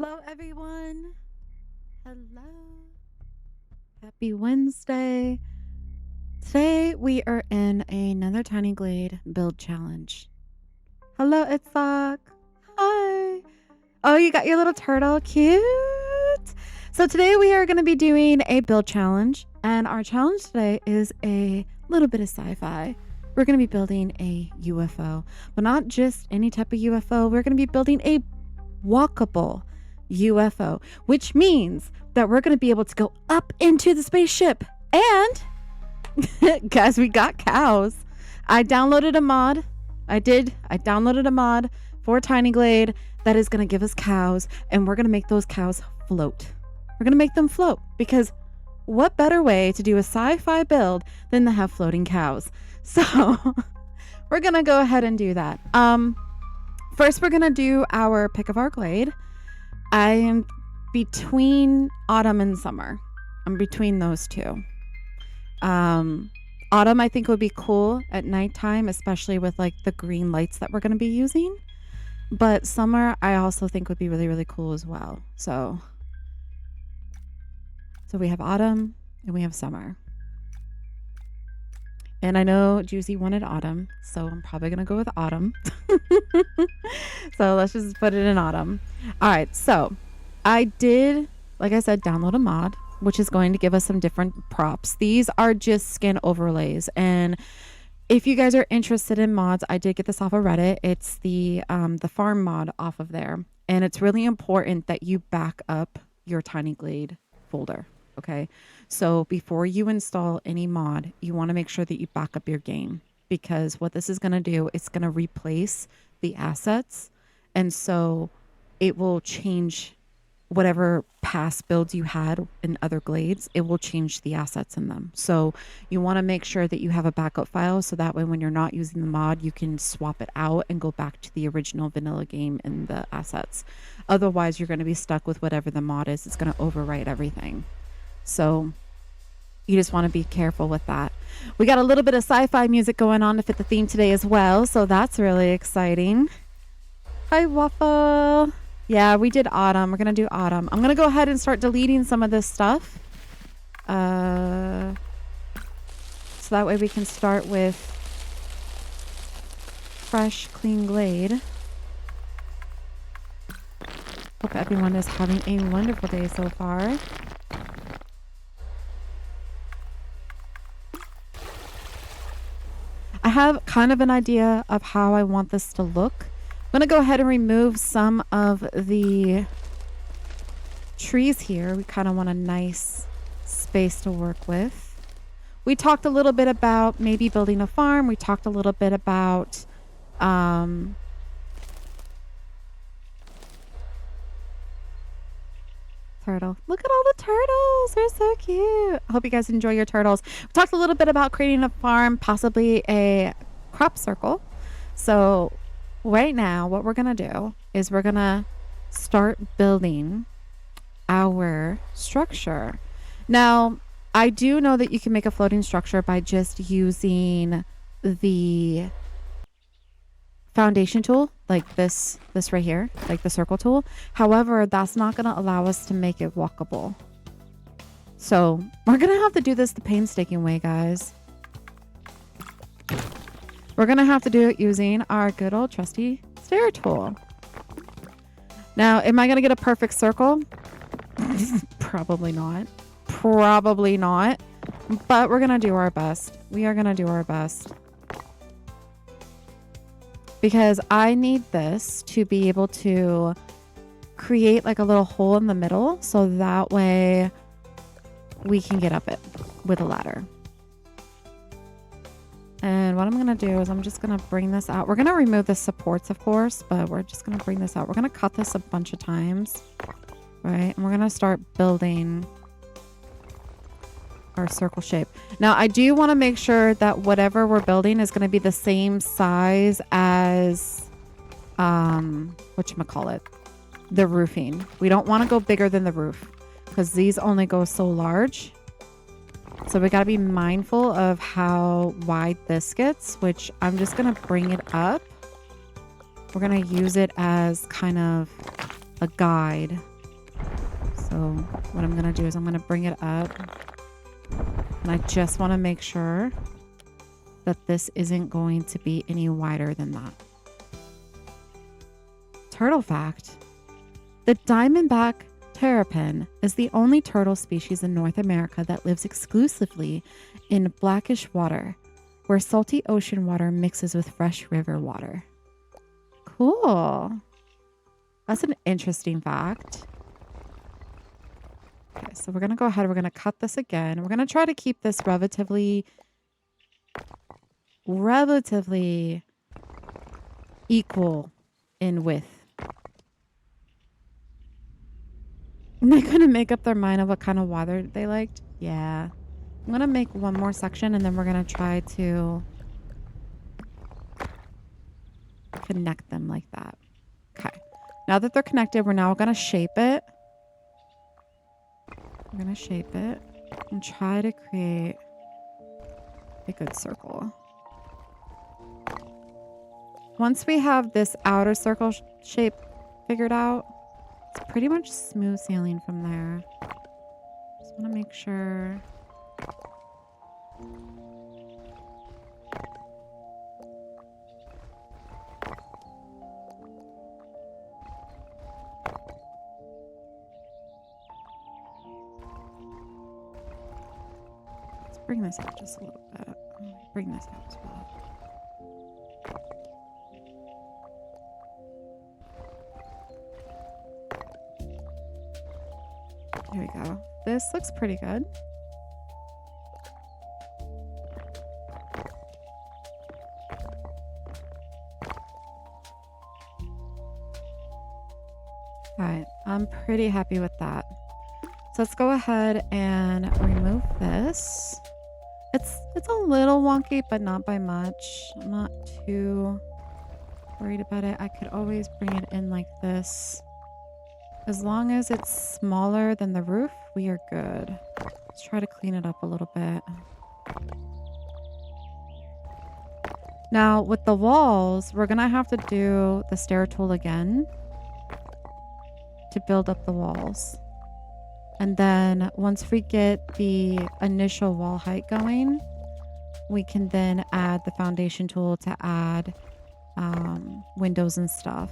Hello, everyone. Hello. Happy Wednesday. Today we are in another Tiny Glade build challenge. Hello, Itzhak. Hi. Oh, you got your little turtle. Cute. So today we are going to be doing a build challenge, and our challenge today is a little bit of sci-fi. We're going to be building a UFO, but not just any type of UFO. We're going to be building a walkable UFO, which means that we're going to be able to go up into the spaceship. And guys, we got cows. I downloaded a mod. I downloaded a mod for Tiny Glade that is going to give us cows, and we're going to make those cows float. We're going to make them float, because what better way to do a sci-fi build than to have floating cows? So we're going to go ahead and do that. First, we're going to do our pick of our glade. I am between autumn and summer. I'm between those two. Autumn, I think, would be cool at nighttime, especially with like the green lights that we're going to be using. But summer, I also think would be really, really cool as well. So we have autumn and we have summer. And I know Juicy wanted autumn, so I'm probably going to go with autumn. So let's just put it in autumn. All right, so I did, like I said, download a mod, which is going to give us some different props. These are just skin overlays. And if you guys are interested in mods, I did get this off of Reddit. It's the farm mod off of there. And it's really important that you back up your Tiny Glade folder. Okay, so before you install any mod, you want to make sure that you back up your game, because what this is going to do, it's going to replace the assets. And so it will change whatever past builds you had in other glades. It will change the assets in them. So you want to make sure that you have a backup file, so that way when you're not using the mod, you can swap it out and go back to the original vanilla game in the assets. Otherwise, you're going to be stuck with whatever the mod is. It's going to overwrite everything. So you just want to be careful with that. We got a little bit of sci-fi music going on to fit the theme today as well, so that's really exciting. Hi, Waffle. Yeah, we did autumn. We're going to do autumn. I'm going to go ahead and start deleting some of this stuff. So that way we can start with fresh, clean glade. Hope everyone is having a wonderful day so far. I have kind of an idea of how I want this to look. I'm going to go ahead and remove some of the trees here. We kind of want a nice space to work with. We talked a little bit about maybe building a farm. We talked a little bit about turtle. Look at all the turtles. They're so cute. I hope you guys enjoy your turtles. We talked a little bit about creating a farm, possibly a crop circle. So right now, what we're going to do is we're going to start building our structure. Now, I do know that you can make a floating structure by just using the foundation tool, like this right here, like the circle tool. However, that's not going to allow us to make it walkable. So we're going to have to do this the painstaking way, guys. We're going to have to do it using our good old trusty stair tool. Now, am I going to get a perfect circle? Probably not. Probably not. But we're going to do our best. We are going to do our best. Because I need this to be able to create like a little hole in the middle, so that way we can get up it with a ladder. And what I'm going to do is I'm just going to bring this out. We're going to remove the supports, of course, but we're just going to bring this out. We're going to cut this a bunch of times, right? And we're going to start building our circle shape. Now, I do want to make sure that whatever we're building is going to be the same size as whatchamacallit, the roofing. We don't want to go bigger than the roof, because these only go so large. So we got to be mindful of how wide this gets, which I'm just going to bring it up. We're going to use it as kind of a guide So what I'm going to do is I'm going to bring it up. And I just want to make sure that this isn't going to be any wider than that. Turtle fact. The diamondback terrapin is the only turtle species in North America that lives exclusively in blackish water, where salty ocean water mixes with fresh river water. Cool. That's an interesting fact. Okay, so we're going to go ahead. We're going to cut this again. We're going to try to keep this relatively equal in width. And they're going to make up their mind of what kind of water they liked. Yeah. I'm going to make one more section and then we're going to try to connect them like that. Okay. Now that they're connected, we're now going to shape it. We're going to shape it and try to create a good circle. Once we have this outer circle shape figured out, it's pretty much smooth sailing from there. Just want to make sure. Let's bring this out just a little bit. Bring this out as well. Here we go. This looks pretty good. All right, I'm pretty happy with that. So let's go ahead and remove this. It's a little wonky, but not by much. I'm not too worried about it. I could always bring it in like this. As long as it's smaller than the roof, we are good. Let's try to clean it up a little bit. Now, with the walls, we're going to have to do the stair tool again to build up the walls. And then once we get the initial wall height going, we can then add the foundation tool to add windows and stuff.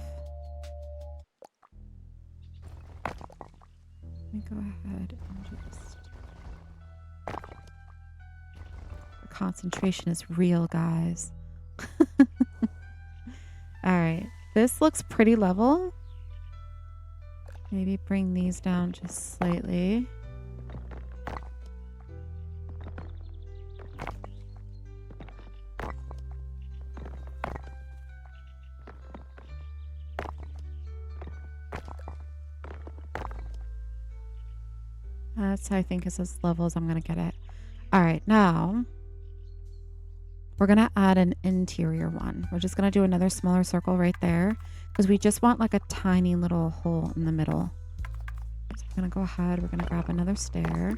Let me go ahead and just... The concentration is real, guys. Alright, this looks pretty level. Maybe bring these down just slightly. That's, I think, is as level as I'm going to get it. All right, now we're going to add an interior one. We're just going to do another smaller circle right there because we just want like a tiny little hole in the middle. So we're going to go ahead. We're going to grab another stair.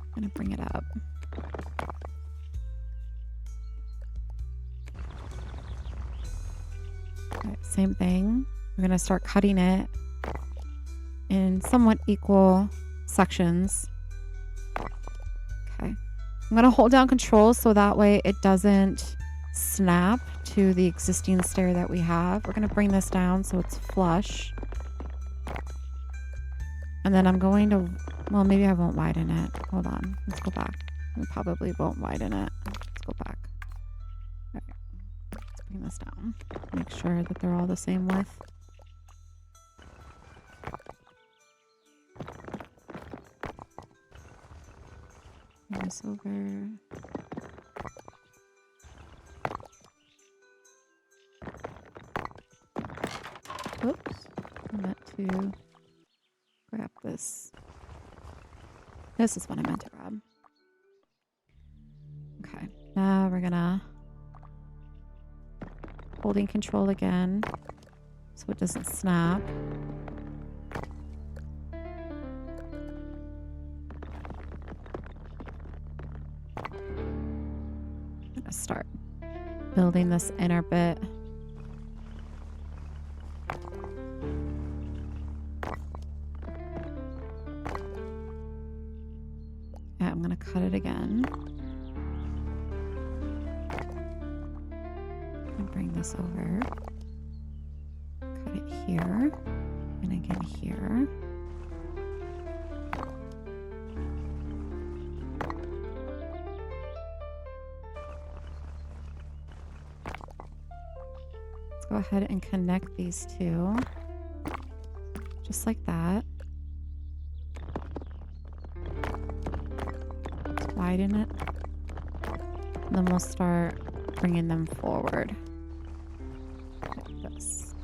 I'm going to bring it up. All right, same thing. We're going to start cutting it in somewhat equal sections. Okay. I'm going to hold down control so that way it doesn't snap to the existing stair that we have. We're going to bring this down so it's flush. And then I'm going to, well, maybe I won't widen it. Hold on. Let's go back. I probably won't widen it. Let's go back. All right. Let's bring this down. Make sure that they're all the same width. Bring this over. Oops. I meant to grab this. This is what I meant to grab. Okay. Now we're gonna holding control again so it doesn't snap. gonna start building this inner bit. Yeah, I'm gonna cut it again. And bring this over. Cut it here. And again here. Let's go ahead and connect these two. Just like that. Let's widen it. And then we'll start bringing them forward. Like this.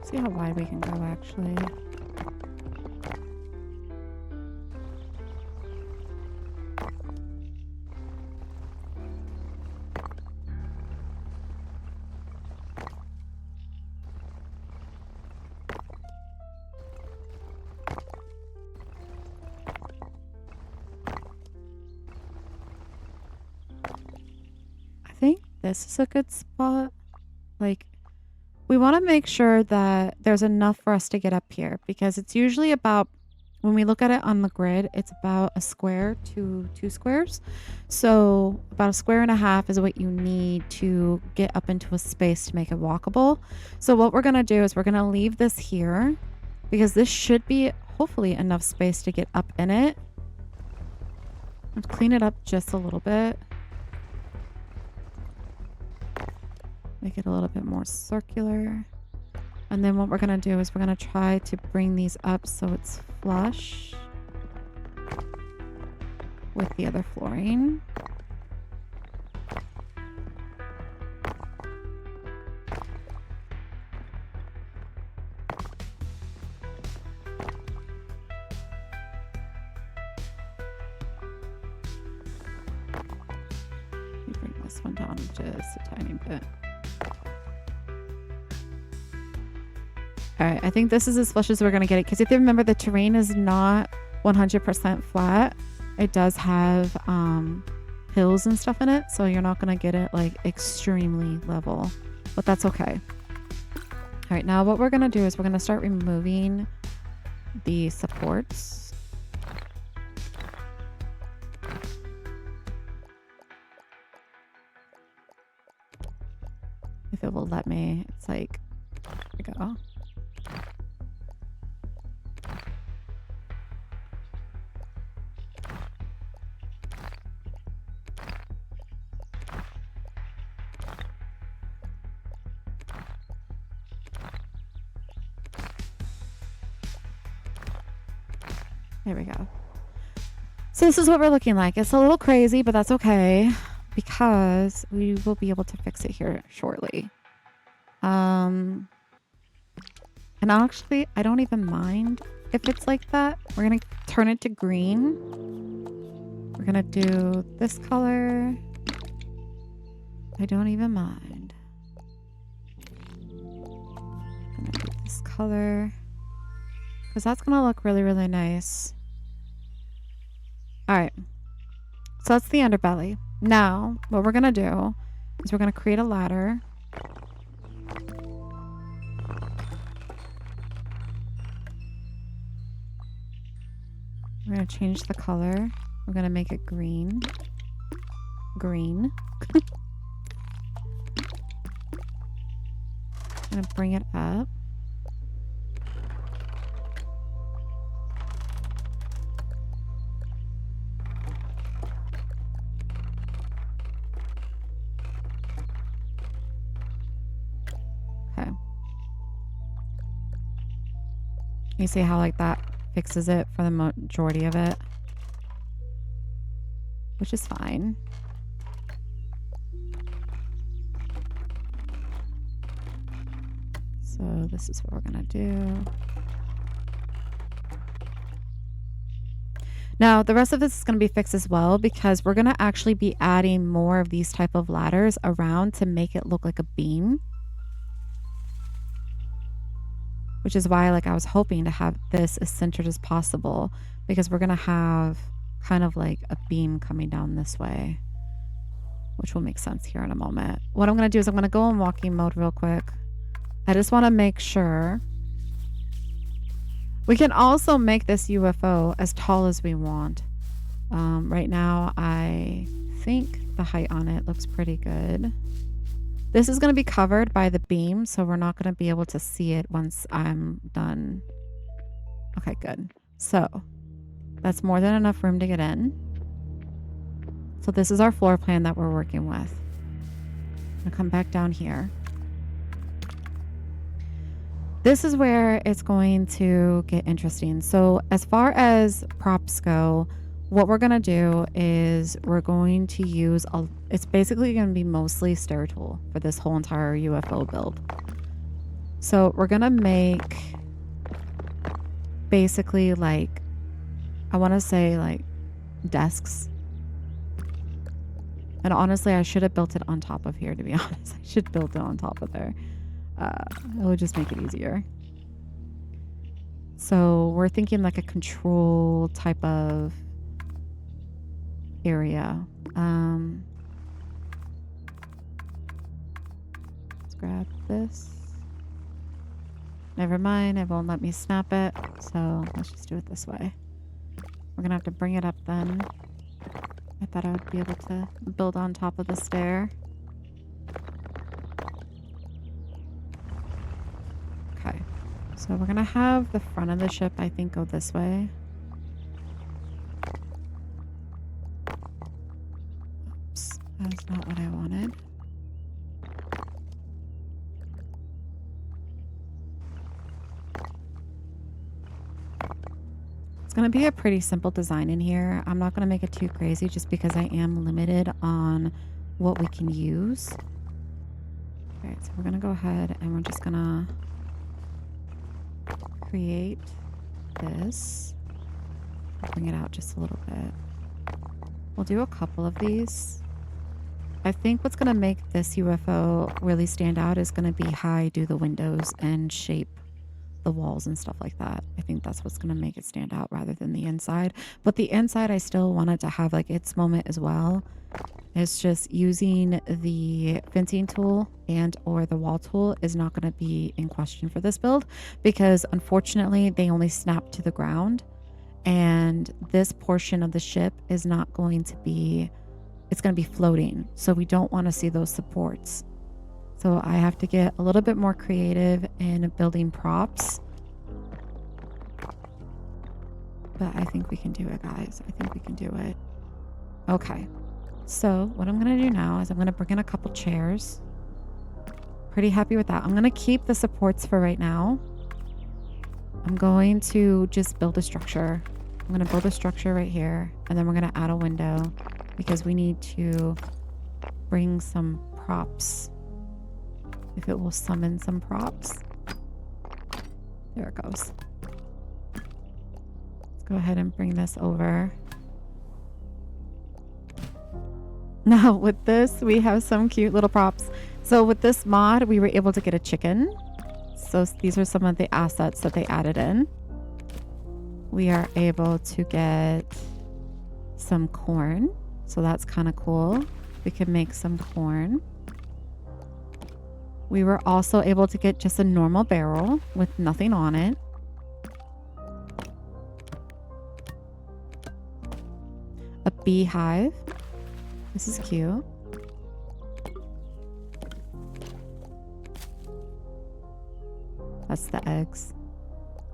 See how wide we can go, actually. I think this is a good spot. Like, we want to make sure that there's enough for us to get up here, because it's usually about, when we look at it on the grid, it's about a square to 2 squares. So about a square and a half is what you need to get up into a space to make it walkable. So what we're going to do is we're going to leave this here, because this should be hopefully enough space to get up in it. Let's clean it up just a little bit. Make it a little bit more circular. And then what we're going to do is we're going to try to bring these up so it's flush with the other flooring. Let me bring this one down just a tiny bit. All right, I think this is as flush as we're going to get it, because if you remember, the terrain is not 100% flat. It does have hills and stuff in it, so you're not going to get it like extremely level, but that's okay. All right, now what we're going to do is we're going to start removing the supports. If it will let me, it's like, there we go. There we go. So this is what we're looking like. It's a little crazy, but that's okay, because we will be able to fix it here shortly. And actually, I don't even mind if it's like that. We're going to turn it to green. We're going to do this color. I don't even mind. I'm going to do this color, because that's going to look really, really nice. All right. So that's the underbelly. Now, what we're going to do is we're going to create a ladder. We're going to change the color. We're going to make it green. Green. I'm going to bring it up. Okay. You see how like that fixes it for the majority of it, which is fine. So this is what we're gonna do. Now, the rest of this is going to be fixed as well because we're going to actually be adding more of these type of ladders around to make it look like a beam. Which is why like I was hoping to have this as centered as possible because we're going to have kind of like a beam coming down this way, which will make sense here in a moment. What I'm going to do is I'm going to go in walking mode real quick. I just want to make sure. We can also make this UFO as tall as we want. Right now, I think the height on it looks pretty good. This is going to be covered by the beam, so we're not going to be able to see it once I'm done. Okay, good. So that's more than enough room to get in. So this is our floor plan that we're working with. I'm going to come back down here. This is where it's going to get interesting. So as far as props go, what we're going to do is we're going to use, it's basically going to be mostly stair tool for this whole entire UFO build. So we're going to make basically like, I want to say like desks. And honestly, I should have built it on top of here, to be honest. I should build it on top of there. It would just make it easier. So we're thinking like a control type of area. Let's grab this. Never mind, it won't let me snap it. So let's just do it this way. We're gonna have to bring it up then. I thought I would be able to build on top of the stair. Okay, so we're gonna have the front of the ship, I think, go this way. Oops, that's not what I wanted. It's gonna be a pretty simple design in here. I'm not gonna make it too crazy just because I am limited on what we can use. Alright, so we're gonna go ahead and we're just gonna create this. Bring it out just a little bit. We'll do a couple of these. I think what's going to make this UFO really stand out is going to be how I do the windows and shape the walls and stuff like that. I think that's what's going to make it stand out rather than the inside. But the inside, I still wanted to have like its moment as well. It's just using the fencing tool and or the wall tool is not going to be in question for this build because unfortunately they only snap to the ground and this portion of the ship is not going to be, it's going to be floating. So we don't want to see those supports. So I have to get a little bit more creative in building props. But I think we can do it, guys. I think we can do it. Okay. So what I'm going to do now is I'm going to bring in a couple chairs. Pretty happy with that. I'm going to keep the supports for right now. I'm going to just build a structure. I'm going to build a structure right here. And then we're going to add a window because we need to bring some props. If it will summon some props. There it goes. Let's go ahead and bring this over. Now with this, we have some cute little props. So with this mod, we were able to get a chicken. So these are some of the assets that they added in. We are able to get some corn. So that's kind of cool. We can make some corn. We were also able to get just a normal barrel with nothing on it. A beehive. This is cute. That's the eggs.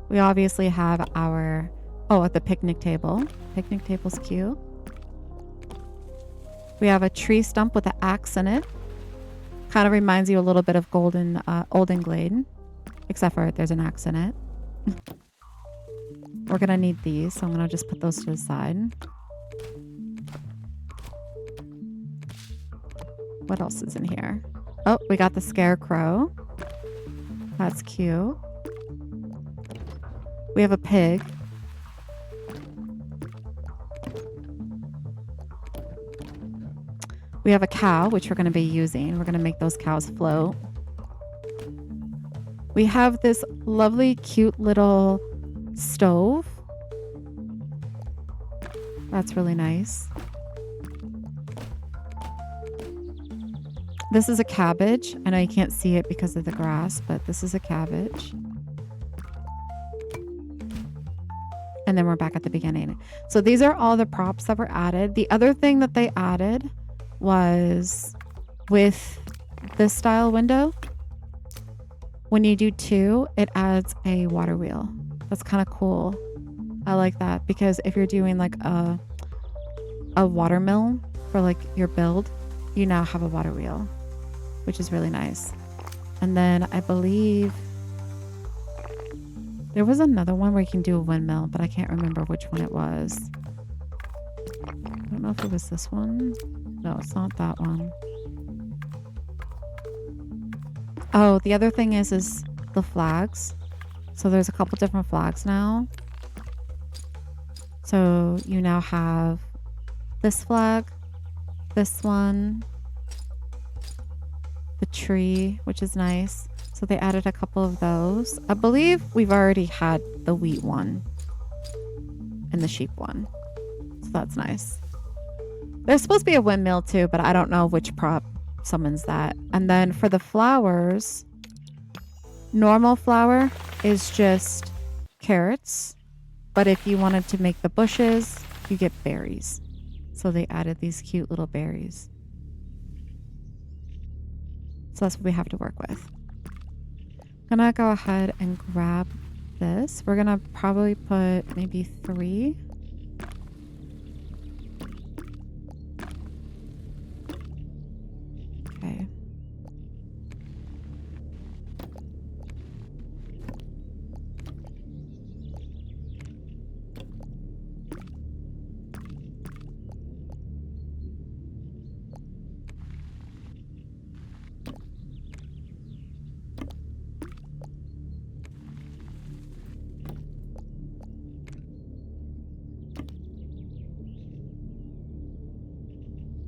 We obviously have our, oh, at the picnic table. Picnic table's cute. We have a tree stump with an axe in it. Kind of reminds you a little bit of Olden Glade. Except for there's an axe in it. We're going to need these, so I'm going to just put those to the side. What else is in here? Oh, we got the scarecrow. That's cute. We have a pig. We have a cow, which we're going to be using. We're going to make those cows float. We have this lovely, cute little stove. That's really nice. This is a cabbage. I know you can't see it because of the grass, but this is a cabbage. And then we're back at the beginning. So these are all the props that were added. The other thing that they added was with this style window, when you do 2, it adds a water wheel. That's kind of cool. I like that because if you're doing like a water mill for like your build, you now have a water wheel, which is really nice. And then I believe there was another one where you can do a windmill, but I can't remember which one it was. I don't know if it was this one. No, it's not that one. Oh, the other thing is the flags. So there's a couple different flags now. So you now have this flag, this one, the tree, which is nice. So they added a couple of those. I believe we've already had the wheat one and the sheep one. So that's nice. There's supposed to be a windmill too, but I don't know which prop summons that. And then for the flowers, normal flower is just carrots. But if you wanted to make the bushes, you get berries. So they added these cute little berries. So that's what we have to work with. I'm gonna go ahead and grab this. We're gonna probably put maybe 3. Okay.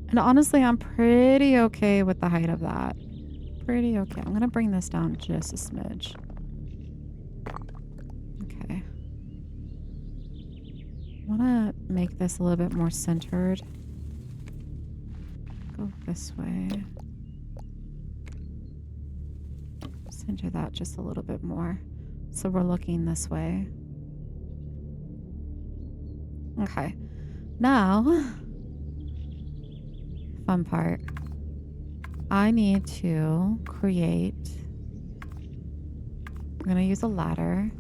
And honestly, I'm pretty okay with the height of that. Pretty okay. I'm going to bring this down just a smidge. Okay. I want to make this a little bit more centered. Go this way. Center that just a little bit more. So we're looking this way. Okay. Now... fun part. I need to create. I'm going to use a ladder.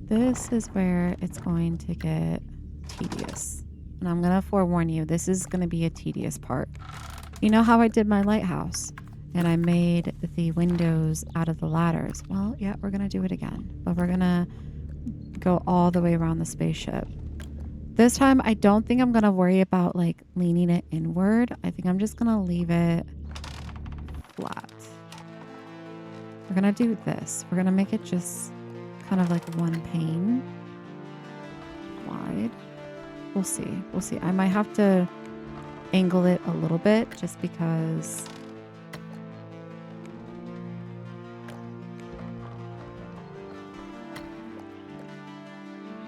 This is where it's going to get tedious. And I'm going to forewarn you, this is going to be a tedious part. You know how I did my lighthouse and I made the windows out of the ladders? Well, yeah, we're going to do it again. But we're going to go all the way around the spaceship. This time, I don't think I'm going to worry about like leaning it inward. I think I'm just going to leave it flat. We're going to do this. We're going to make it just kind of like one pane wide. We'll see. We'll see. I might have to angle it a little bit just because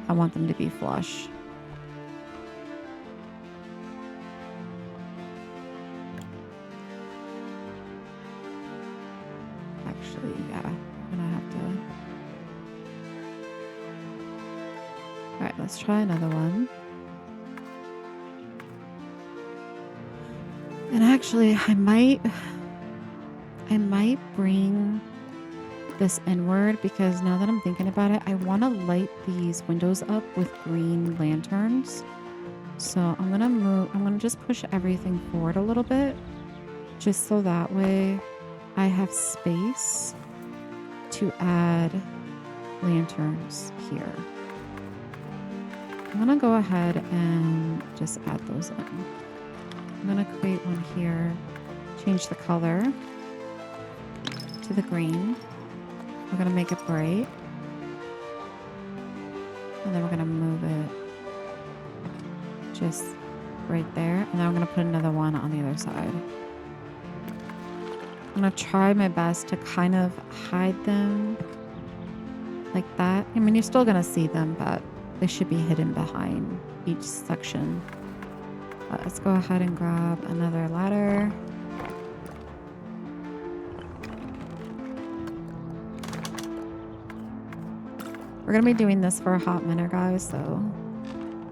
I want them to be flush. Actually, yeah, I'm gonna have to. All right, let's try another one. And actually, I might bring this inward because now that I'm thinking about it, I want to light these windows up with green lanterns. So I'm gonna just push everything forward a little bit, just so that way I have space to add lanterns here. I'm gonna go ahead and just add those in. I'm gonna create one here, change the color to the green. We're gonna make it bright. And then we're gonna move it just right there. And then I'm going to put another one on the other side. I'm going to try my best to kind of hide them like that. I mean, you're still going to see them, but they should be hidden behind each section. But let's go ahead and grab another ladder. We're going to be doing this for a hot minute, guys, so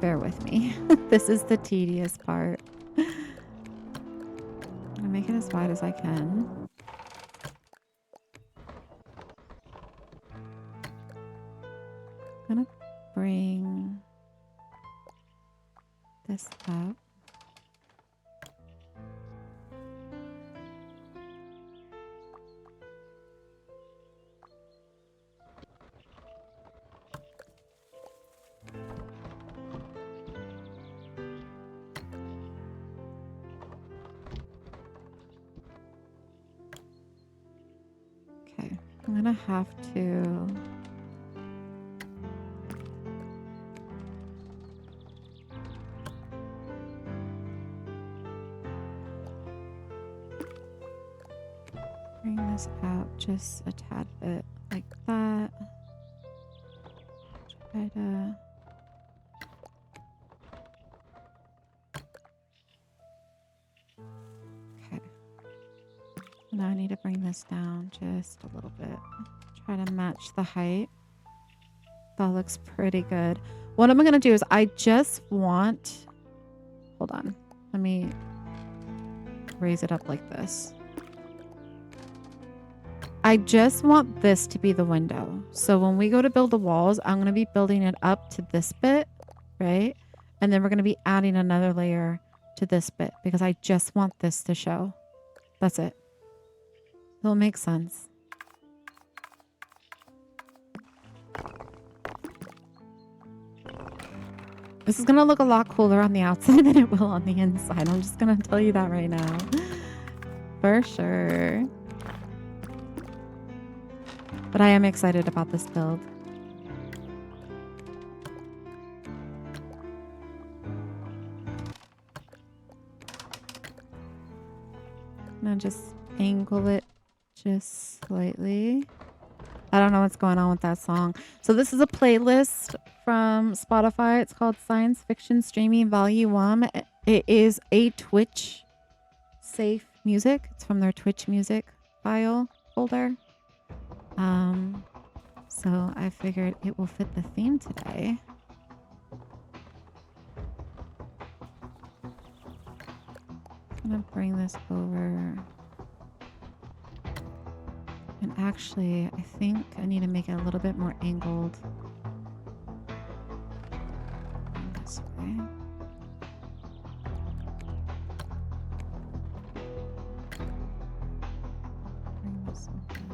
bear with me. This is the tedious part. I'm going to make it as wide as I can. I'm going to bring this up. Okay, I'm gonna have to bring this out just a tad bit like that. Try to okay. Now I need to bring this down just a little bit. Try to match the height. That looks pretty good. What I'm going to do is I just want... Hold on. Let me raise it up like this. I just want this to be the window. So when we go to build the walls, I'm going to be building it up to this bit, right? And then we're going to be adding another layer to this bit because I just want this to show. That's it. It'll make sense. This is going to look a lot cooler on the outside than it will on the inside. I'm just going to tell you that right now. For sure. But I am excited about this build. I'm going to just angle it just slightly. I don't know what's going on with that song. So this is a playlist from Spotify. It's called Science Fiction Streaming Volume 1. It is a Twitch safe music. It's from their Twitch music file folder. So I figured it will fit the theme today. I'm gonna bring this over. And actually, I think I need to make it a little bit more angled. This way. Bring this over.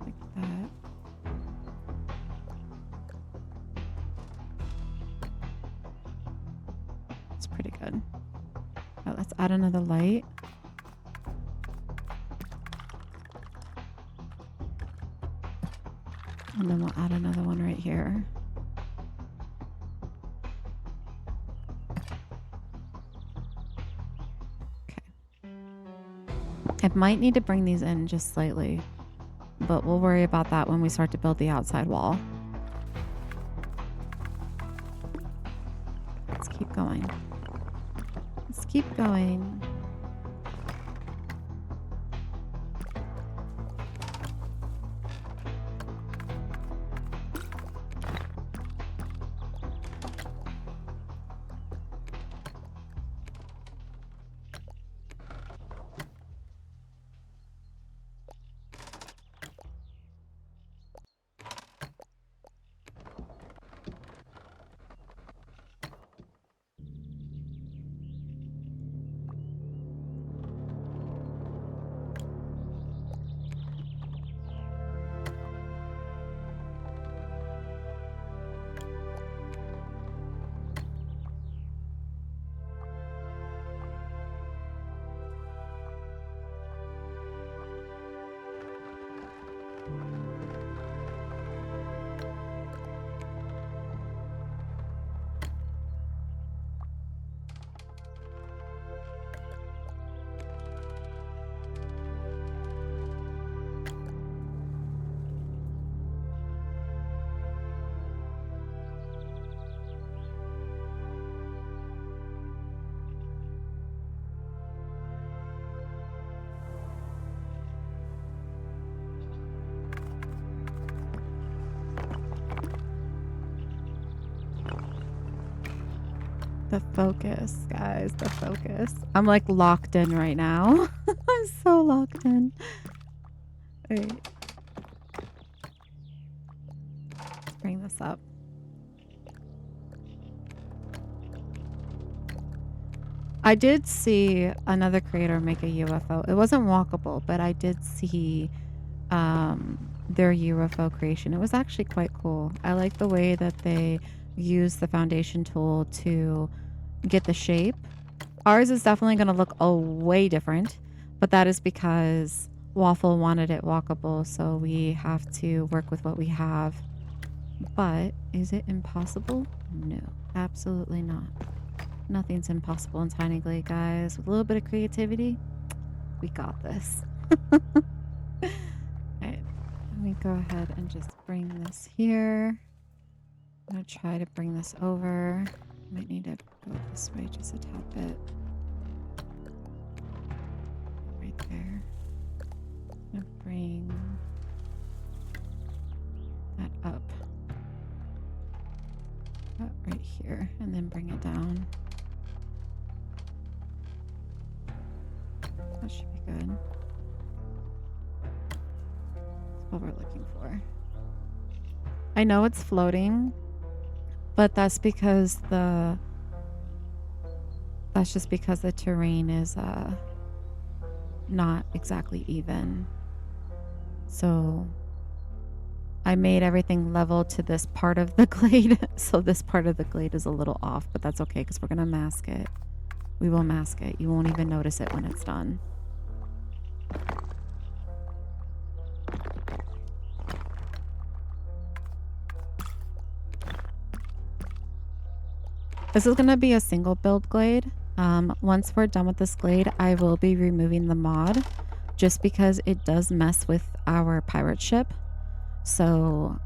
Like that. It's pretty good. Right, let's add another light. And then we'll add another one right here. Okay. I might need to bring these in just slightly, but we'll worry about that when we start to build the outside wall. Let's keep going. Let's keep going. The focus, guys, the focus. I'm like locked in right now. I'm so locked in. Wait. Let's bring this up. I did see another creator make a UFO. It wasn't walkable, but I did see their UFO creation. It was actually quite cool. I like the way that they use the foundation tool to get the shape. Ours is definitely going to look way different, but that is because Waffle wanted it walkable, so we have to work with what we have. But is it impossible? No, absolutely not. Nothing's impossible in Tiny Glade, guys. With a little bit of creativity, we got this. Alright, let me go ahead and just bring this here. I'm going to try to bring this over. Might need to go this way just a tad bit. Right there. I'm going to bring that up. Right here, and then bring it down. That should be good. That's what we're looking for. I know it's floating, but that's because that's just because the terrain is not exactly even. So I made everything level to this part of the glade. So this part of the glade is a little off, but that's okay because we're going to mask it. We will mask it. You won't even notice it when it's done. This is going to be a single build glade. Once we're done with this glade, I will be removing the mod just because it does mess with our pirate ship. So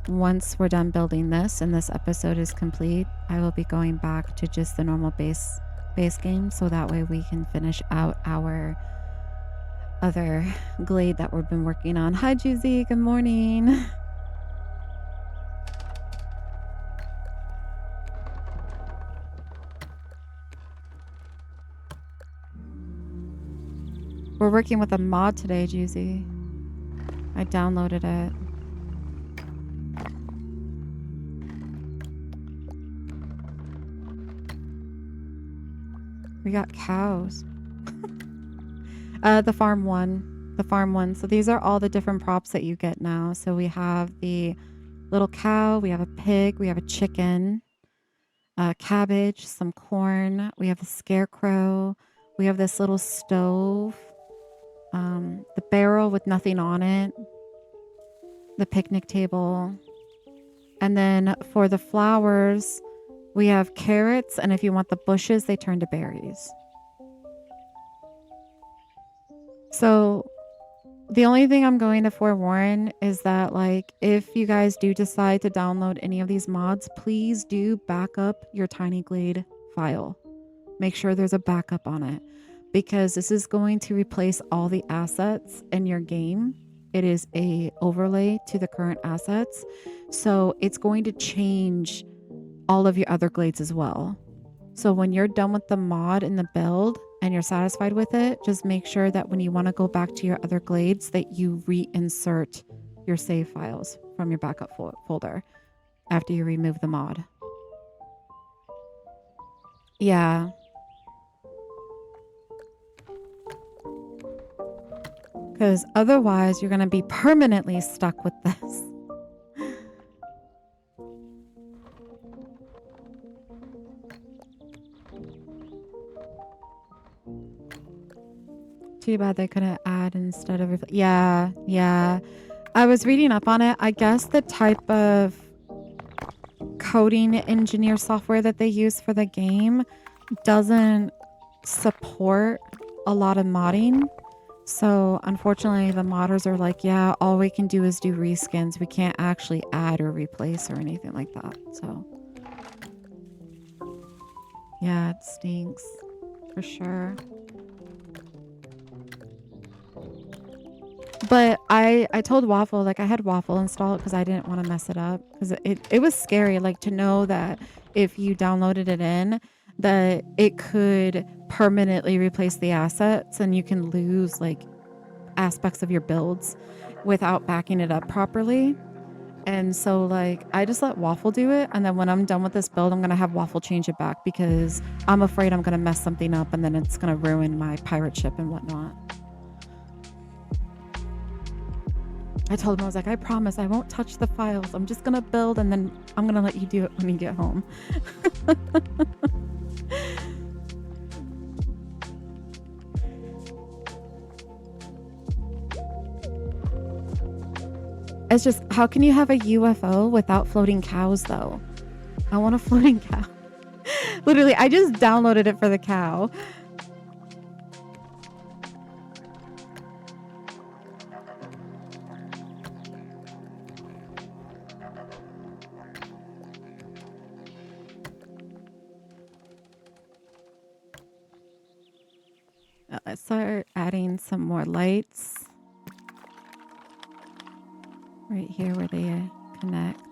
once we're done building this and this episode is complete, I will be going back to just the normal base game, so that way we can finish out our other glade that we've been working on. Hi Juicy, good morning. We're working with a mod today, Juicy. I downloaded it. We got cows. The farm one. The farm one. So these are all the different props that you get now. So we have the little cow, we have a pig, we have a chicken, cabbage, some corn, we have a scarecrow, we have this little stove, the barrel with nothing on it, the picnic table, and then for the flowers, we have carrots, and if you want the bushes, they turn to berries. So the only thing I'm going to forewarn is that, like, if you guys do decide to download any of these mods, please do back up your Tiny Glade file. Make sure there's a backup on it, because this is going to replace all the assets in your game. It is a overlay to the current assets. So it's going to change all of your other glades as well. So when you're done with the mod and the build and you're satisfied with it, just make sure that when you want to go back to your other glades that you reinsert your save files from your backup folder after you remove the mod. Yeah. Because otherwise you're going to be permanently stuck with this. Too bad they couldn't add instead of... Yeah. I was reading up on it. I guess the type of coding engineer software that they use for the game doesn't support a lot of modding. So unfortunately, the modders are like, yeah, all we can do is do reskins. We can't actually add or replace or anything like that. So yeah, it stinks for sure. But I told Waffle, like I had Waffle install it because I didn't want to mess it up because it was scary, like to know that if you downloaded it in, that it could permanently replace the assets and you can lose like aspects of your builds without backing it up properly. And so like I just let Waffle do it, and then when I'm done with this build, I'm gonna have Waffle change it back because I'm afraid I'm gonna mess something up and then it's gonna ruin my pirate ship and whatnot. I told him, I was like, I promise I won't touch the files. I'm just gonna build and then I'm gonna let you do it when you get home. It's just, how can you have a UFO without floating cows though? I want a floating cow. Literally, I just downloaded it for the cow. Let's start adding some more lights. Right here where they connect.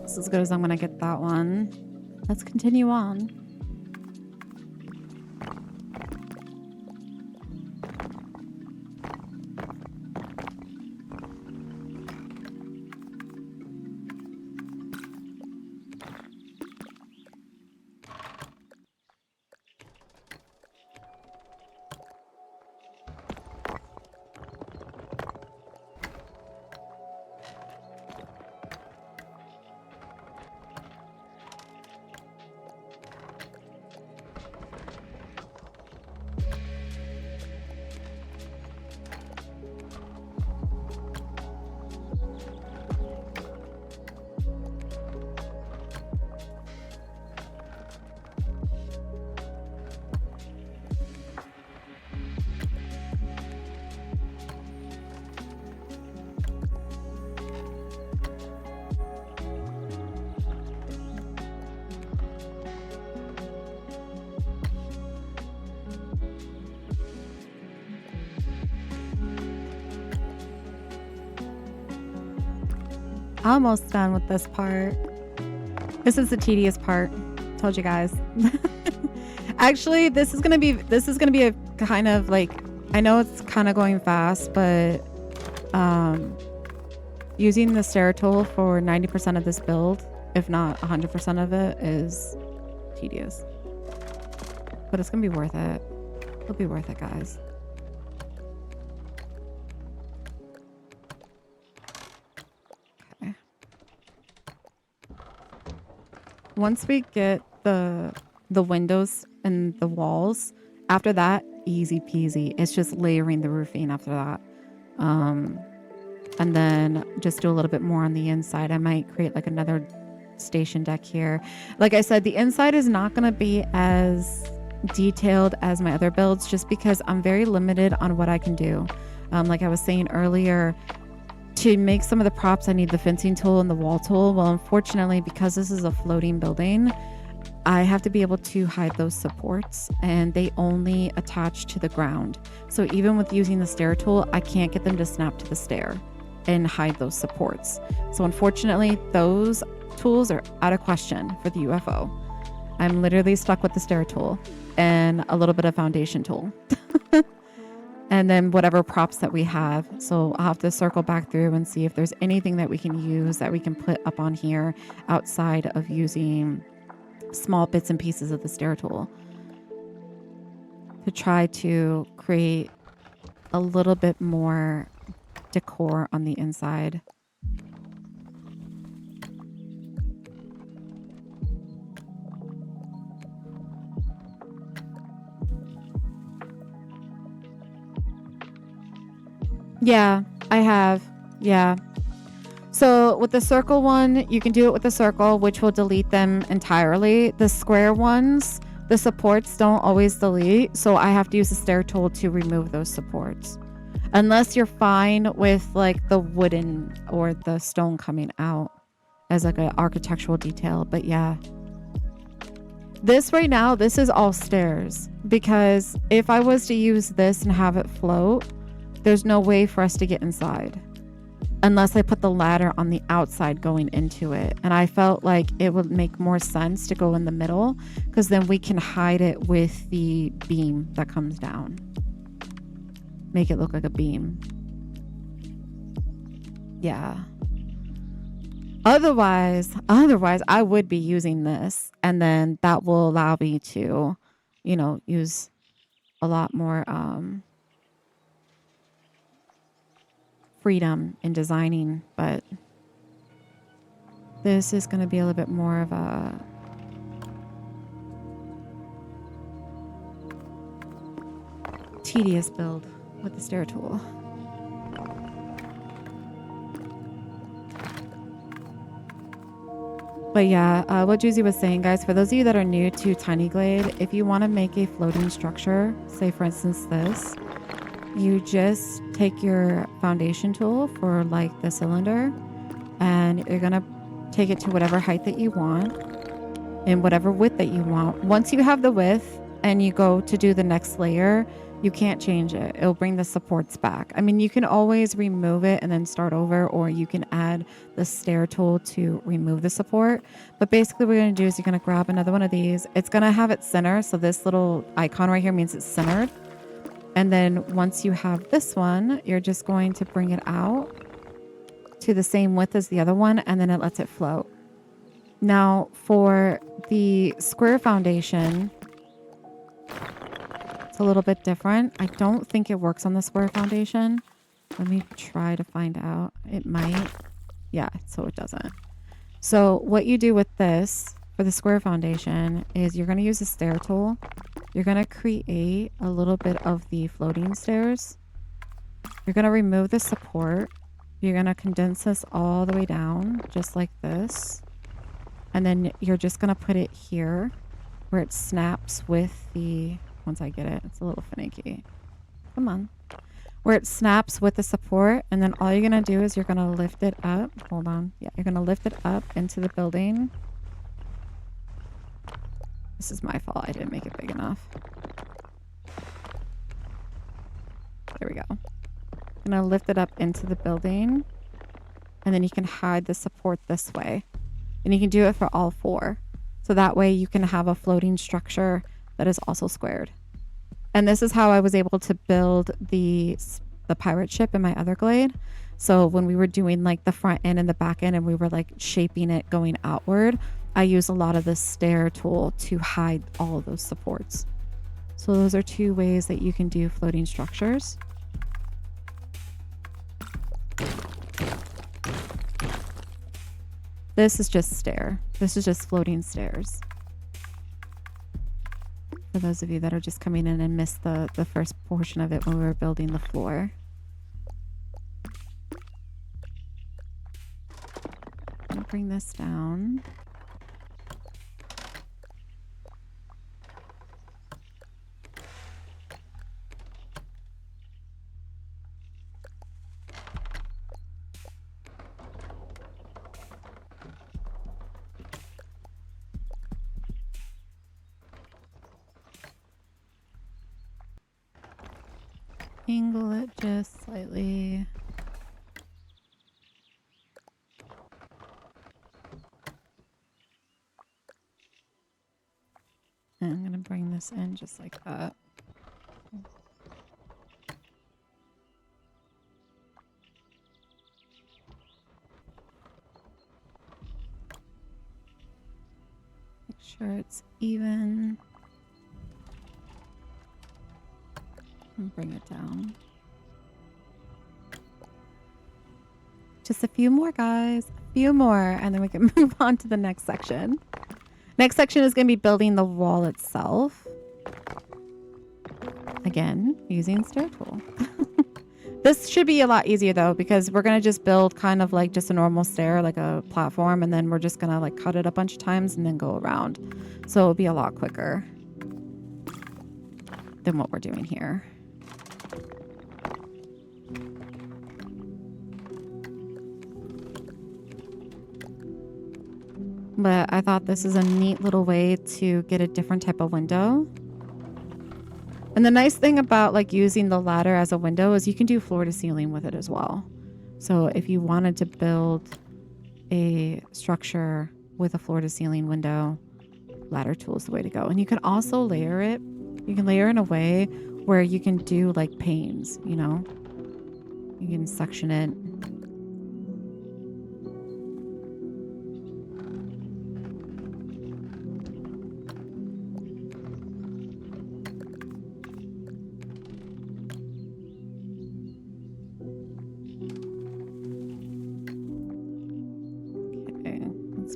This is as good as I'm gonna get that one. Let's continue on. Almost done with this part. This is the tedious part. Told you guys. Actually, this is gonna be a kind of like, I know it's kind of going fast, but using the stair tool for 90% of this build, if not 100% of it, is tedious. But it's gonna be worth it. It'll be worth it, guys. Okay. Once we get the windows and the walls. After that, easy peasy. It's just layering the roofing after that. And then just do a little bit more on the inside. I might create like another station deck here. Like I said, the inside is not going to be as detailed as my other builds just because I'm very limited on what I can do. Like I was saying earlier, to make some of the props, I need the fencing tool and the wall tool. Well, unfortunately, because this is a floating building, I have to be able to hide those supports, and they only attach to the ground. So even with using the stair tool, I can't get them to snap to the stair and hide those supports. So unfortunately, those tools are out of question for the UFO. I'm literally stuck with the stair tool and a little bit of foundation tool. And then whatever props that we have. So I'll have to circle back through and see if there's anything that we can use that we can put up on here outside of using small bits and pieces of the stair tool to try to create a little bit more decor on the inside. Yeah, I have. Yeah. So with the circle one, you can do it with the circle, which will delete them entirely. The square ones, the supports don't always delete. So I have to use the stair tool to remove those supports. Unless you're fine with like the wooden or the stone coming out as like an architectural detail. But yeah. This right now, this is all stairs. Because if I was to use this and have it float, there's no way for us to get inside unless I put the ladder on the outside going into it. And I felt like it would make more sense to go in the middle because then we can hide it with the beam that comes down. Make it look like a beam. Yeah. Otherwise, I would be using this, and then that will allow me to, you know, use a lot more freedom in designing, but this is going to be a little bit more of a tedious build with the stair tool. But yeah, what Juicy was saying, guys, for those of you that are new to Tiny Glade, if you want to make a floating structure, say for instance this, you just take your foundation tool for like the cylinder and you're going to take it to whatever height that you want and whatever width that you want. Once you have the width and you go to do the next layer, you can't change it. It'll bring the supports back. I mean, you can always remove it and then start over, or you can add the stair tool to remove the support. But basically what you're going to do is you're going to grab another one of these. It's going to have it center. So this little icon right here means it's centered. And then once you have this one, you're just going to bring it out to the same width as the other one, and then it lets it float. Now for the square foundation, it's a little bit different. I don't think it works on the square foundation. Let me try to find out. It might. Yeah, so it doesn't. So what you do with this for the square foundation is you're going to use a stair tool. You're going to create a little bit of the floating stairs. You're going to remove the support. You're going to condense this all the way down, just like this. And then you're just going to put it here where it snaps with the... Once I get it, it's a little finicky. Come on. Where it snaps with the support. And then all you're going to do is you're going to lift it up. Hold on. Yeah, you're going to lift it up into the building. This is my fault. I didn't make it big enough. There we go. I'm going to lift it up into the building. And then you can hide the support this way. And you can do it for all four. So that way you can have a floating structure that is also squared. And this is how I was able to build the pirate ship in my other glade. So when we were doing like the front end and the back end and we were like shaping it going outward, I use a lot of the stair tool to hide all of those supports. So those are two ways that you can do floating structures. This is just stair. This is just floating stairs. For those of you that are just coming in and missed the first portion of it when we were building the floor. I'm gonna bring this down. Angle it just slightly. And I'm going to bring this in just like that. Make sure it's even. And bring it down. Just a few more, guys. A few more, and then we can move on to the next section. Next section is going to be building the wall itself. Again, using stair tool. This should be a lot easier though, because we're going to just build kind of like just a normal stair, like a platform, and then we're just going to like cut it a bunch of times and then go around. So it'll be a lot quicker than what we're doing here. But I thought this is a neat little way to get a different type of window. And the nice thing about like using the ladder as a window is you can do floor to ceiling with it as well. So if you wanted to build a structure with a floor to ceiling window, ladder tool is the way to go. And you can also layer it. You can layer in a way where you can do like panes, you know? You can section it.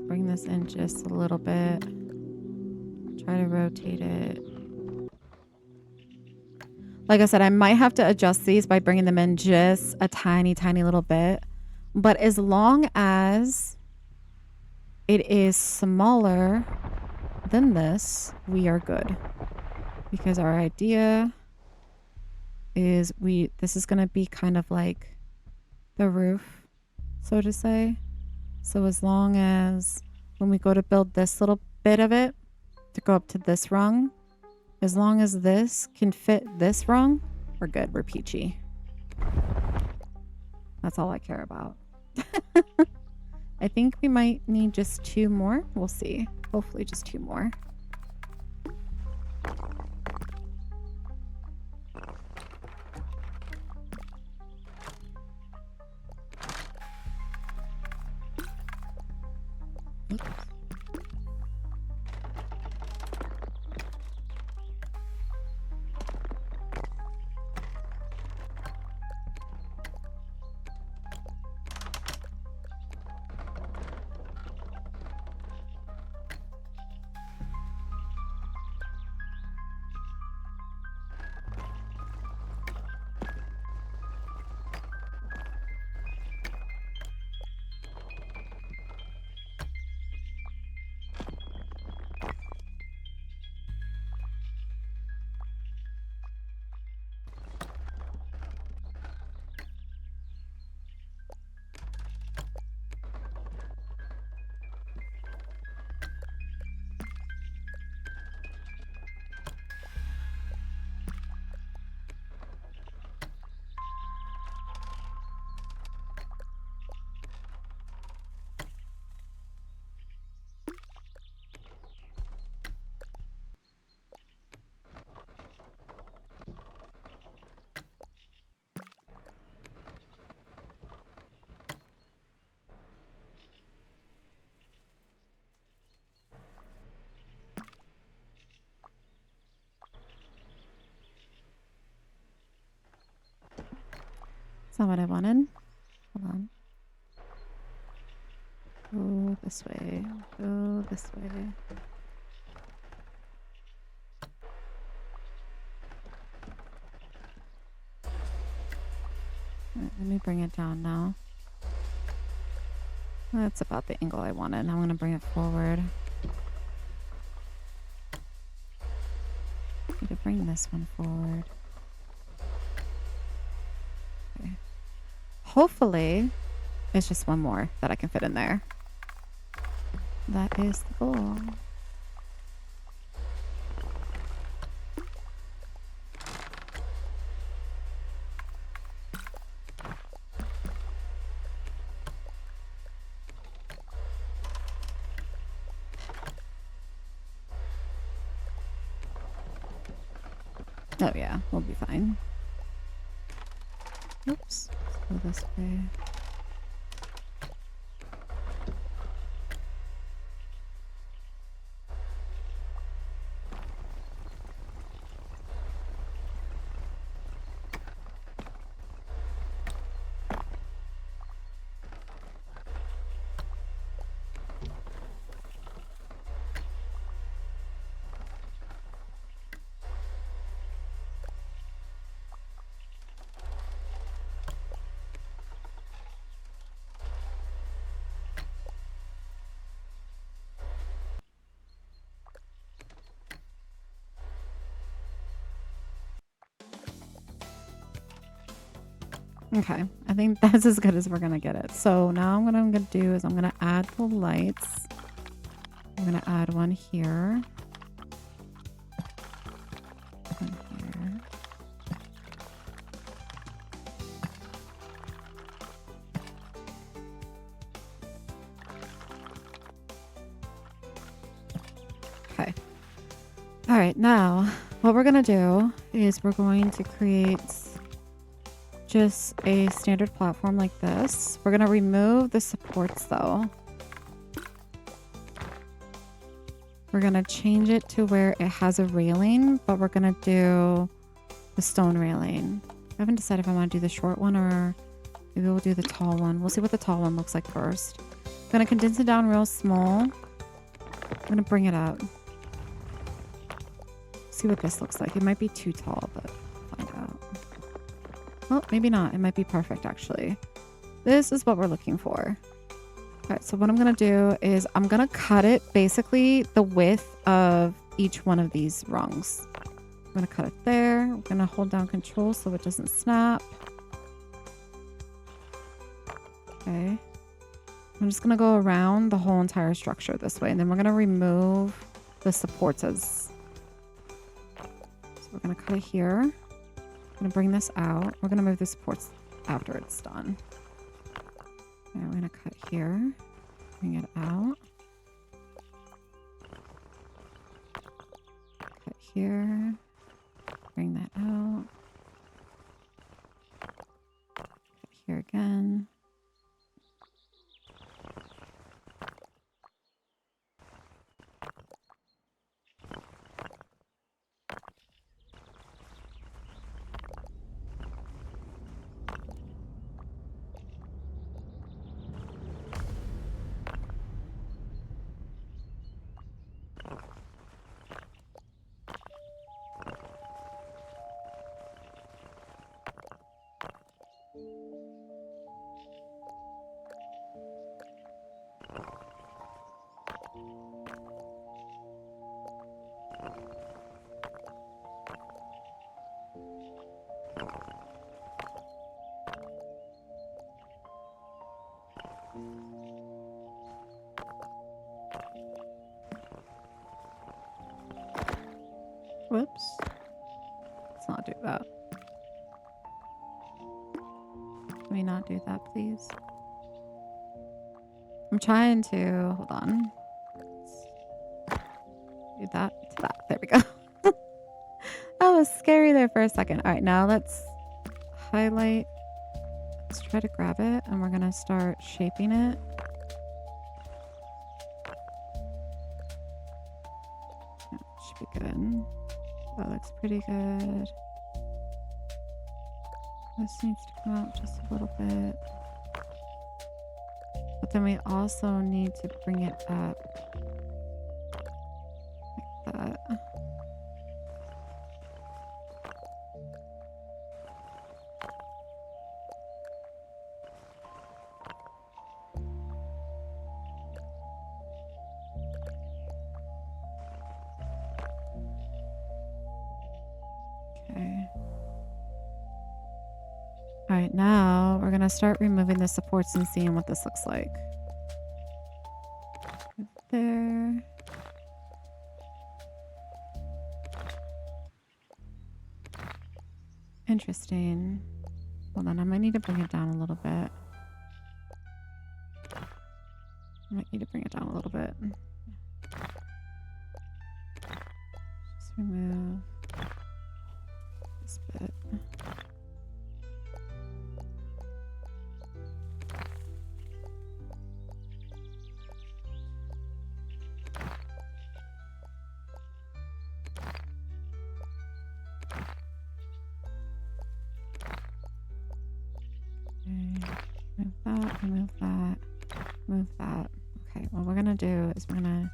Bring this in just a little bit. Try to rotate it. Like I said, I might have to adjust these by bringing them in just a tiny, tiny little bit. But as long as it is smaller than this, we are good. Because our idea is this is going to be kind of like the roof, so to say. So as long as when we go to build this little bit of it to go up to this rung, as long as this can fit this rung, we're good. We're peachy. That's all I care about. I think we might need just 2 more. We'll see. Hopefully just 2 more. Oops. That's not what I wanted. Hold on. Go this way. Go this way. Right, let me bring it down now. That's about the angle I wanted. I'm going to bring it forward. Need to bring this one forward. Okay. Hopefully, it's just one more that I can fit in there. That is the goal. Oh yeah, we'll be fine. Oops. Let's go this way. Okay, I think that's as good as we're gonna get it. So now what I'm gonna do is I'm gonna add the lights. I'm gonna add one here. One here. Okay. All right, now what we're gonna do is we're going to create just a standard platform like this. We're gonna remove the supports though. We're gonna change it to where it has a railing, but we're gonna do the stone railing. I haven't decided if I want to do the short one or maybe we'll do the tall one. We'll see what the tall one looks like first. I'm gonna condense it down real small. I'm gonna bring it up. See what this looks like. It might be too tall, but find out. Well, maybe not. It might be perfect, actually. This is what we're looking for. All right, so what I'm going to do is I'm going to cut it basically the width of each one of these rungs. I'm going to cut it there. I'm going to hold down control so it doesn't snap. Okay. I'm just going to go around the whole entire structure this way, and then we're going to remove the supports as... So we're going to cut it here. I'm going to bring this out. We're going to move the supports after it's done. And we're going to cut here. Bring it out. Cut here. Bring that out. Cut here again. Whoops. Let's not do that. Can we not do that, please? I'm trying to... Hold on. Do that to that. There we go. That was scary there for a second. All right, now let's highlight. Let's try to grab it, and we're going to start shaping it. That should be good. That looks pretty good. This needs to come out just a little bit. But then we also need to bring it up like that. All right, now we're gonna start removing the supports and seeing what this looks like. There. Interesting. Hold on, I might need to bring it down a little bit. Just remove this bit. Remove that, move that. Okay, what we're gonna do is we're gonna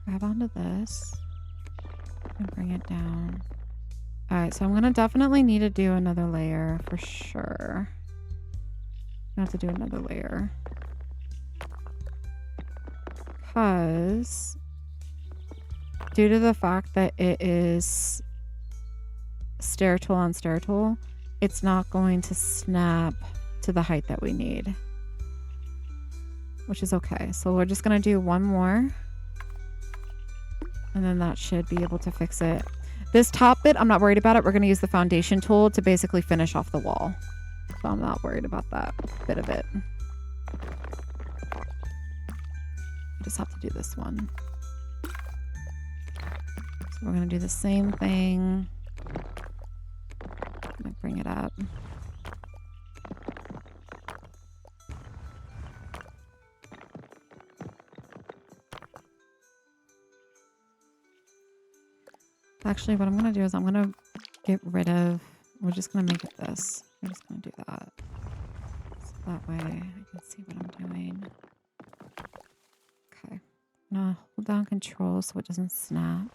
grab onto this and bring it down. All right, so I'm gonna definitely need to do another layer for sure. I have to do another layer because due to the fact that it is stair tool on stair tool, it's not going to snap to the height that we need, which is okay. So we're just gonna do one more and then that should be able to fix it. This top bit, I'm not worried about it. We're gonna use the foundation tool to basically finish off the wall. So I'm not worried about that bit of it. I just have to do this one. So we're gonna do the same thing. I'm gonna bring it up. Actually, what I'm gonna do is I'm gonna get rid of, we're just gonna make it this. We're just gonna do that. So that way I can see what I'm doing. Okay. I'm gonna hold down control so it doesn't snap.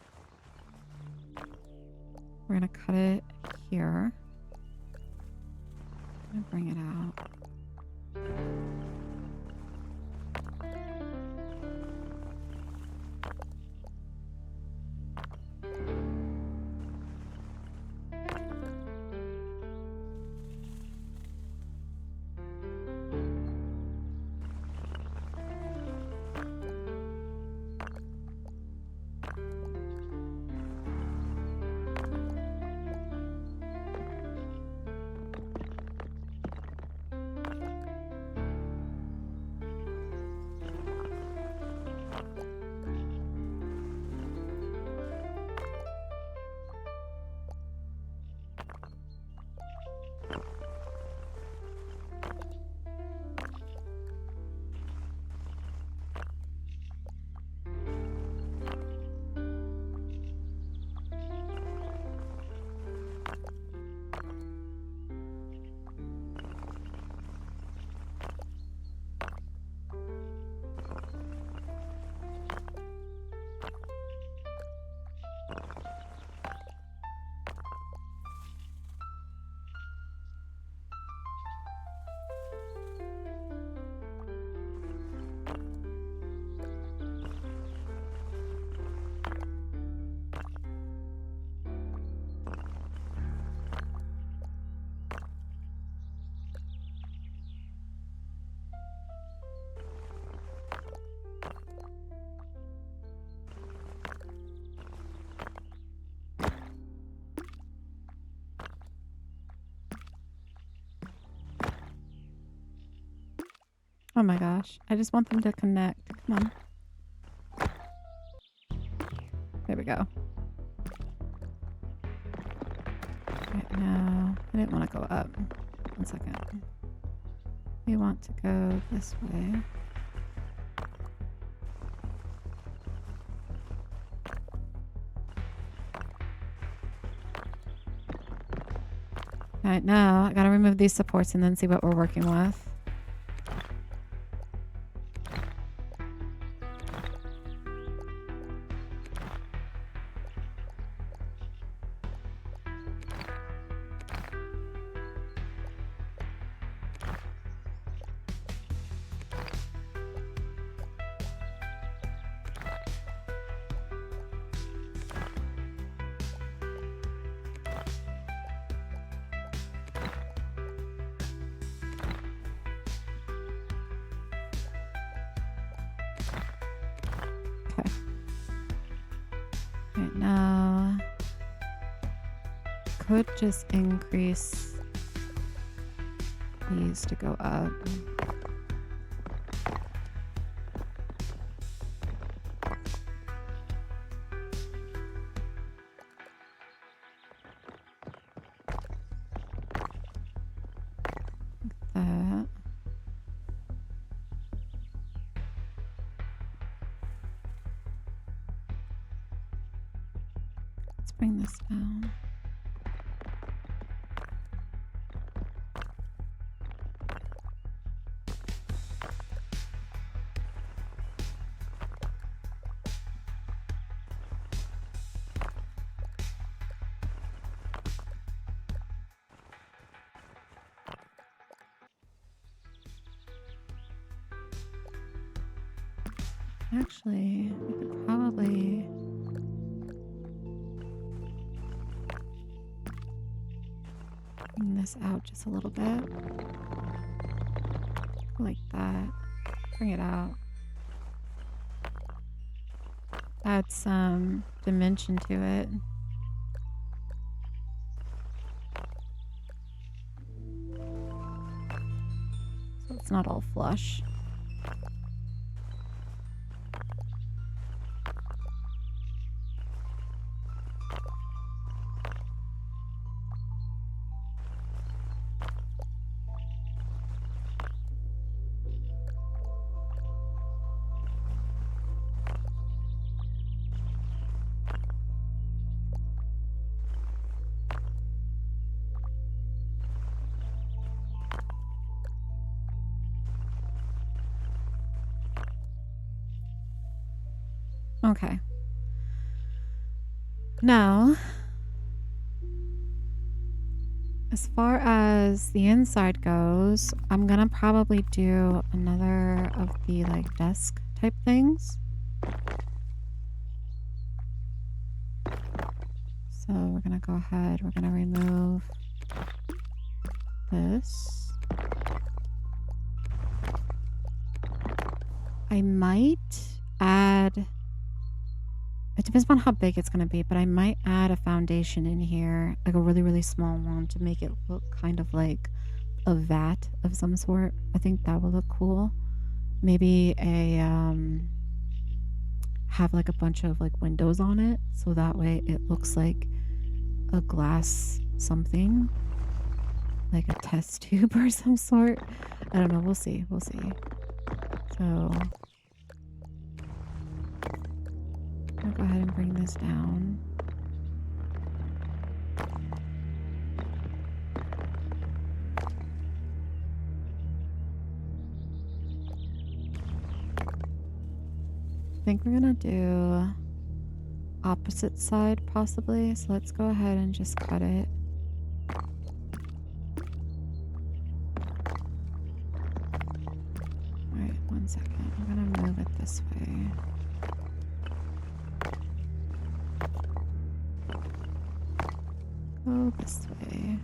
We're gonna cut it here. I'm gonna bring it out. Oh my gosh. I just want them to connect. Come on. There we go. Right now, I didn't want to go up. 1 second. We want to go this way. All right, now I gotta remove these supports and then see what we're working with. Right now, could just increase these to go up. That. Let's bring this down. Actually, we could probably bring this out just a little bit. Like that. Bring it out. Add some dimension to it. So it's not all flush. Okay. Now, as far as the inside goes, I'm gonna probably do another of the like desk type things. So we're gonna go ahead, we're gonna remove this. I might add, it depends on how big it's going to be, but I might add a foundation in here, like a really, really small one to make it look kind of like a vat of some sort. I think that would look cool. Maybe have like a bunch of like windows on it, so that way it looks like a glass something, like a test tube or some sort. I don't know. We'll see. We'll see. So I'll go ahead and bring this down. I think we're gonna do opposite side possibly. So let's go ahead and just cut it. Alright, 1 second. I'm gonna move it this way. Go this way.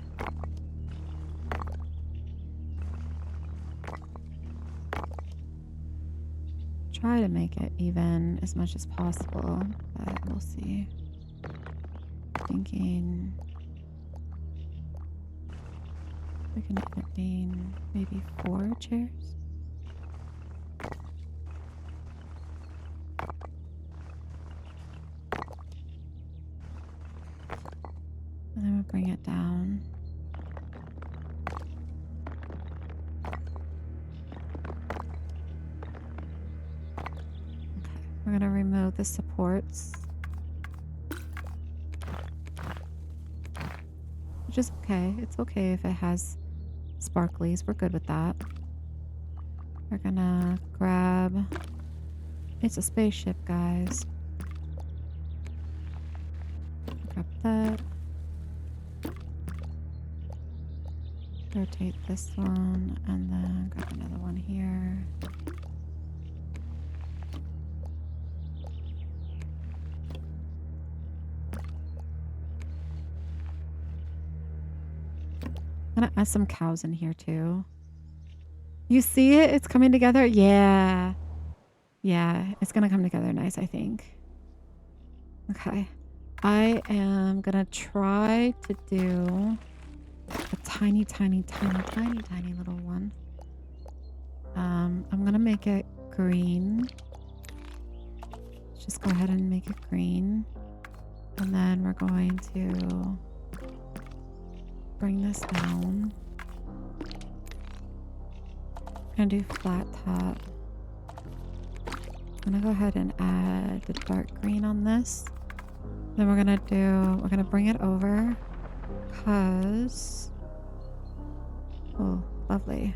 Try to make it even as much as possible, but we'll see. Thinking we can entertain maybe 4 chairs. And then we'll bring it down. Okay, we're going to remove the supports. Which is okay. It's okay if it has sparklies. We're good with that. We're going to grab... It's a spaceship, guys. Grab that. Rotate this one and then grab another one here. I'm gonna add some cows in here too. You see it? It's coming together? Yeah. Yeah, it's gonna come together nice, I think. Okay. I am gonna try to do a tiny little one. I'm gonna make it green. Let's just go ahead and make it green. And then we're going to bring this down. I'm gonna do flat top. I'm gonna go ahead and add the dark green on this. Then we're gonna bring it over because, oh, lovely.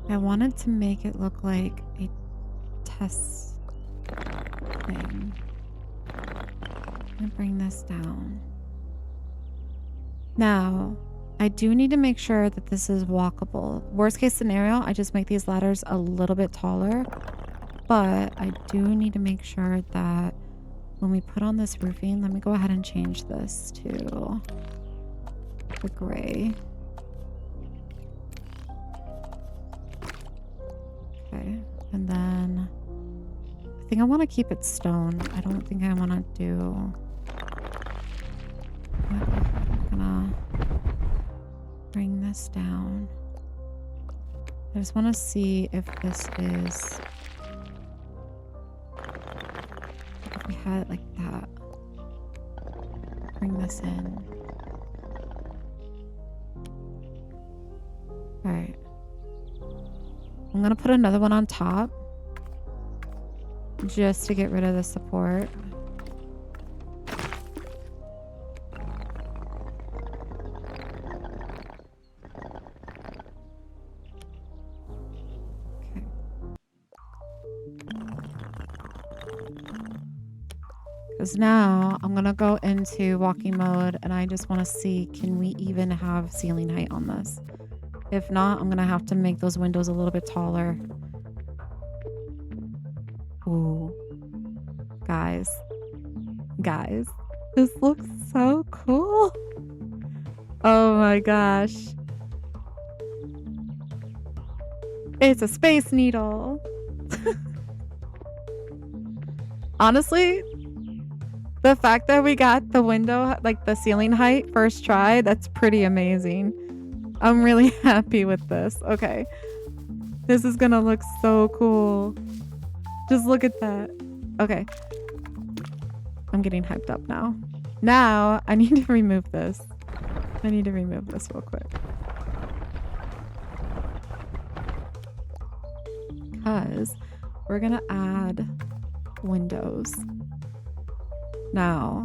I wanted to make it look like a test thing. I'm gonna bring this down. Now, I do need to make sure that this is walkable. Worst case scenario, I just make these ladders a little bit taller, but I do need to make sure that when we put on this roofing, let me go ahead and change this to the gray. Okay, and then I think I want to keep it stone. I don't think I want to do... I'm gonna bring this down. I just want to see if this is... if we had it like that. Bring this in. Alright. I'm gonna put another one on top. Just to get rid of the support. Okay. Because now I'm gonna go into walking mode and I just want to see, can we even have ceiling height on this? If not, I'm gonna have to make those windows a little bit taller. Ooh. Guys, this looks so cool. Oh my gosh. It's a space needle. Honestly, the fact that we got the window, like the ceiling height first try, that's pretty amazing. I'm really happy with this. Okay. This is gonna look so cool. Just look at that. Okay. I'm getting hyped up now. Now, I need to remove this. I need to remove this real quick. Because we're gonna add windows. Now,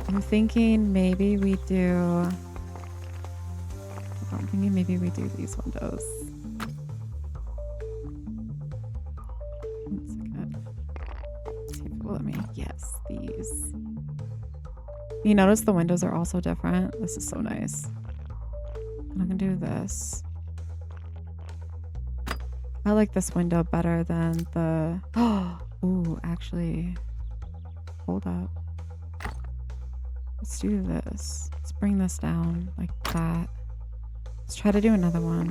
I'm thinking maybe we do... I'm thinking maybe we do these windows. Let me, yes, these. You notice the windows are also different. This is so nice. I'm gonna do this. I like this window better than the... Ooh, actually, hold up. Let's do this. Let's bring this down like that. Let's try to do another one.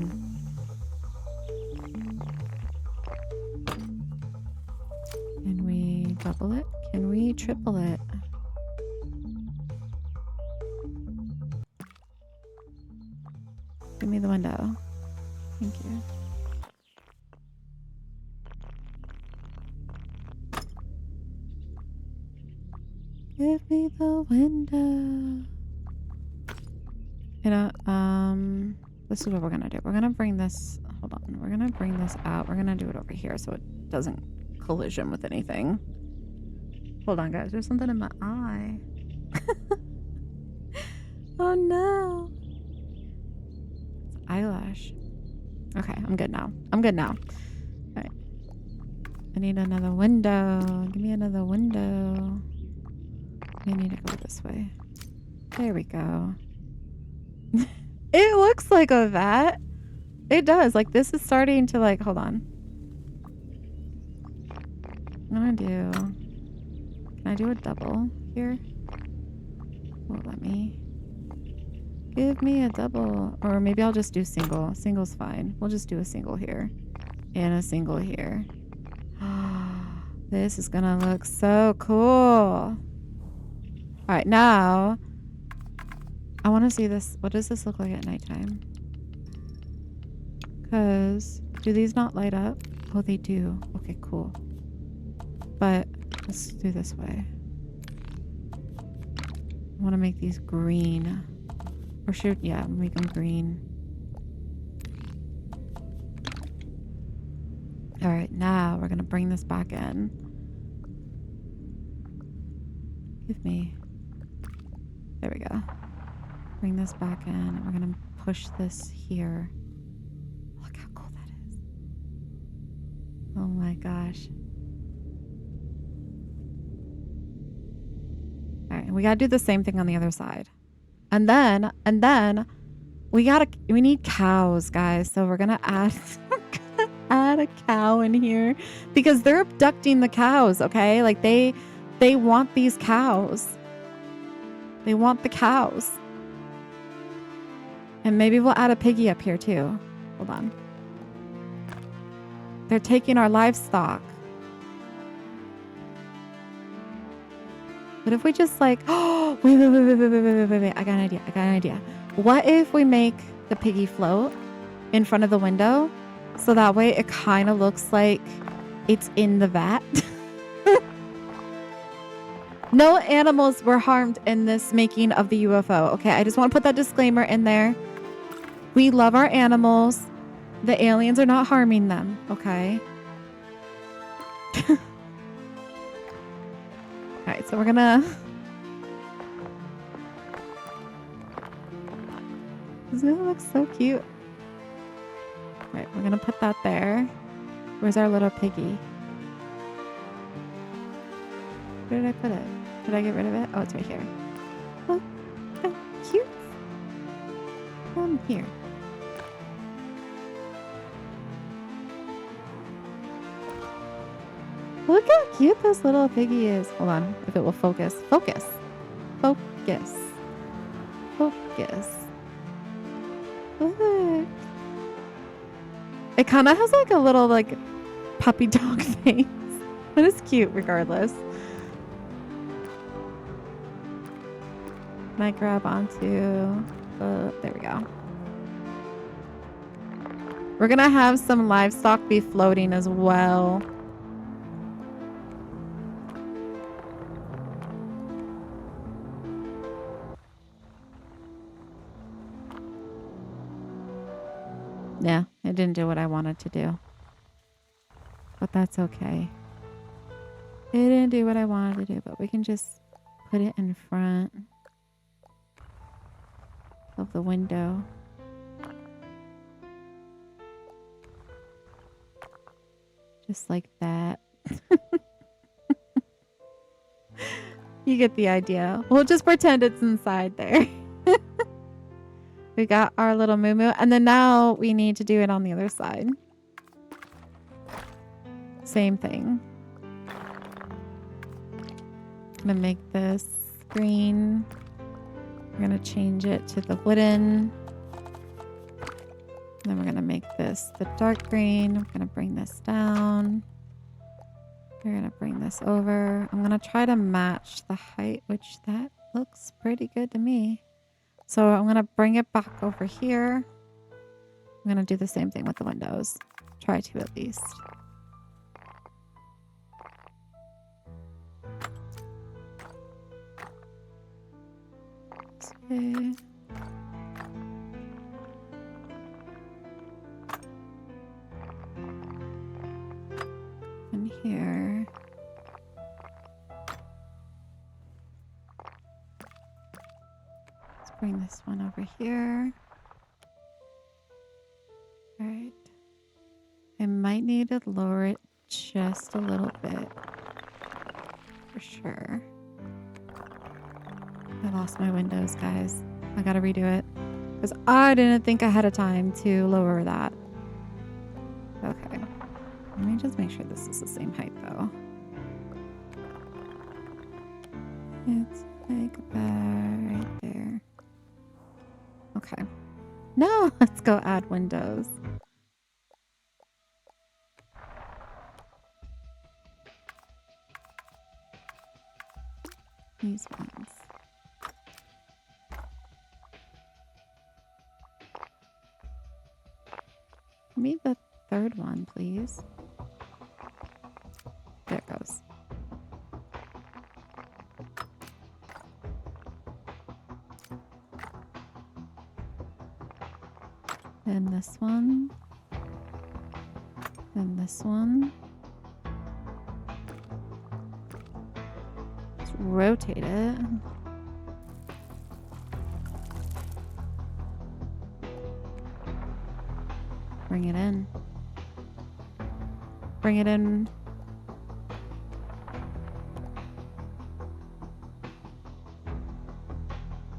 Can we double it? Can we triple it? Give me the window. Thank you. Give me the window. You know, this is what we're gonna do. We're gonna bring this, hold on. We're gonna bring this out. We're gonna do it over here so it doesn't collision with anything. Hold on, guys. There's something in my eye. Oh no. It's eyelash. Okay, I'm good now. I'm good now. Alright. I need another window. Give me another window. I need to go this way. There we go. It looks like a vat. It does. Like, this is starting to, like, hold on. I'm gonna do... Can I do a double here? Won't let me. Give me a double. Or maybe I'll just do single. Single's fine. We'll just do a single here. And a single here. This is gonna look so cool. All right, now I want to see this. What does this look like at nighttime? Because do these not light up? Oh, they do. Okay, cool. But let's do this way. I want to make these green. Or should, yeah, make them green. All right, now we're going to bring this back in. Give me. There we go. Bring this back in and we're going to push this here. Look how cool that is. Oh my gosh. All right, and we got to do the same thing on the other side. And then we need cows, guys. So we're going to add a cow in here because they're abducting the cows, okay? Like they want these cows. They want the cows. And maybe we'll add a piggy up here too. Hold on. They're taking our livestock. What if we just like, oh, wait. I got an idea. What if we make the piggy float in front of the window? So that way it kind of looks like it's in the vat. No animals were harmed in this making of the UFO. Okay, I just want to put that disclaimer in there. We love our animals. The aliens are not harming them, okay? All right, so we're gonna... This is gonna look so cute. All right, we're gonna put that there. Where's our little piggy? Where did I put it? Did I get rid of it? Oh, it's right here. Look, how cute. Come here. Look how cute this little piggy is. Hold on, if it will focus. Focus. Focus. Focus. Look. It kind of has like a little like puppy dog face. But it's cute regardless. Can I grab onto... there we go. We're going to have some livestock be floating as well. Yeah, it didn't do what I wanted to do. But that's okay. It didn't do what I wanted to do, but we can just put it in front of the window. Just like that. You get the idea. We'll just pretend it's inside there. We got our little moo-moo. And then now we need to do it on the other side. Same thing. I'm going to make this green. We're going to change it to the wooden. Then we're going to make this the dark green. We're going to bring this down. We're going to bring this over. I'm going to try to match the height, which that looks pretty good to me. So I'm going to bring it back over here. I'm going to do the same thing with the windows. Try to at least. Okay. And here. Let's bring this one over here. All right. I might need to lower it just a little bit. For sure. I lost my windows, guys. I gotta redo it. Because I didn't think ahead of time to lower that. Okay. Let me just make sure this is the same height, though. It's like about right there. Okay. Now let's go add windows. These ones. Give me the third one, please. There it goes. And this one. And this one. Let's rotate it. Bring it in. Bring it in.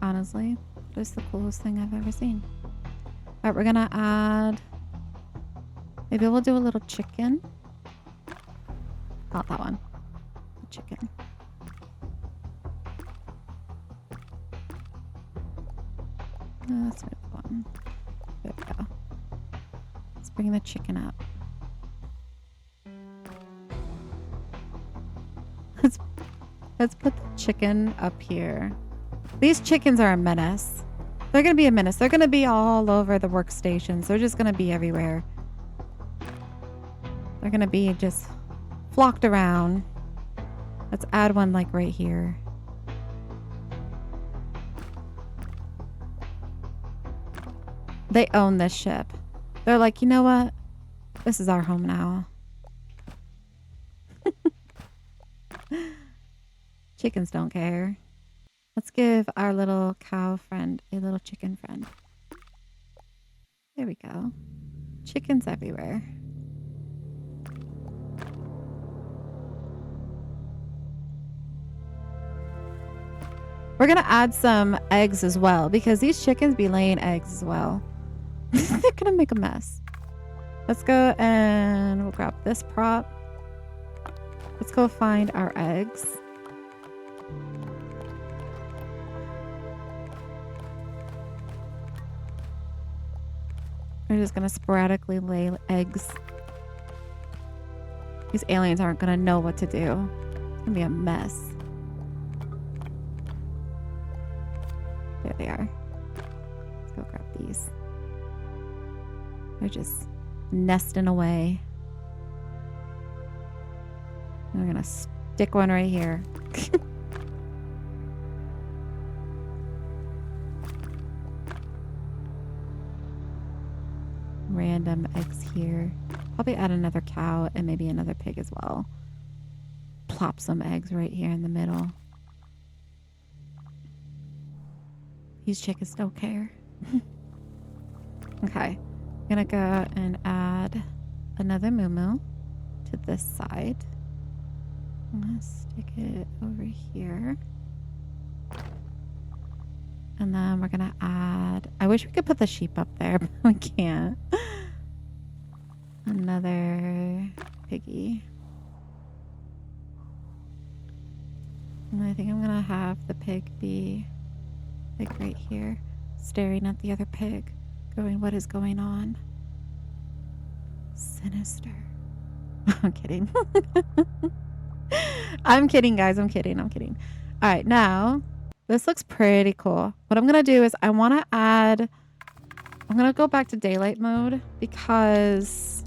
Honestly, this is the coolest thing I've ever seen. Alright, we're gonna add... Maybe we'll do a little chicken. Not that one. The chicken. That's the one. There we go. Let's bring the chicken up. Let's put the chicken up here. These chickens are a menace. They're gonna be a menace. They're gonna be all over the workstations. They're just gonna be everywhere. They're gonna be just flocked around. Let's add one like right here. They own this ship. They're like, you know what? This is our home now. Chickens don't care. Let's give our little cow friend a little chicken friend. There we go. Chickens everywhere. We're gonna add some eggs as well because these chickens be laying eggs as well. They're gonna make a mess. Let's go and we'll grab this prop. Let's go find our eggs. We're just gonna sporadically lay eggs. These aliens aren't gonna know what to do. It's gonna be a mess. There they are. Let's go grab these. They're just nesting away. And we're gonna stick one right here. Random eggs here. Probably add another cow and maybe another pig as well. Plop some eggs right here in the middle. These chickens don't care. Okay. I'm gonna go and add another moo to this side. I'm gonna stick it over here. And then we're gonna add... I wish we could put the sheep up there, but we can't. Another piggy. And I think I'm gonna have the pig be like right here, staring at the other pig, going, what is going on? Sinister. I'm kidding. I'm kidding, guys. I'm kidding. All right, now this looks pretty cool. What I'm gonna do is I'm gonna go back to daylight mode because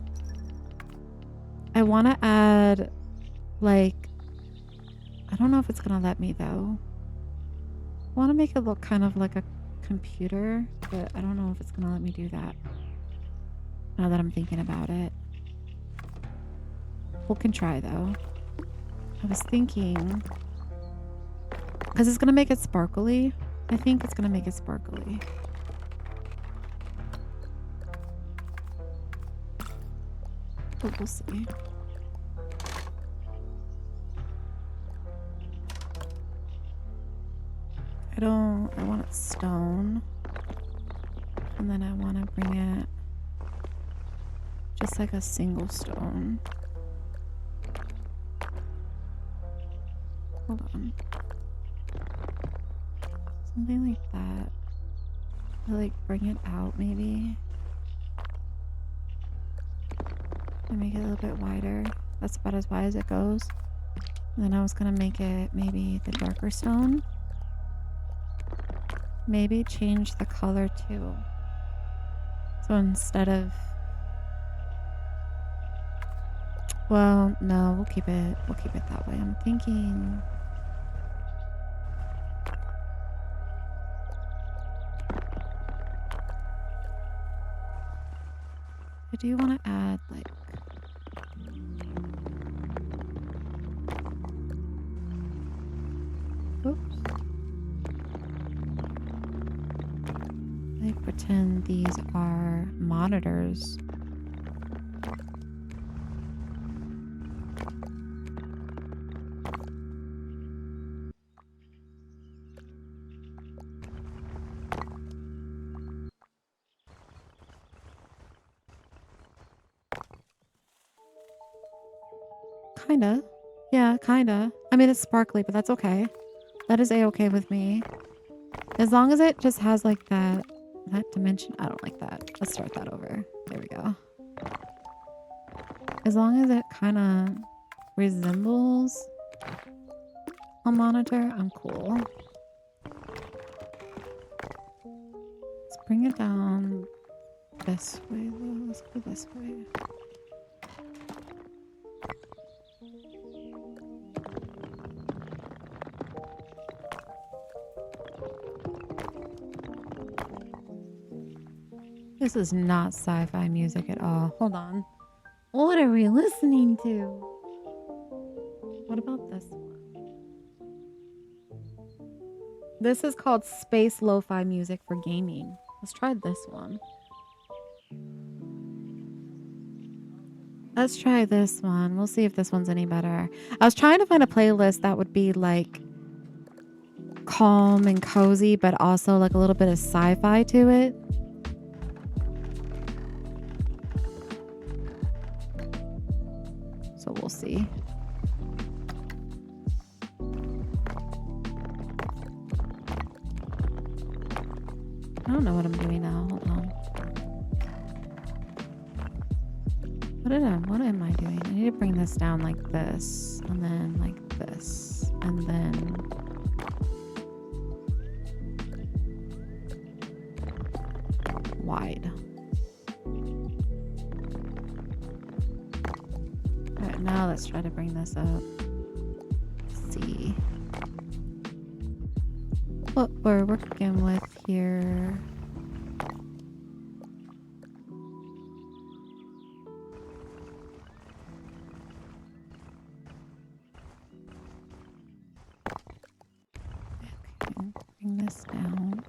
I want to add, like, I don't know if it's gonna let me though. I want to make it look kind of like a computer, but I don't know if it's gonna let me do that now that I'm thinking about it. We can try though. I was thinking, because it's gonna make it sparkly. I think it's gonna make it sparkly. But we'll see. I want it stone. And then I want to bring it just like a single stone. Hold on. Something like that. I like bring it out maybe. And make it a little bit wider. That's about as wide as it goes. And then I was gonna make it maybe the darker stone. Maybe change the color too. So instead of, well, no, we'll keep it that way. I'm thinking, I do want to add like, oops. I pretend these are monitors. Kinda. Yeah, kinda. I mean, it's sparkly, but that's okay. That is a-okay with me. As long as it just has like that dimension. I don't like that. Let's start that over. There we go. As long as it kind of resembles a monitor, I'm cool. Let's bring it down this way though. Let's go this way. This is not sci-fi music at all. Hold on. What are we listening to? What about this one? This is called space lo-fi music for gaming. Let's try this one. Let's try this one. We'll see if this one's any better. I was trying to find a playlist that would be like calm and cozy, but also like a little bit of sci-fi to it. So we'll see. I don't know what I'm doing now. Hold on. What am I doing? I need to bring this down like this, and then like this, and then wide. All right, now let's try to bring this up. Let's see what we're working with here. Bring this down.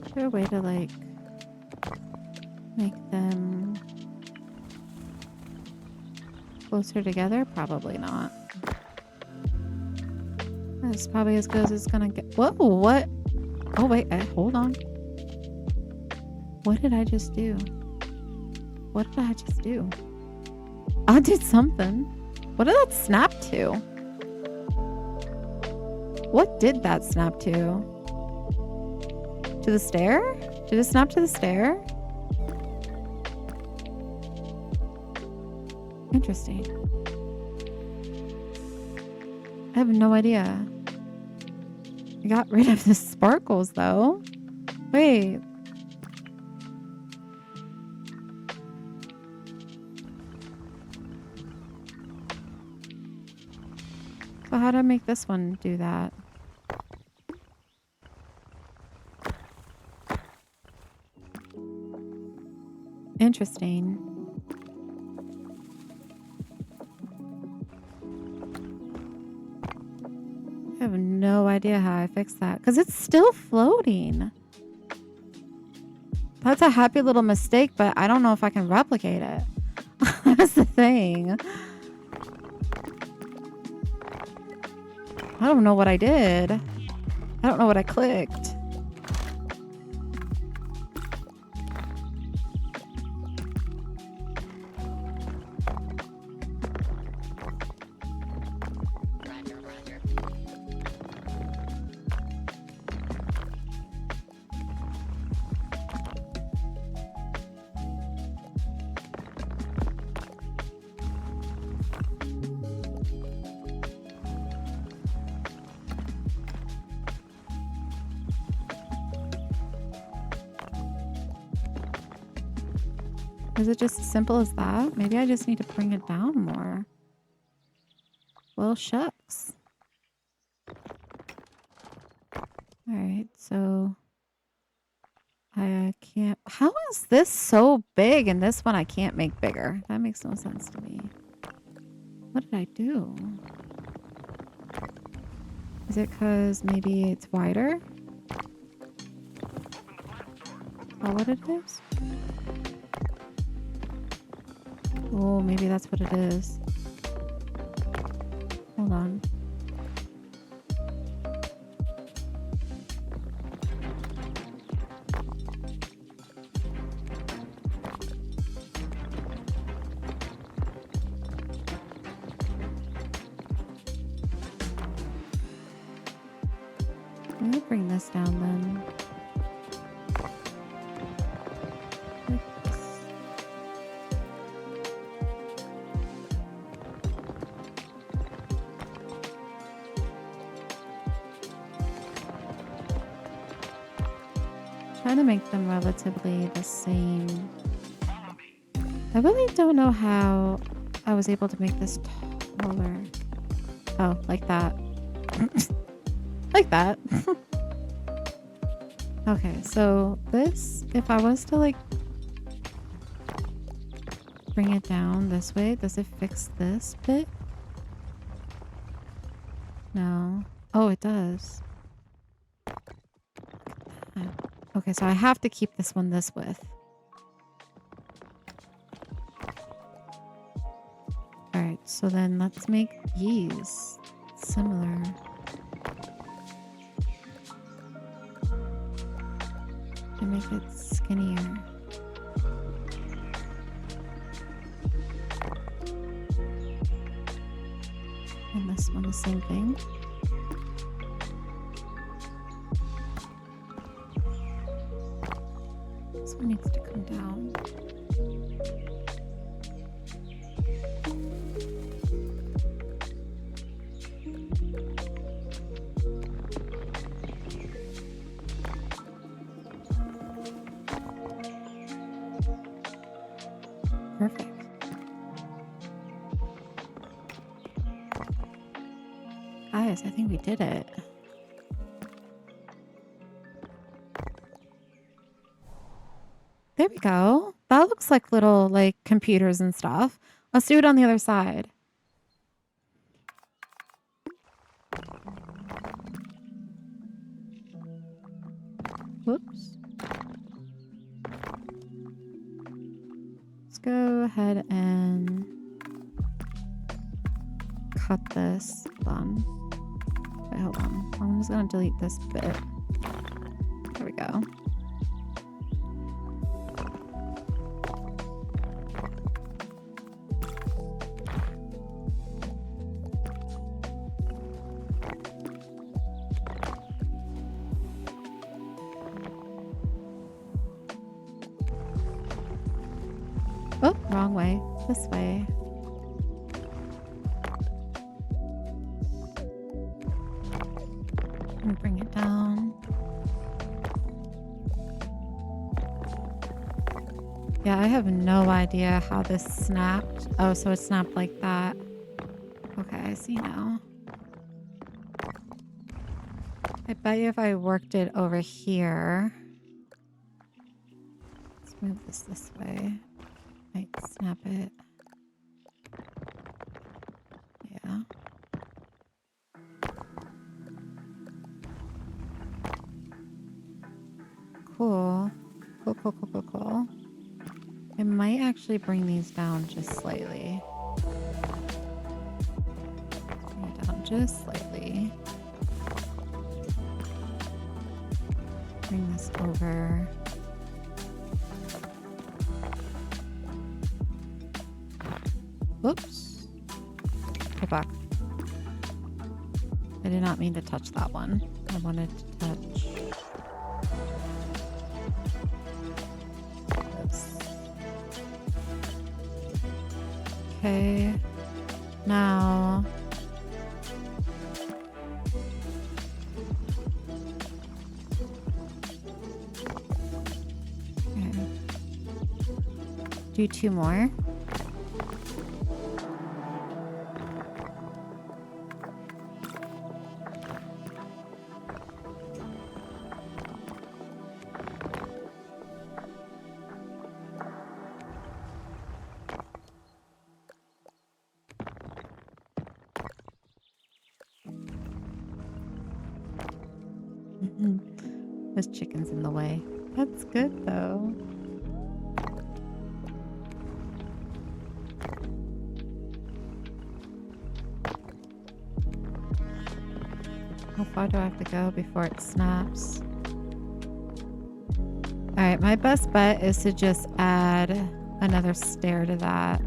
Is there a way to like make them closer together? Probably not. That's probably as good as it's gonna get. Whoa, what? Oh wait, hold on. What did I just do? What did I just do? I did something. What did that snap to? What did that snap to? To the stair? Did it snap to the stair? Interesting. I have no idea. I got rid of the sparkles though. Wait. So how do I make this one do that? Interesting. I have no idea how I fixed that because it's still floating. That's a happy little mistake, but I don't know if I can replicate it. That's the thing. I don't know what I did. I don't know what I clicked. Is it just as simple as that? Maybe I just need to bring it down more. Well, shucks. Alright, so I can't... How is this so big and this one I can't make bigger? That makes no sense to me. What did I do? Is it because maybe it's wider? Oh, what it is? Oh, maybe that's what it is. Hold on. I'm gonna bring this down then. Like this. Trying to make them relatively the same. I really don't know how I was able to make this taller. Oh, like that. Like that. Okay, so this, if I was to like bring it down this way, does it fix this bit? No. Oh, it does. Okay, so I have to keep this one this width. Alright, so then let's make these similar. And make it skinnier. And this one the same thing. This one needs to come down. Perfect. Guys, I think we did it. There we go. That looks like little like computers and stuff. Let's do it on the other side. Whoops. Let's go ahead and cut this. Hold on. Wait, hold on. I'm just gonna delete this bit. There we go. Oh, wrong way. This way. I'm gonna bring it down. Yeah, I have no idea how this snapped. Oh, so it snapped like that. Okay, I see now. I bet you if I worked it over here. Let's move this way. Might snap it. Yeah. Cool. Cool. I might actually bring these down just slightly. Bring it down just slightly. Bring this over. Whoops. Go back. I did not mean to touch that one. I wanted to touch this. Okay. Now do 2 more. There's chickens in the way. That's good though. How far do I have to go before it snaps? Alright, my best bet is to just add another stair to that.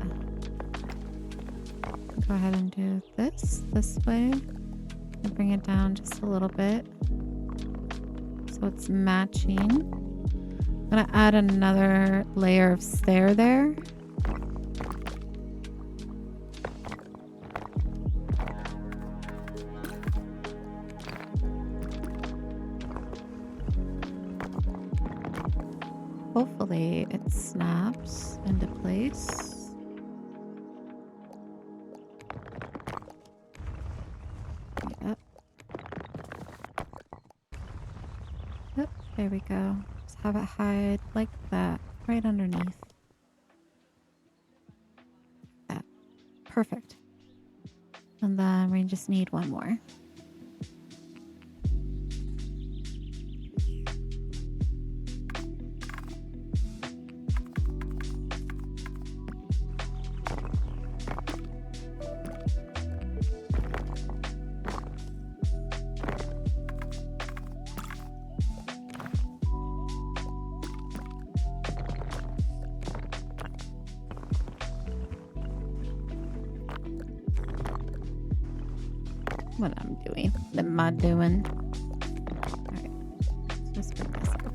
Go ahead and do this way. And bring it down just a little bit. So it's matching. I'm gonna add another layer of stair there. Hopefully it snaps into place. Yep. Yep, there we go. Just have it hide like that, right underneath. That. Perfect. And then we just need one more. What I'm doing. What am I doing? Alright. Let's just bring this up.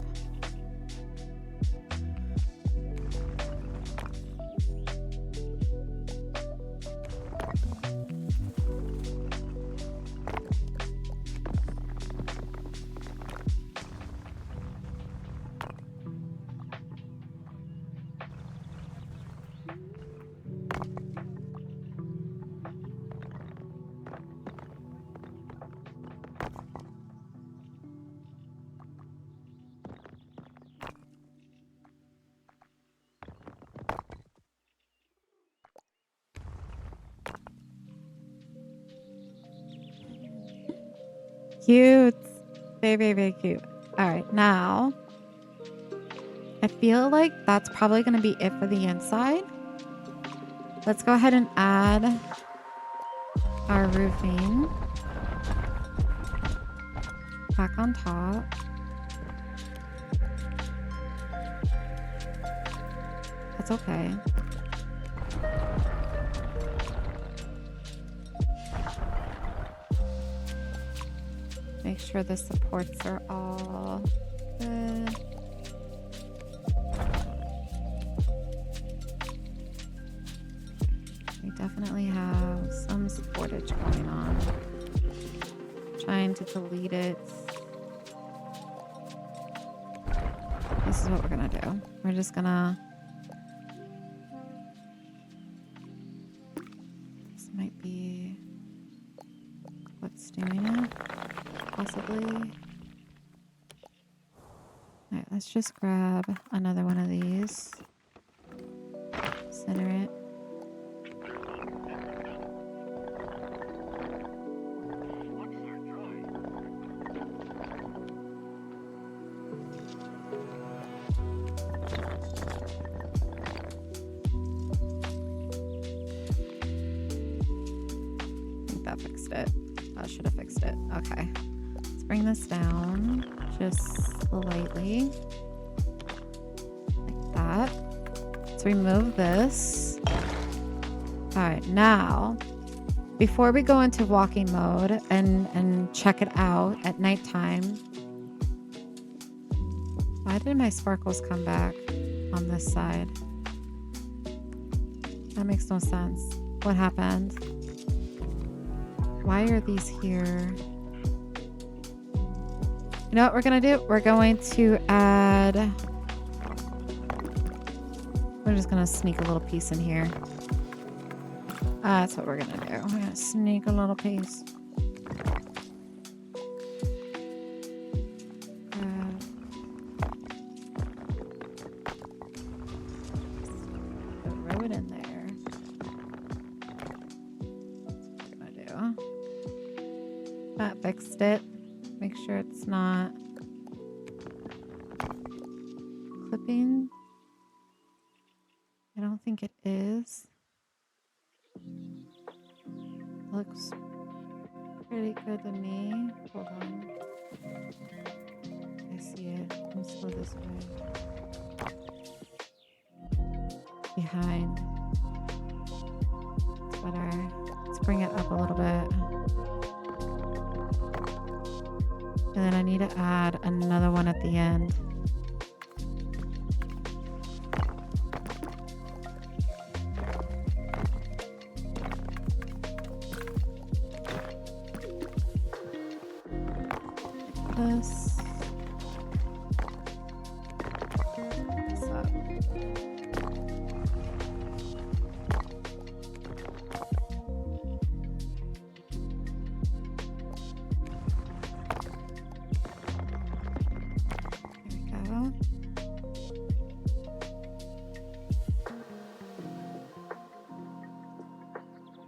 Cute. Very, very, very cute. All right, now I feel like that's probably going to be it for the inside. Let's go ahead and add our roofing back on top. That's okay. Make sure the supports are all good. We definitely have some supportage going on. Trying to delete it. This is what we're gonna do. We're just gonna... This might be what's doing it. Possibly. Alright, let's just grab another one of these. Center it. I think that fixed it. That should have fixed it. Okay. Bring this down just slightly like that. Let's remove this. All right, now before we go into walking mode and check it out at nighttime, why did my sparkles come back on this side? That makes no sense. What happened? Why are these here? You know what we're going to do? We're going to add We're just gonna sneak a little piece in here. That's what we're gonna do. We're gonna sneak a little piece. Throw it in there. That's what we're gonna do. That fixed it. Make sure it's not clipping. I don't think it is. Looks pretty good to me. Hold on. I see it. Let's go this way. Behind. It's better. Let's bring it up a little bit. And then I need to add another one at the end. This. What's up? Here we go.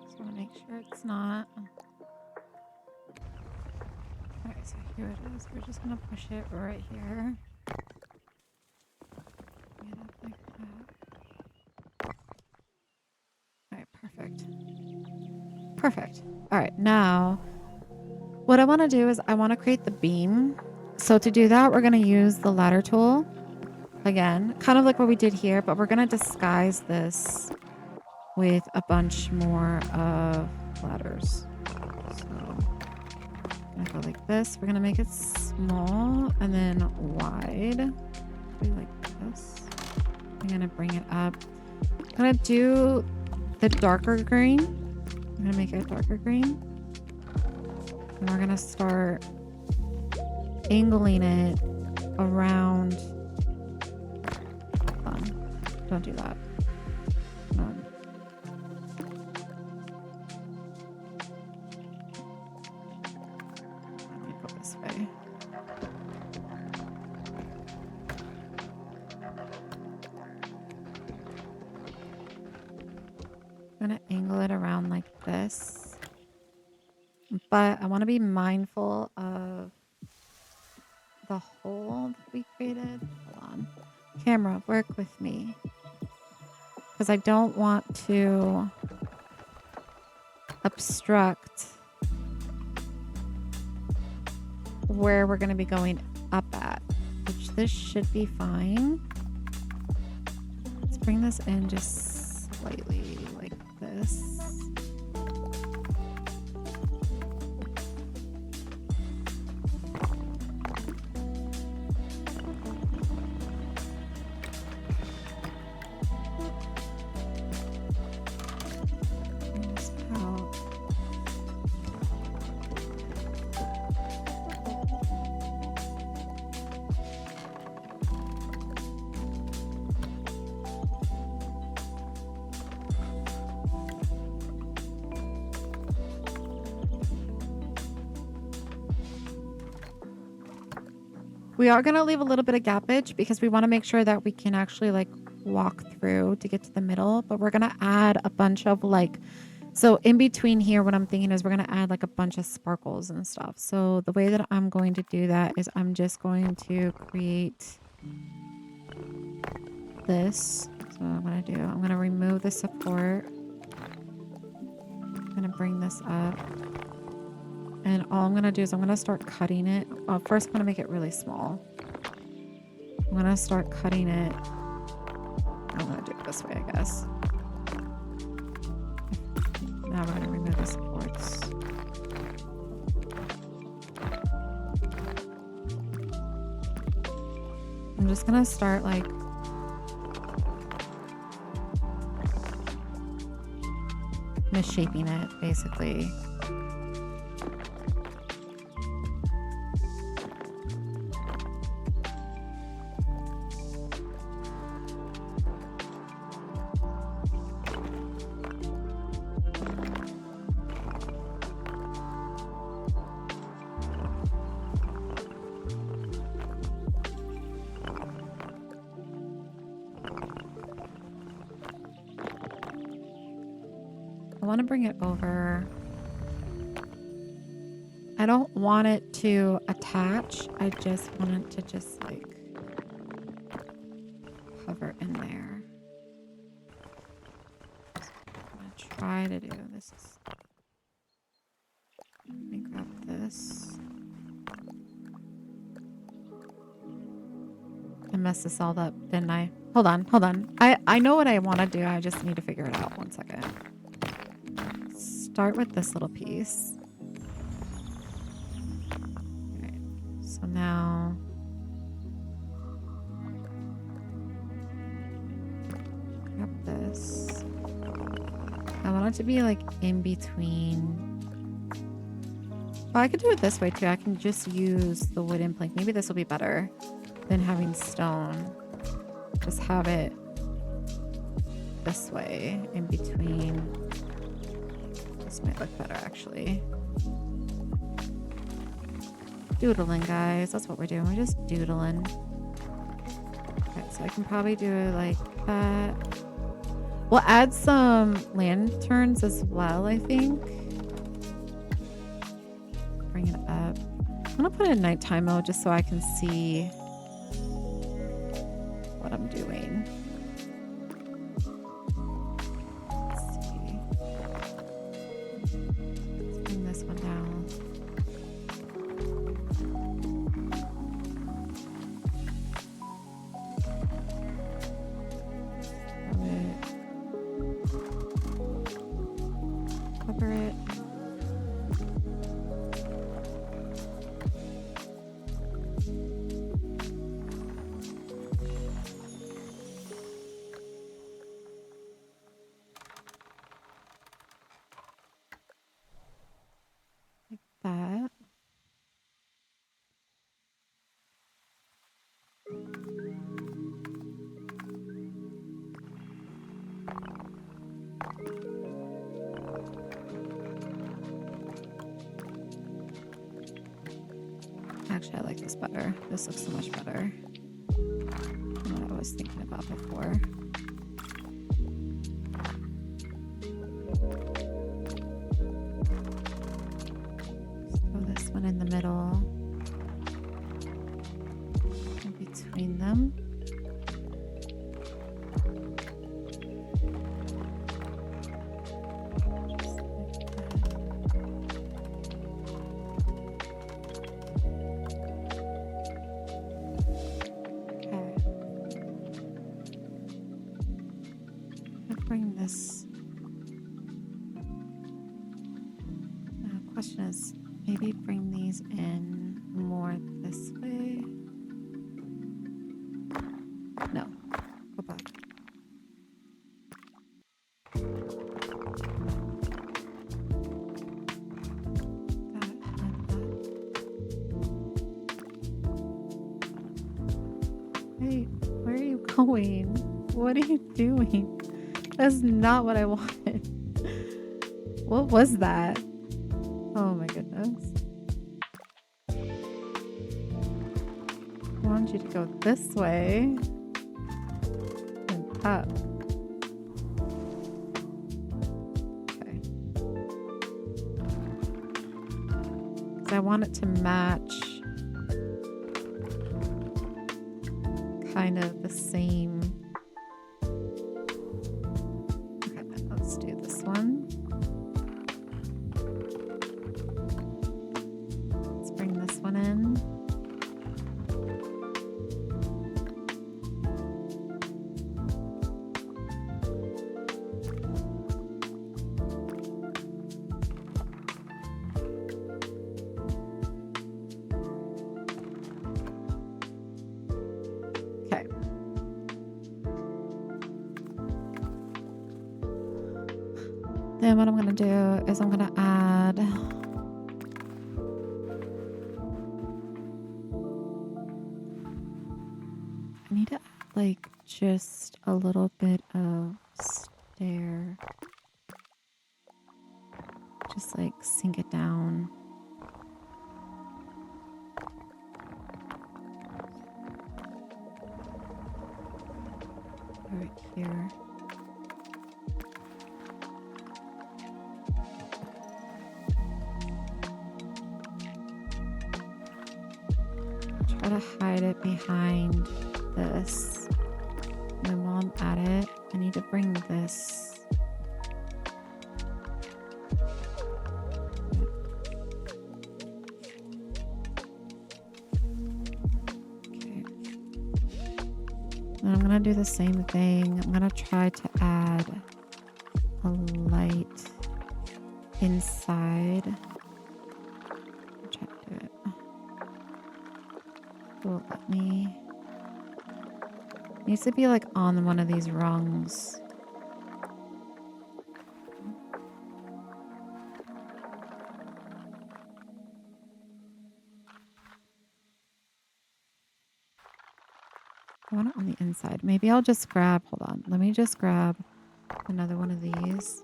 Just want to make sure it's not. Alright, so here it is. We're just gonna push it right here. Get it like that. Alright, perfect. Perfect. Alright, now what I want to do is I want to create the beam. So to do that, we're going to use the ladder tool. Again, kind of like what we did here, but we're going to disguise this with a bunch more of ladders. So I'm going to go like this. We're going to make it small and then wide. Maybe like this. I'm going to bring it up. I'm going to do the darker green. I'm going to make it a darker green. And we're going to start angling it around. Don't do that. Let me go this way. I'm going to angle it around like this. But I want to be mindful of the hole that we created. Hold on. Camera, work with me. Because I don't want to obstruct where we're going to be going up at. Which this should be fine. Let's bring this in just slightly like this. We are going to leave a little bit of gappage because we want to make sure that we can actually like walk through to get to the middle, but we're going to add a bunch of like, so in between here, what I'm thinking is we're going to add like a bunch of sparkles and stuff. So the way that I'm going to do that is I'm just going to create this. So what I'm going to do, I'm going to remove the support. I'm going to bring this up. And all I'm going to do is I'm going to start cutting it. First, I'm going to make it really small. I'm going to start cutting it. I'm going to do it this way, I guess. Now we're going to remove the supports. I'm just going to start like misshaping it, basically. I want to bring it over. I don't want it to attach. I just want it to just like hover in there. I'm gonna try to do this. Let me grab this. I messed this all up, didn't I? Hold on, hold on. I know what I want to do. I just need to figure it out. 1 second. Start with this little piece. Okay. So now grab this. I want it to be like in between. Well, I could do it this way too. I can just use the wooden plank. Maybe this will be better than having stone. Just have it this way in between. This might look better actually. Doodling, guys. That's what we're doing. We're just doodling. Okay, so I can probably do it like that. We'll add some lanterns as well, I think. Bring it up. I'm gonna put it in nighttime mode just so I can see what I'm doing. Let's see. Let's bring this one down. Cover it. Like that. Actually, I like this better. This looks so much better than what I was thinking about before. Throw this one in the middle, in between them. Bring this. Question is, maybe bring these in more this way. No, go back. Hey, where are you going? What are you doing? That's not what I wanted. What was that? Oh my goodness. I want you to go this way and up. Okay. Because I want it to match kind of the same. Let's do this one. Let's bring this one in. Okay. Then what I'm going to do is I'm going to add I need to add like just a little bit of stair. Just like sink it down. Right here. Gotta hide it behind this. And then while I'm at it, I need to bring this. Okay. And I'm gonna do the same thing. I'm gonna try to add a light inside. I'll try to do it. Will it let me? It needs to be like on one of these rungs. I want it on the inside. Maybe I'll just grab, hold on. Let me just grab another one of these.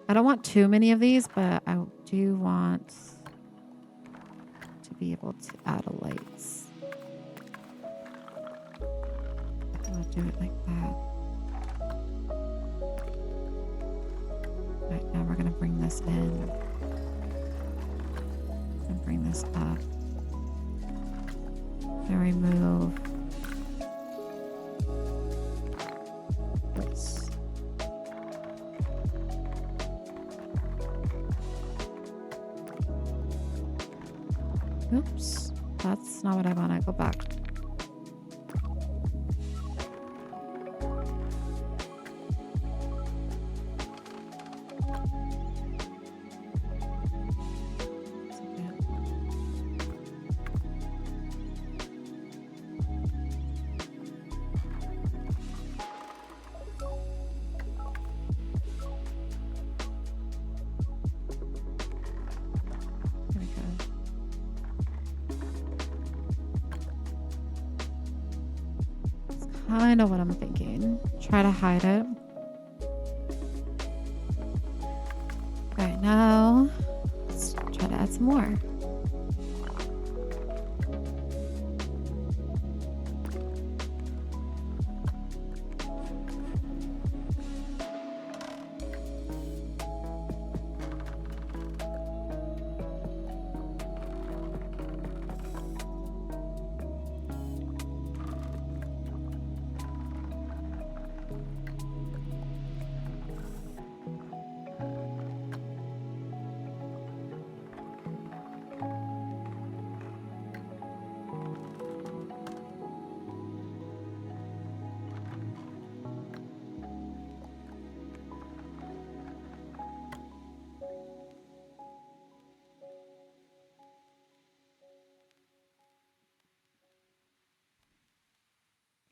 I don't want too many of these, but I do want to be able to add a lights. I'll do it like that. Right, now we're gonna bring this in. And bring this up. And remove this. Oops, that's not what I want. I go back. I know what I'm thinking. Try to hide it. Alright, now let's try to add some more.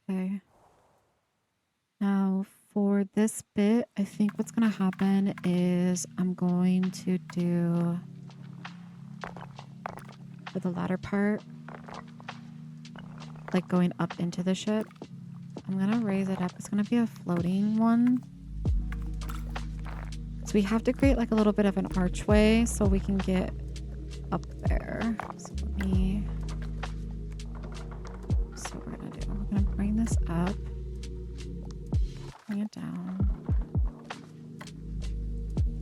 Okay. Now for this bit, I think what's going to happen is I'm going to do for the latter part, like going up into the ship. I'm going to raise it up. It's going to be a floating one. So we have to create like a little bit of an archway so we can get up there. So let me... So we're going to do, we're going to bring this up. Bring it down.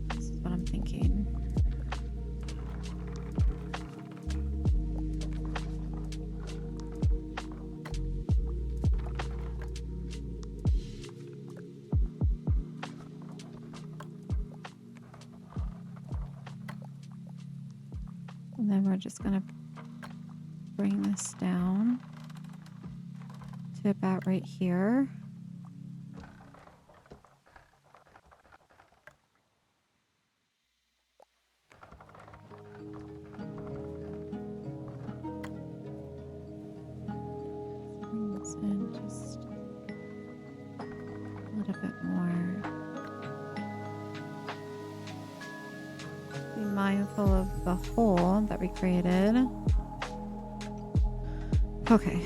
This is what I'm thinking. And then we're just going to bring this down to about right here. Bring this in just a little bit more. Be mindful of the hole that we created. Okay.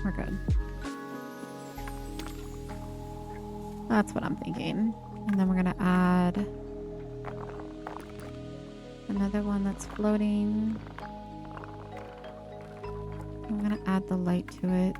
We're good. That's what I'm thinking. And then we're gonna add another one that's floating. I'm gonna add the light to it.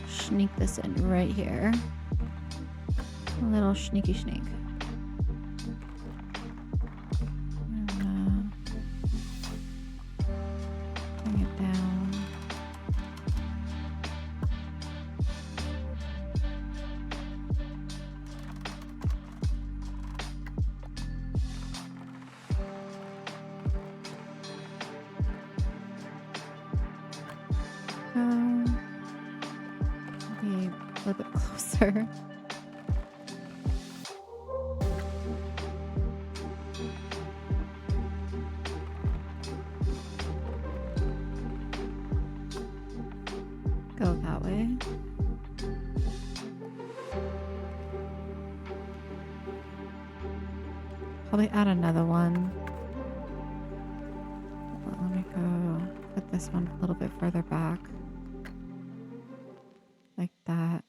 Sneak this in right here. A little sneaky sneak. Bring it down. Maybe a little bit closer. Go that way. Probably add another one. Well, let me go put this one a little bit further back. Like that.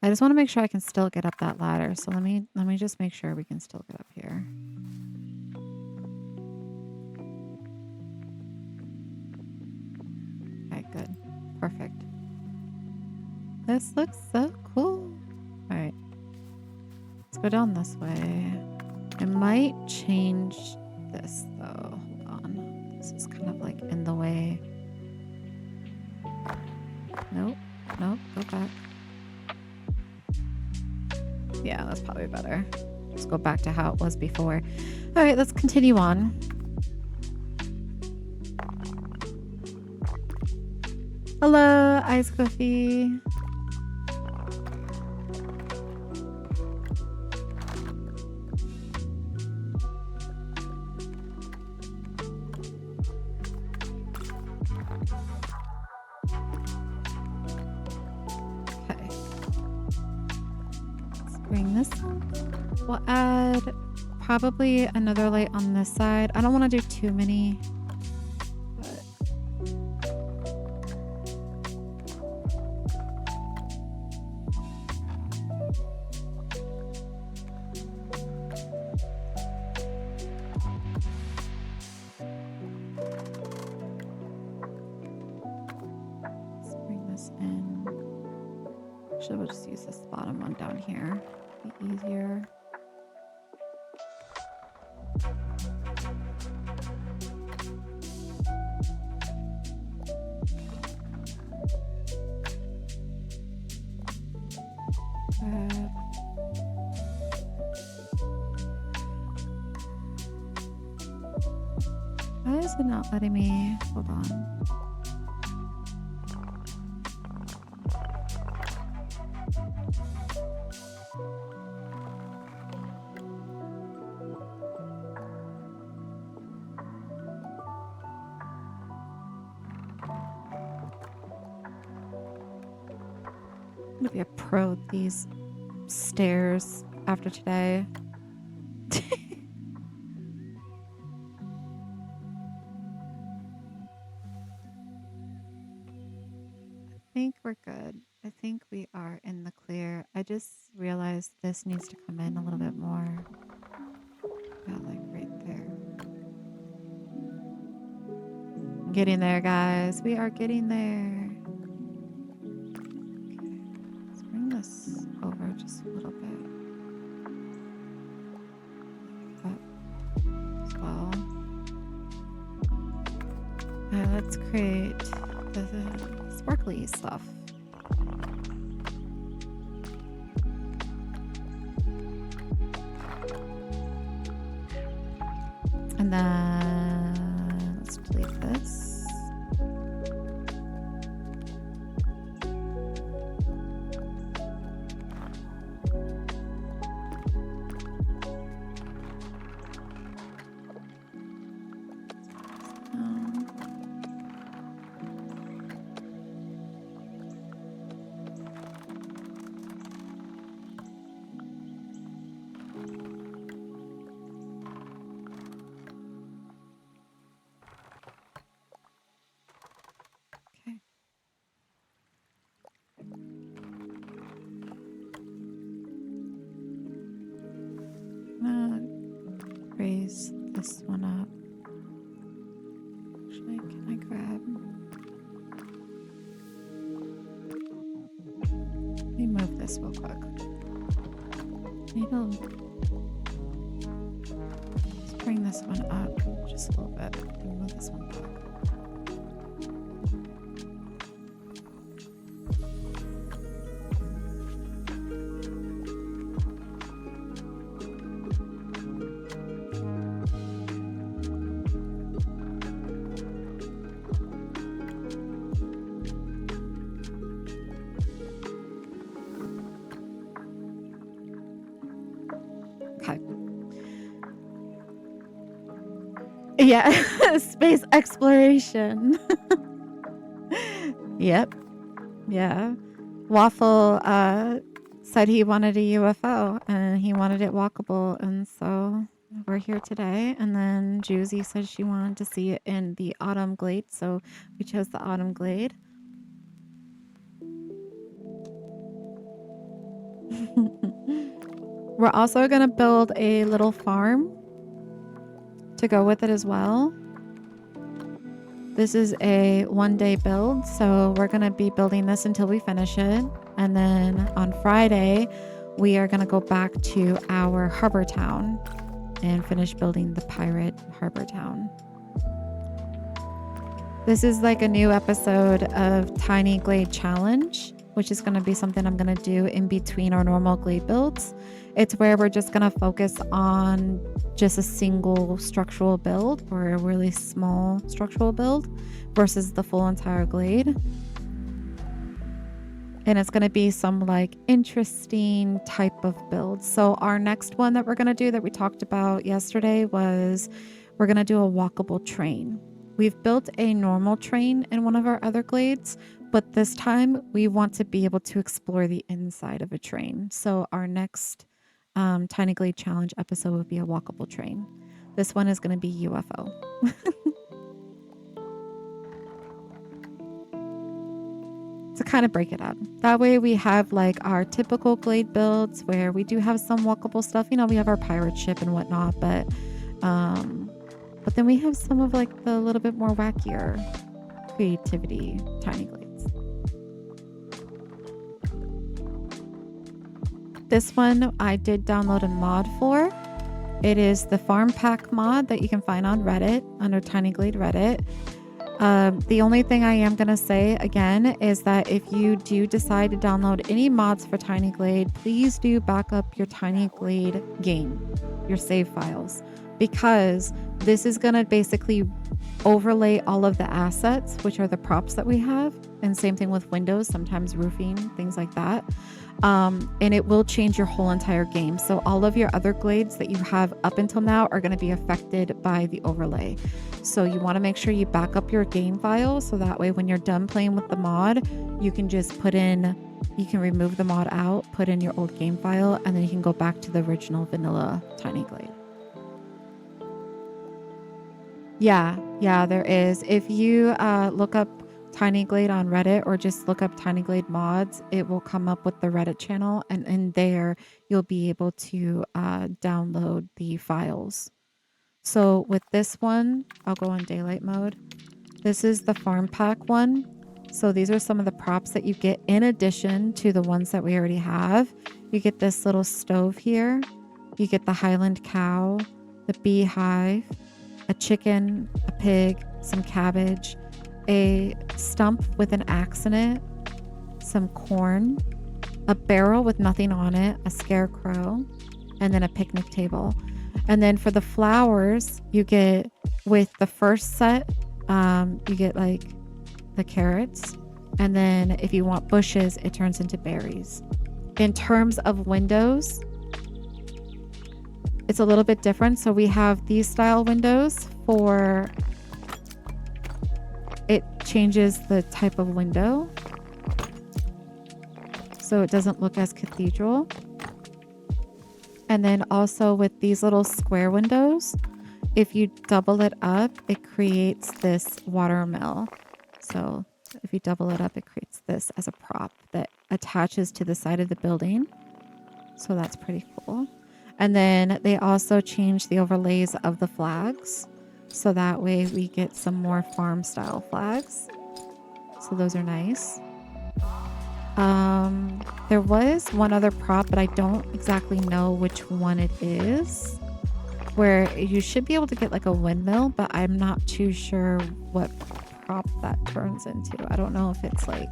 I just want to make sure I can still get up that ladder. So let me just make sure we can still get up here. Okay, good. Perfect. This looks so cool. All right. Let's go down this way. I might change this though. Hold on. This is kind of like in the way. Nope. Nope. Go back. Yeah, that's probably better. Let's go back to how it was before. All right, let's continue on. Hello, Ice Coffee. Bring this up. We'll add probably another light on this side. I don't want to do too many. Let's bring this in. Actually, we'll just use this bottom one down here. Be easier. Why is it not letting me? Hold on. I'm gonna be a pro at these stairs after today. I think we're good. I think we are in the clear. I just realized this needs to come in a little bit more. About like right there. Getting there, guys. We are getting there. Okay. Let's bring this over just a little bit. That as well. Let's create the sparkly stuff. And then let's delete this. Can I grab? Let me move this real quick. Let's bring this one up just a little bit and move this one back. Yeah, space exploration. Yep. Yeah. Waffle said he wanted a UFO and he wanted it walkable, and so we're here today. And then Juicy said she wanted to see it in the Autumn Glade, so we chose the Autumn Glade. We're also gonna build a little farm to go with it as well. This is a 1-day build, so we're going to be building this until we finish it. And then on Friday, we are going to go back to our harbor town and finish building the pirate harbor town. This is like a new episode of Tiny Glade Challenge, which is going to be something I'm going to do in between our normal glade builds. It's where we're just going to focus on just a single structural build or a really small structural build versus the full entire glade. And it's going to be some like interesting type of build. So our next one that we're going to do that we talked about yesterday was we're going to do a walkable train. We've built a normal train in one of our other glades, but this time we want to be able to explore the inside of a train. So our next Tiny Glade Challenge episode would be a walkable train. This one is going to be UFO. To kind of break it up. That way we have like our typical glade builds where we do have some walkable stuff. You know, we have our pirate ship and whatnot, but then we have some of like the little bit more wackier creativity Tiny Glades. This one I did download a mod for. It is the farm pack mod that you can find on Reddit under Tiny Glade Reddit. The only thing I am going to say again is that if you do decide to download any mods for Tiny Glade, please do back up your Tiny Glade game, your save files, because this is going to basically overlay all of the assets, which are the props that we have. And same thing with windows, sometimes roofing, things like that. And it will change your whole entire game. So all of your other glades that you have up until now are going to be affected by the overlay. So you want to make sure you back up your game file. So that way, when you're done playing with the mod, you can just you can remove the mod out, put in your old game file, and then you can go back to the original vanilla Tiny Glade. Yeah, there is. If you look up Tiny Glade on Reddit or just look up Tiny Glade mods, it will come up with the Reddit channel, and in there you'll be able to download the files. So with this one, I'll go in daylight mode. This is the farm pack one. So these are some of the props that you get in addition to the ones that we already have. You get this little stove here. You get the Highland cow, the beehive, a chicken, a pig, some cabbage, a stump with an axe in it, some corn, a barrel with nothing on it, a scarecrow, and then a picnic table. And then for the flowers, you get with the first set, you get like the carrots. And then if you want bushes, it turns into berries. In terms of windows, it's a little bit different. So we have these style windows for it changes the type of window. So it doesn't look as cathedral. And then also with these little square windows, if you double it up, it creates this watermill. So if you double it up, it creates this as a prop that attaches to the side of the building. So that's pretty cool. And then they also change the overlays of the flags. So that way we get some more farm style flags. So those are nice. There was one other prop, but I don't exactly know which one it is, where you should be able to get like a windmill, but I'm not too sure what prop that turns into. I don't know if it's like,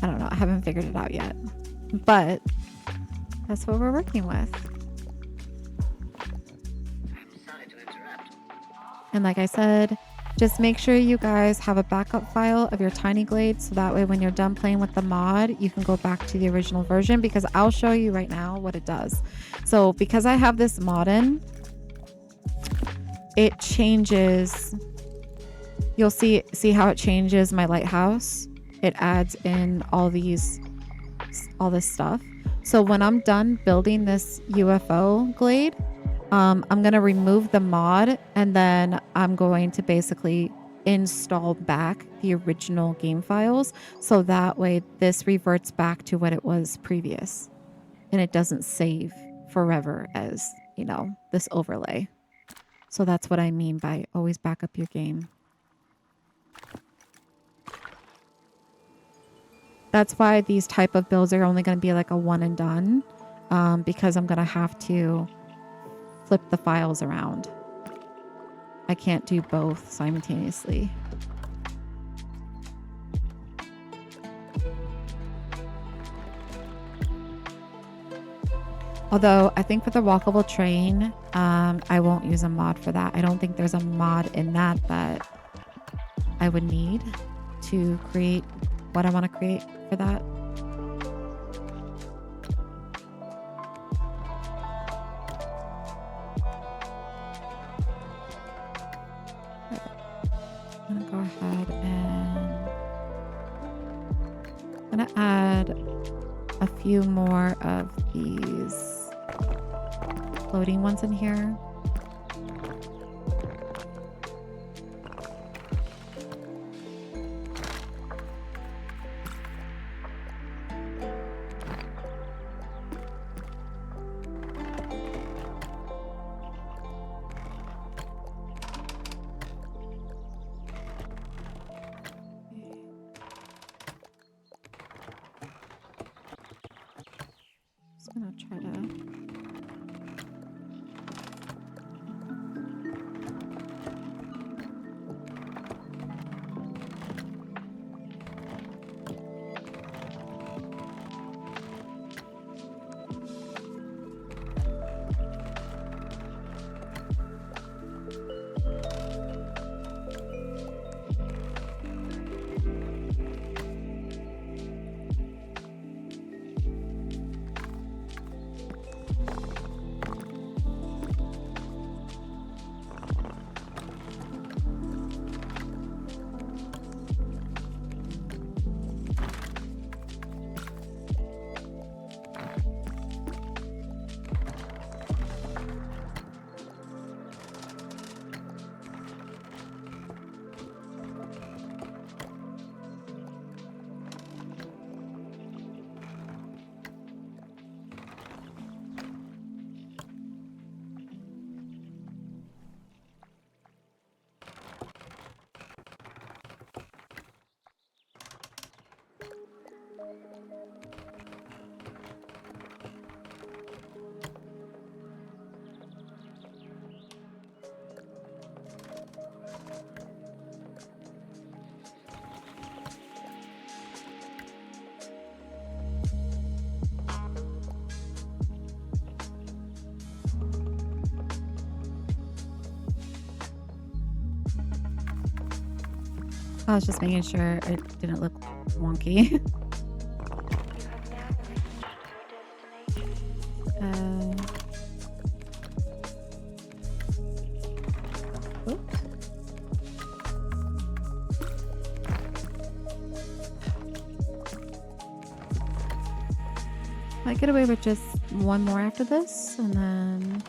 I don't know. I haven't figured it out yet, but that's what we're working with. And like I said, just make sure you guys have a backup file of your Tiny Glade, so that way when you're done playing with the mod, you can go back to the original version, because I'll show you right now what it does. So because I have this mod in, it changes. You'll see how it changes my lighthouse. It adds in all this stuff. So when I'm done building this UFO glade, I'm going to remove the mod, and then I'm going to basically install back the original game files. So that way this reverts back to what it was previous, and it doesn't save forever as, you know, this overlay. So that's what I mean by always back up your game. That's why these type of builds are only going to be like a one and done, because I'm going to have to flip the files around. I can't do both simultaneously. Although I think for the walkable train, I won't use a mod for that. I don't think there's a mod in that I would need to create what I want to create for that. I'm gonna go ahead and I'm gonna add a few more of these floating ones in here. Just gonna try to I was just making sure it didn't look wonky. Oops. Might get away with just one more after this, and then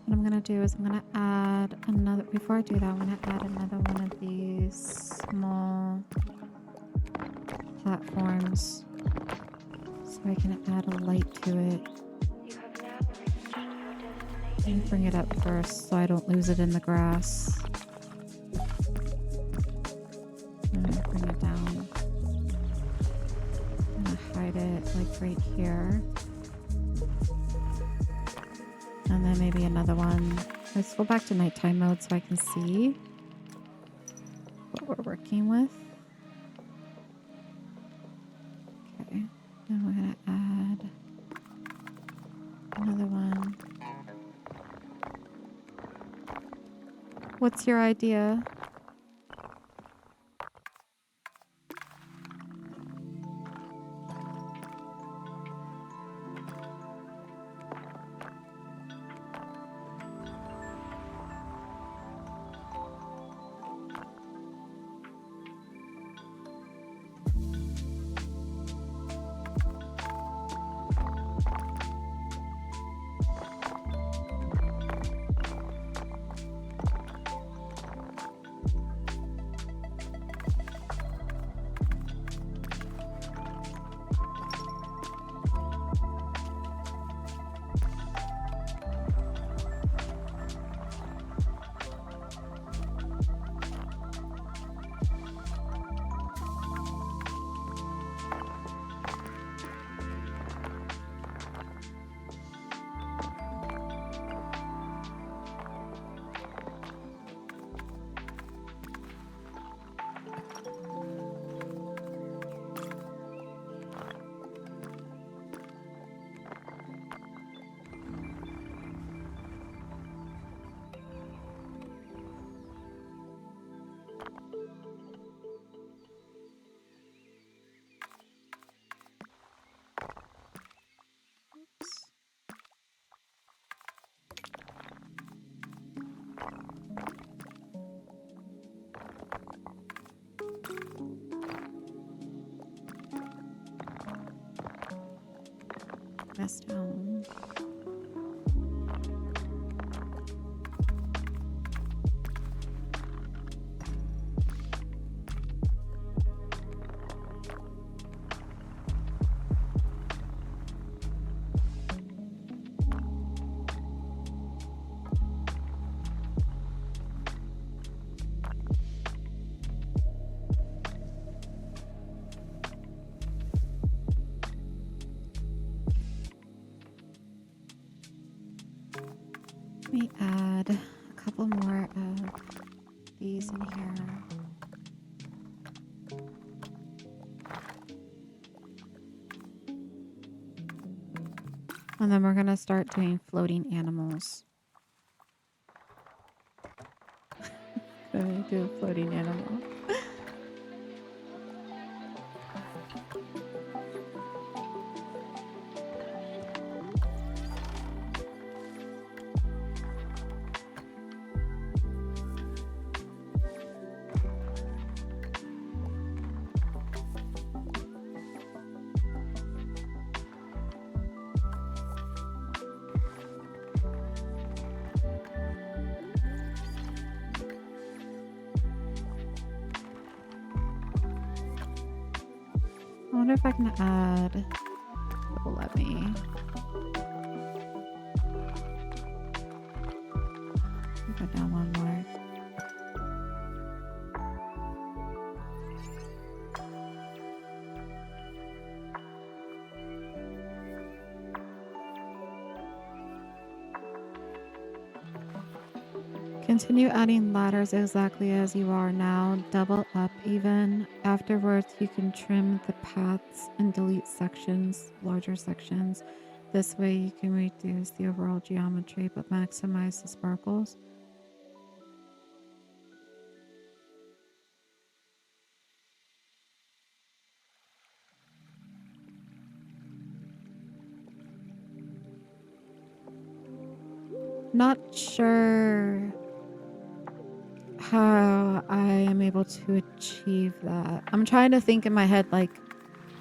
what I'm gonna do is I'm gonna add another. Before I do that, I'm gonna add another one of these small platforms so I can add a light to it. Bring it up first so I don't lose it in the grass. I'm gonna bring it down. I'm gonna hide it like right here. And then maybe another one. Let's go back to nighttime mode so I can see what we're working with. Okay, then we're gonna add another one. What's your idea? Mess down. Let me add a couple more of these in here. And then we're gonna start doing floating animals. Gonna do a floating animal. I wonder if I can add. It will let me. Go down one more. Continue adding ladders exactly as you are now. Double up even. Afterwards, you can trim the paths and delete sections, larger sections. This way you can reduce the overall geometry but maximize the sparkles. Not sure how I am able to achieve that. I'm trying to think in my head like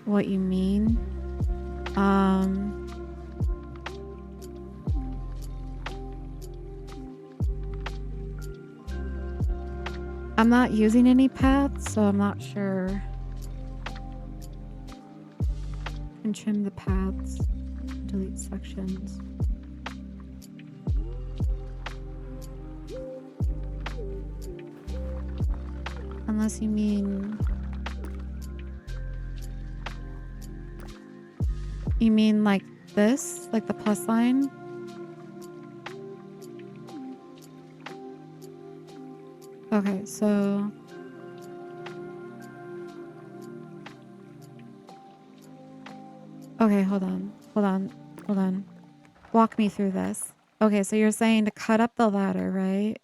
what you mean. I'm not using any paths, so I'm not sure. And trim the paths, delete sections. Unless you mean... You mean like this? Like the plus sign? Okay, so... Okay, hold on. Walk me through this. Okay, so you're saying to cut up the ladder, right?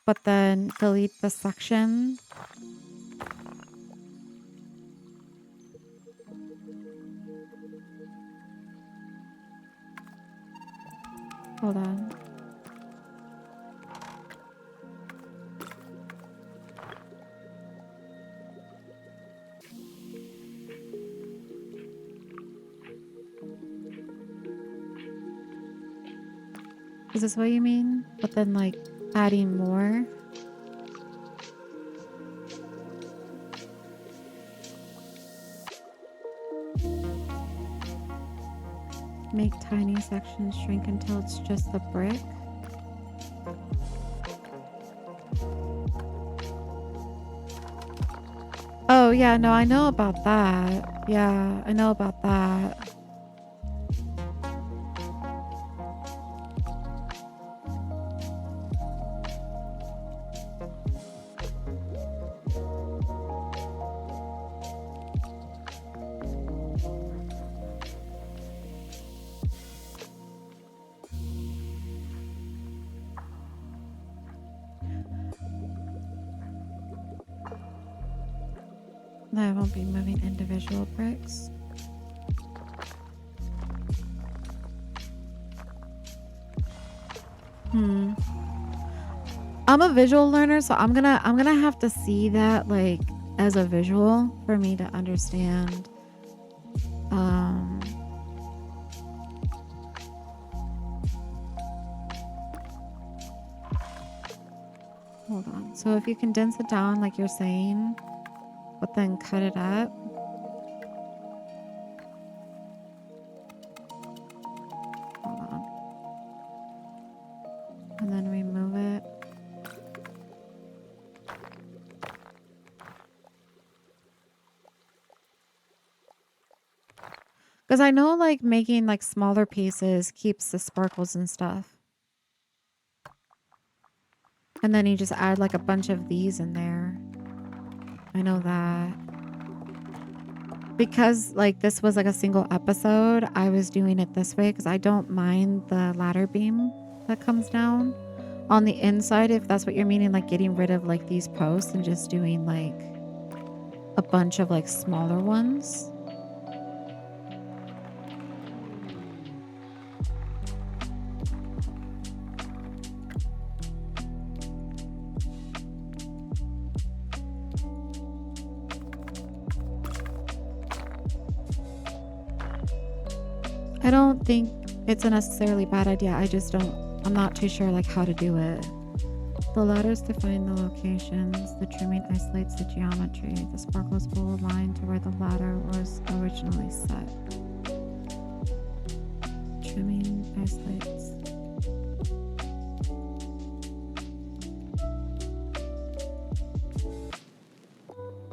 But then delete the section. Hold on. Is this what you mean? But then like adding more? Make tiny sections shrink until it's just the brick. Oh yeah, no, I know about that. Yeah, I know about that. No, I won't be moving individual bricks. I'm a visual learner, so I'm gonna have to see that like as a visual for me to understand. Hold on. So if you condense it down like you're saying, but then cut it up. Hold on. And then remove it. Because I know like making like smaller pieces keeps the sparkles and stuff. And then you just add like a bunch of these in there. I know that. Because like this was like a single episode, I was doing it this way because I don't mind the ladder beam that comes down on the inside, if that's what you're meaning, like getting rid of like these posts and just doing like a bunch of like smaller ones. I don't think it's a necessarily bad idea. I'm not too sure like how to do it. The ladders define the locations. The trimming isolates the geometry. The sparkles will align to where the ladder was originally set. Trimming isolates.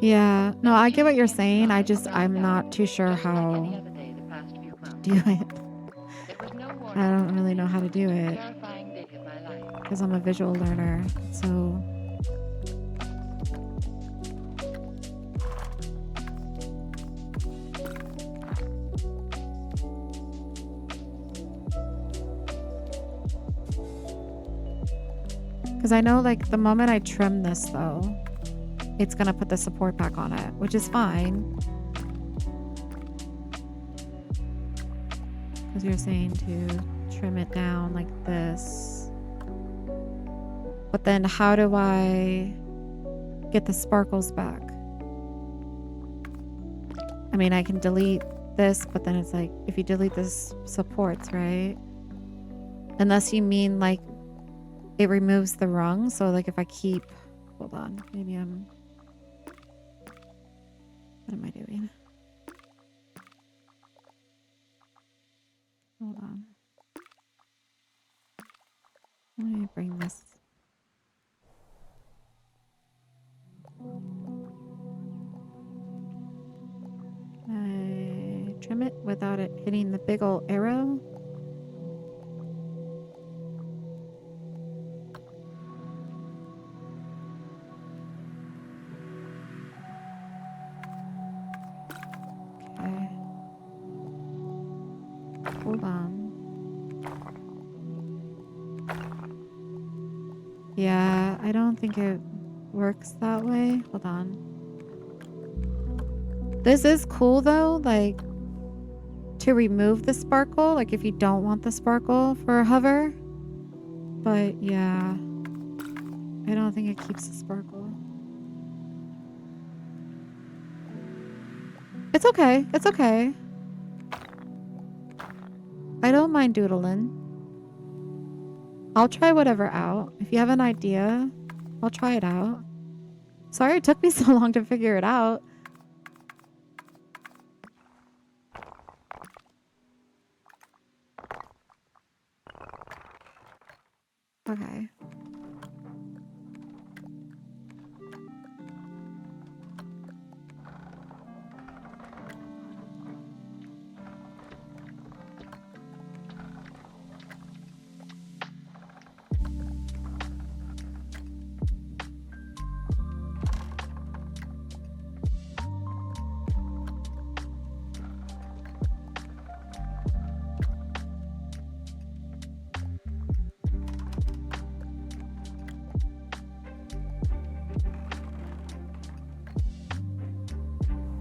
Yeah, no, I get what you're saying. I'm not too sure how to do it. I don't really know how to do it because I'm a visual learner. So because I know like the moment I trim this though, it's gonna put the support back on it, which is fine. Because you're saying to trim it down like this. But then how do I get the sparkles back? I mean, I can delete this, but then it's like, if you delete this supports, right? Unless you mean like it removes the rung. So like if I keep, hold on, maybe what am I doing? Hold on. Let me bring this. it without it hitting the big old arrow. Okay. Hold on. Yeah, I don't think it works that way. Hold on. This is cool though, like to remove the sparkle, like if you don't want the sparkle for a hover. But yeah, I don't think it keeps the sparkle. It's okay. It's okay. I don't mind doodling. I'll try whatever out. If you have an idea, I'll try it out. Sorry it took me so long to figure it out. Okay.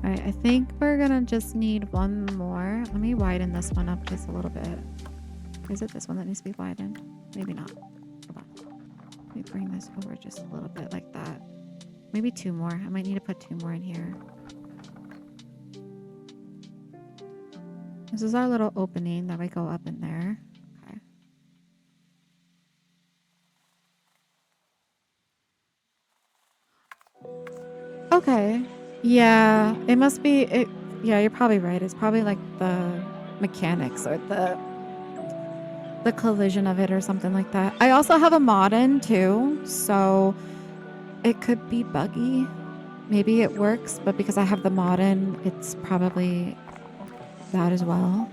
Alright, I think we're gonna just need one more. Let me widen this one up just a little bit. Is it this one that needs to be widened? Maybe not. Hold on. Let me bring this over just a little bit like that. Maybe two more. I might need to put two more in here. This is our little opening that we go up in there. Okay. Okay. Yeah, it must be it. Yeah, you're probably right. It's probably like the mechanics or the collision of it or something like that. I also have a mod in too, so it could be buggy. Maybe it works, but because I have the mod in, it's probably that as well.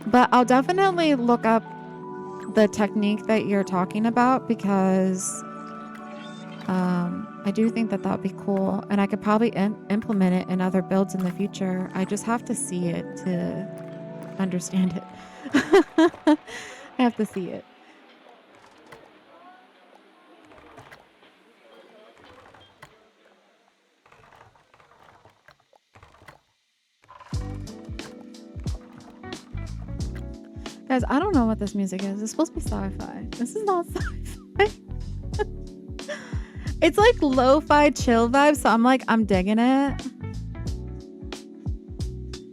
But I'll definitely look up the technique that you're talking about because I do think that would be cool, and I could probably implement it in other builds in the future. I just have to see it to understand it. I have to see it. Guys, I don't know what this music is. It's supposed to be sci-fi. This is not sci-fi. It's like lo-fi chill vibes, so I'm digging it.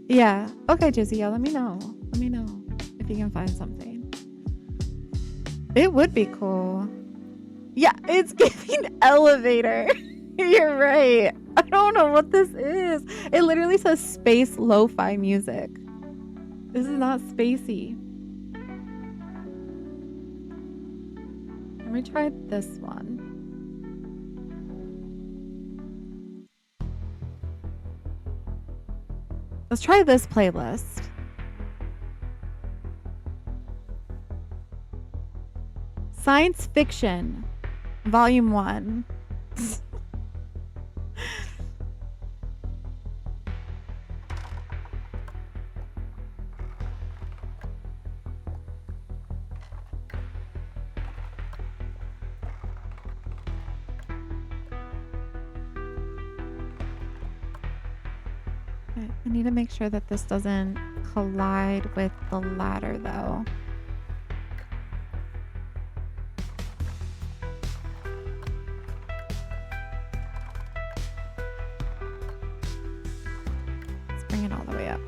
Yeah. Okay, Jizzy, yeah, let me know. Let me know if you can find something. It would be cool. Yeah, it's giving elevator. You're right. I don't know what this is. It literally says space lo-fi music. This is not spacey. Let me try this one. Let's try this playlist. Science Fiction, Volume 1. I need to make sure that this doesn't collide with the ladder, though. Let's bring it all the way up.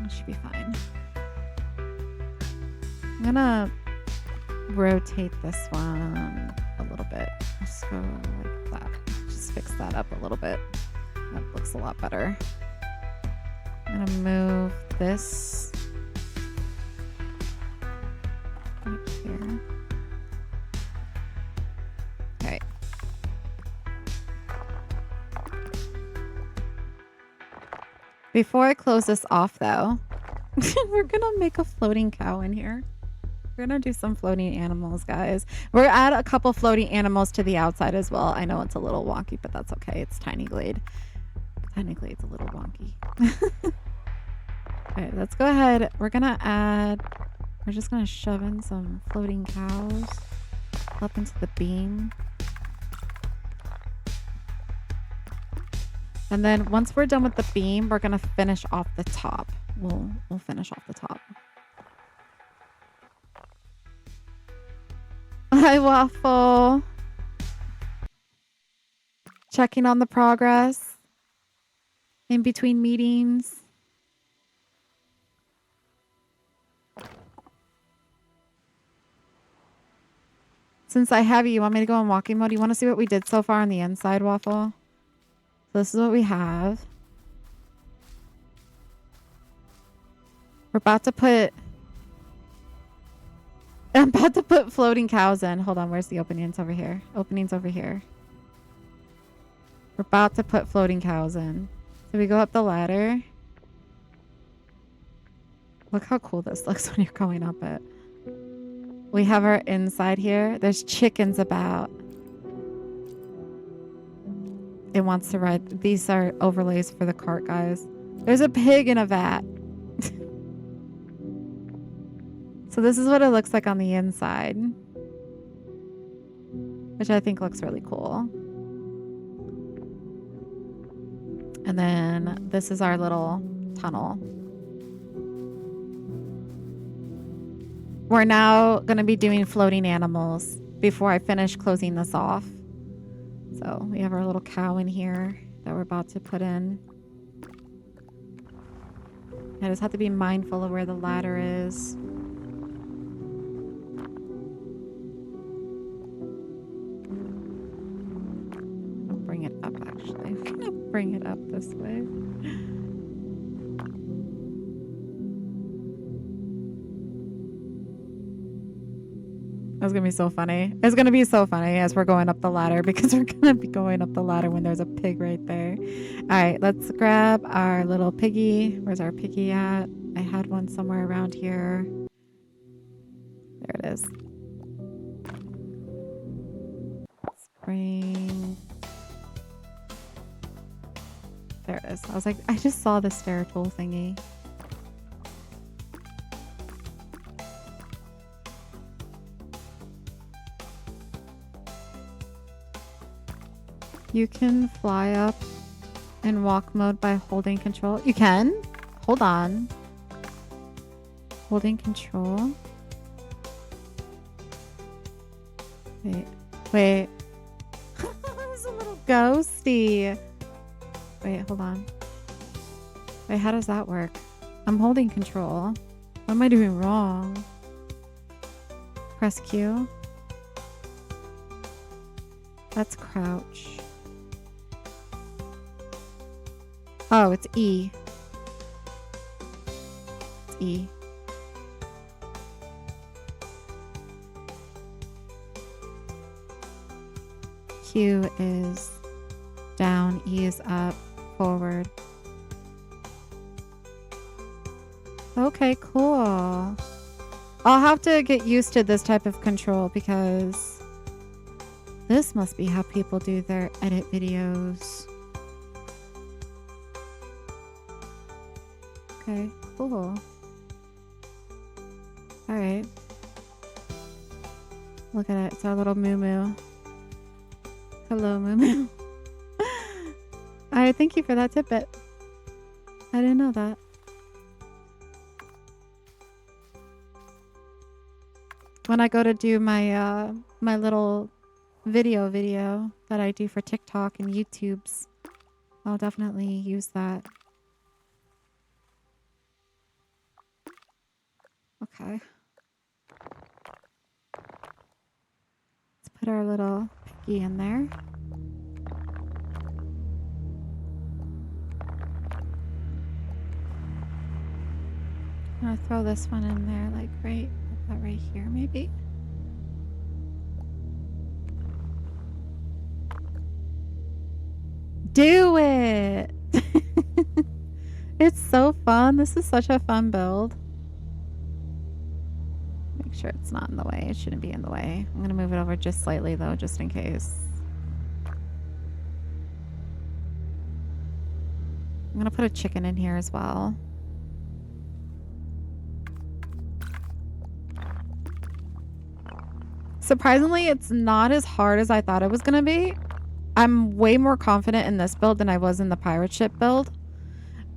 It should be fine. I'm gonna rotate this one a little bit. Just go like that. Just fix that up a little bit. That looks a lot better. I'm gonna move this right here. Okay. Before I close this off, though, we're gonna make a floating cow in here. We're gonna do some floating animals, guys. We're add a couple floating animals to the outside as well. I know it's a little wonky, but that's okay. It's Tiny Glade. Tiny Glade's a little wonky. Okay, let's go ahead. We're just gonna shove in some floating cows up into the beam. And then once we're done with the beam, we're gonna finish off the top. We'll finish off the top. Hi, Waffle. Checking on the progress in between meetings. Since I have you, you want me to go in walking mode? You want to see what we did so far on the inside, Waffle? So this is what we have. I'm about to put floating cows in. Hold on, where's the openings over here? Openings over here. We're about to put floating cows in. So we go up the ladder. Look how cool this looks when you're going up it. We have our inside here. There's chickens about. It wants to ride. These are overlays for the cart, guys. There's a pig in a vat. So this is what it looks like on the inside, which I think looks really cool. And then this is our little tunnel. We're now going to be doing floating animals before I finish closing this off. So we have our little cow in here that we're about to put in. I just have to be mindful of where the ladder is. I'll bring it up, actually. I'm going to bring it up this way. That's going to be so funny. It's going to be so funny as we're going up the ladder because we're going to be going up the ladder when there's a pig right there. All right, let's grab our little piggy. Where's our piggy at? I had one somewhere around here. There it is. Let's bring... There it is. I was like, I just saw the stair tool thingy. You can fly up in walk mode by holding control. You can? Hold on. Holding control. Wait. Wait. It's a little ghosty. Wait, hold on. Wait, how does that work? I'm holding control. What am I doing wrong? Press Q. That's crouch. Oh, it's E. It's E. Q is down, E is up, forward. Okay, cool. I'll have to get used to this type of control because this must be how people do their edit videos. Okay, cool. Alright. Look at it. It's our little Moo Moo. Hello, Moo Moo. Alright, thank you for that tidbit. I didn't know that. When I go to do my my little video that I do for TikTok and YouTubes, I'll definitely use that. Okay. Let's put our little piggy in there. I'm gonna throw this one in there, like right here, maybe. Do it! It's so fun. This is such a fun build. Make sure it's not in the way. It shouldn't be in the way. I'm going to move it over just slightly though, just in case. I'm going to put a chicken in here as well. Surprisingly, it's not as hard as I thought it was going to be. I'm way more confident in this build than I was in the pirate ship build.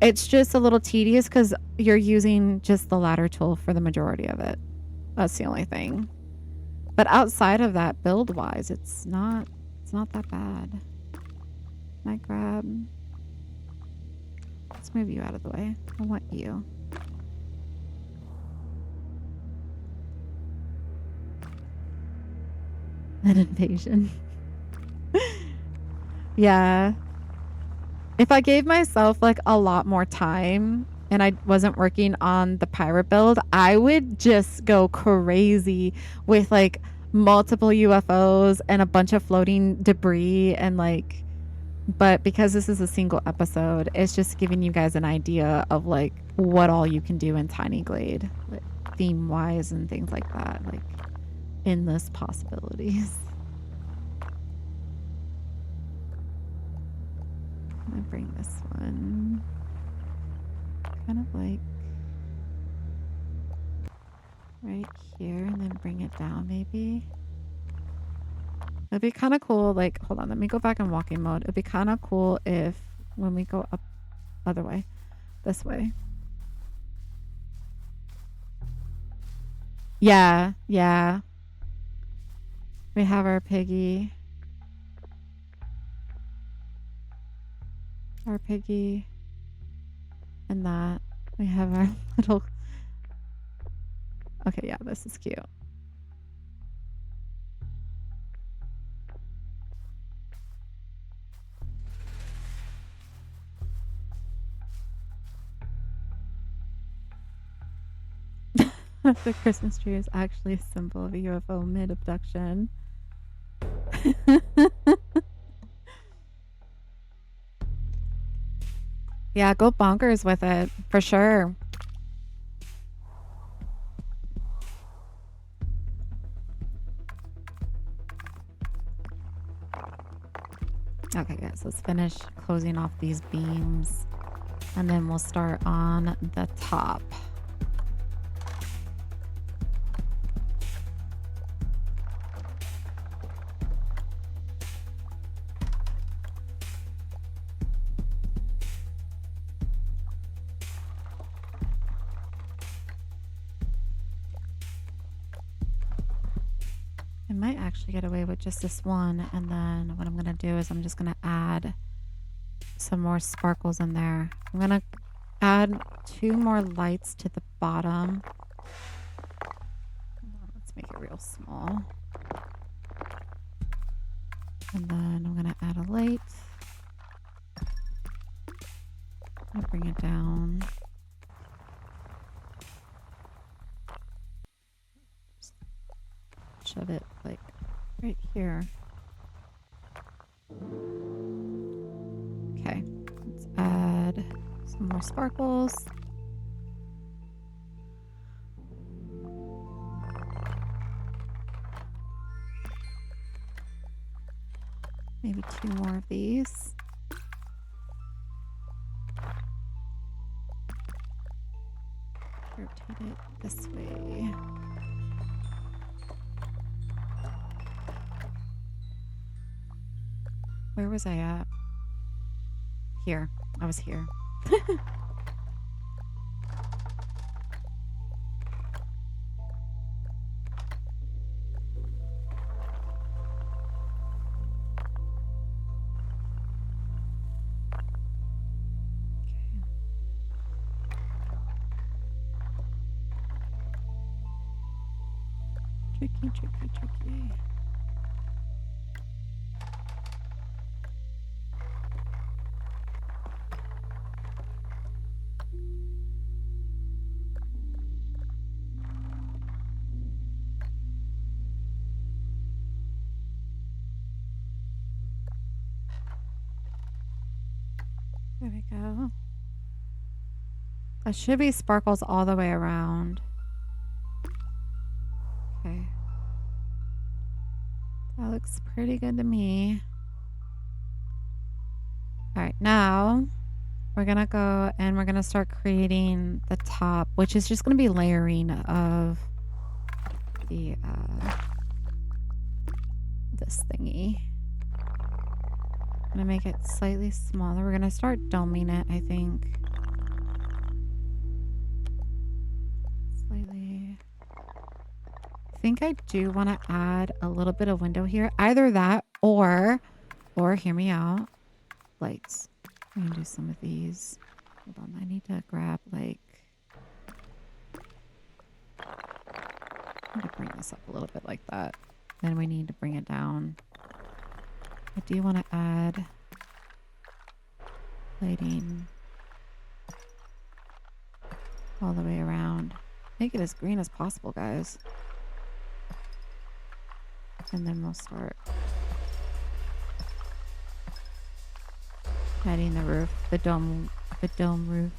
It's just a little tedious because you're using just the ladder tool for the majority of it. That's the only thing. But outside of that, build-wise, it's not that bad. Might grab... Let's move you out of the way. I want you. An invasion. Yeah. If I gave myself like a lot more time and I wasn't working on the pirate build, I would just go crazy with like multiple UFOs and a bunch of floating debris and like, but because this is a single episode, it's just giving you guys an idea of like what all you can do in Tiny Glade, like theme wise and things like that, like endless possibilities. I'm gonna bring this one kind of like right here and then bring it down maybe. It'd be kind of cool, like, hold on, let me go back in walking mode. It'd be kind of cool if when we go up other way, this way. Yeah, yeah. We have our piggy. Our piggy. And that. We have our little... Okay, yeah, this is cute. The Christmas tree is actually a symbol of a UFO mid-abduction. Yeah, go bonkers with it, for sure. Okay, guys, let's finish closing off these beams, and then we'll start on the top. I might actually get away with just this one, and then what I'm going to do is I'm just going to add some more sparkles in there. I'm going to add 2 more lights to the bottom. Let's make it real small. And then I'm going to add a light. I'll bring it down. Shove it like right here. Okay, let's add some more sparkles. Maybe 2 more of these. Rotate it this way. Where was I at? Here. I was here. Tricky, tricky, tricky. There we go. That should be sparkles all the way around. Okay. That looks pretty good to me. All right, now we're gonna go and we're gonna start creating the top, which is just gonna be layering of the this thingy. I'm gonna make it slightly smaller. We're gonna start doming it, I think. Slightly. I think I do want to add a little bit of window here. Either that or hear me out. Lights. I'm gonna do some of these. Hold on, I need to grab like. I need to bring this up a little bit like that. Then we need to bring it down. I do want to add lighting all the way around. Make it as green as possible, guys. And then we'll start adding the roof, the dome roof.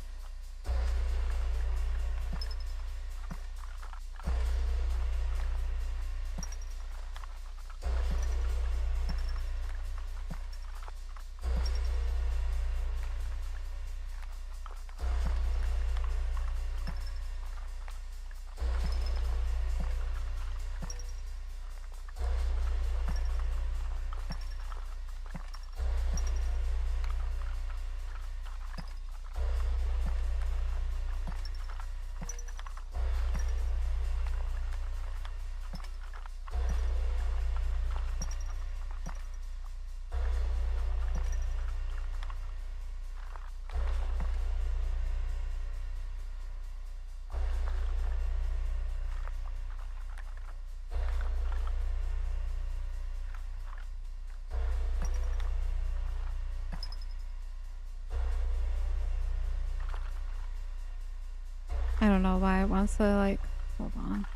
I don't know why it wants to like, hold on.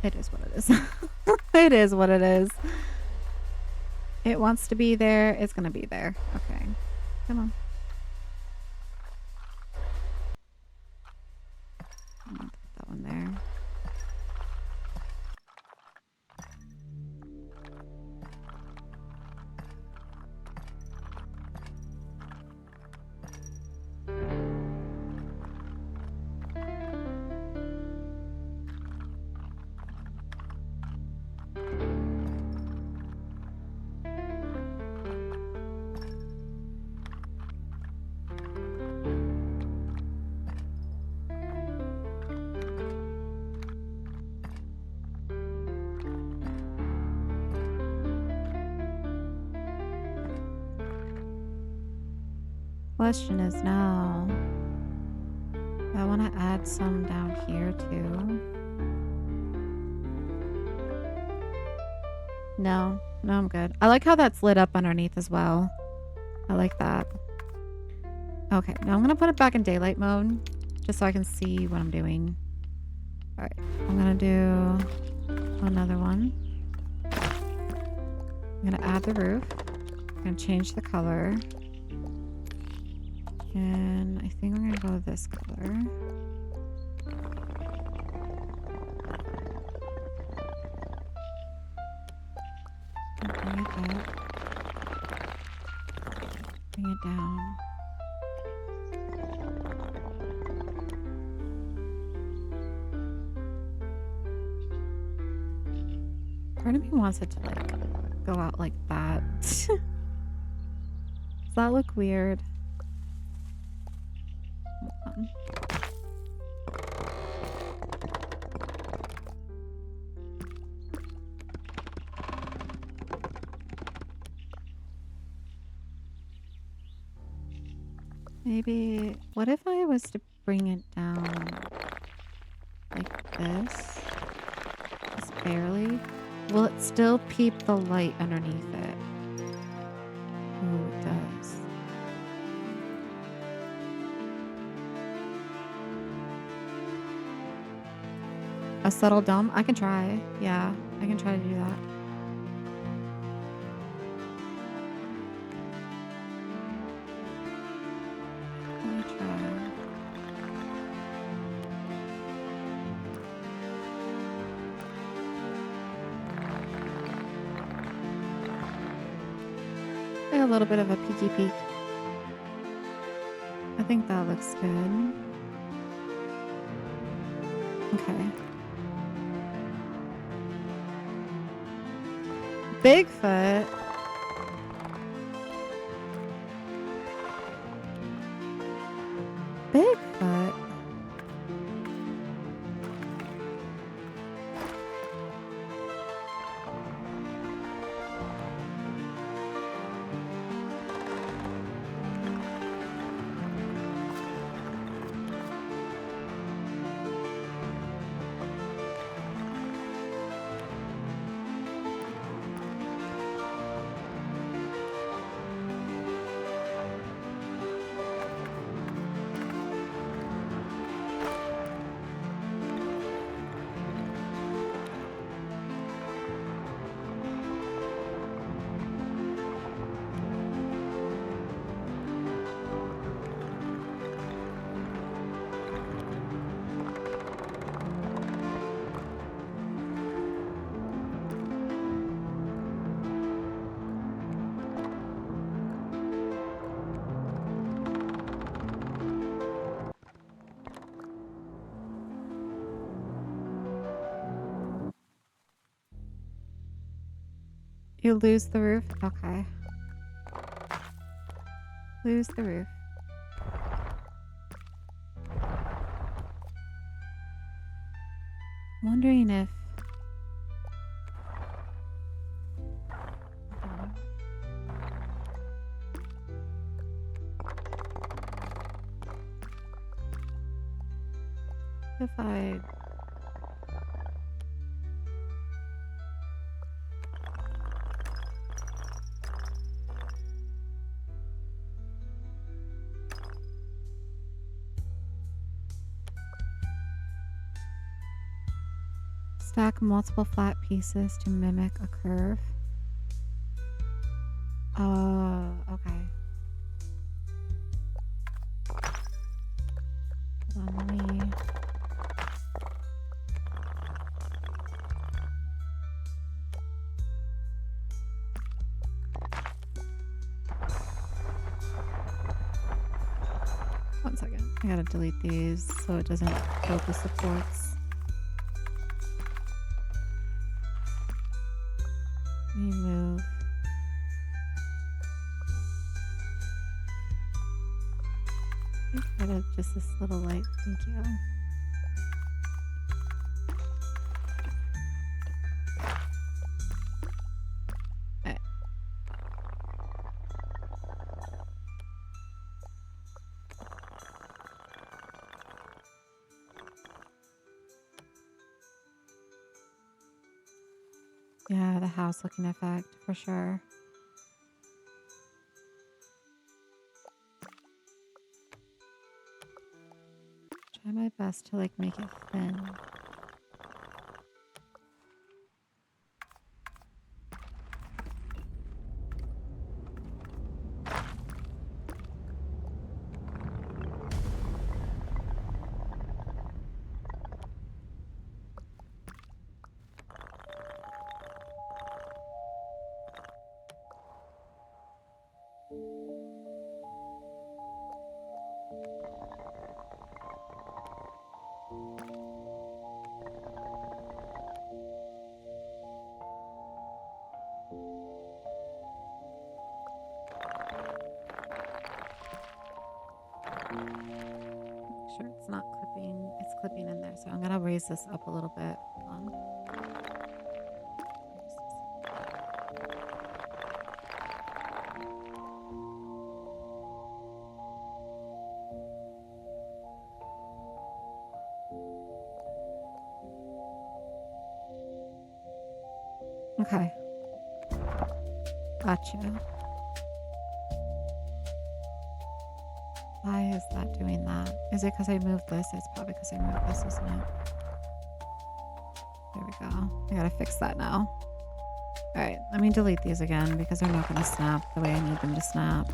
It is what it is. It is what it is. It wants to be there. It's going to be there. Okay. Come on. I'm gonna put that one there. Question is now, I want to add some down here too. No, I'm good. I like how that's lit up underneath as well. I like that. Okay, now I'm going to put it back in daylight mode just so I can see what I'm doing. All right, I'm going to do another one. I'm going to add the roof. I'm going to change the color. And I think we're going to go with this color. Bring it up. Bring it down. Part of me wants it to like go out like that. Does that look weird? Hold on. Maybe, what if I was to bring it down like this? Just barely? Will it still peep the light underneath it? Oh, it does. A subtle dome? I can try. Yeah, I can try to do that. Let me try. like a little bit of a peeky peek. I think that looks good. Okay. Bigfoot. Bigfoot. You lose the roof? Okay. Lose the roof. I'm wondering if... If I... Stack multiple flat pieces to mimic a curve. Oh, okay. Hold on, let me... One second. I gotta delete these so it doesn't kill the supports. Remove. Get just this little light. Thank you. Okay. Yeah, the house looking effect for sure. Try my best to like make it thin. Sure it's not clipping. It's clipping in there, so I'm gonna raise this up a little bit. Hold on. Okay. Gotcha. Why is that doing that? Is it because I moved this? It's probably because I moved this, isn't it? There we go. I gotta fix that now. Alright, let me delete these again because they're not gonna snap the way I need them to snap.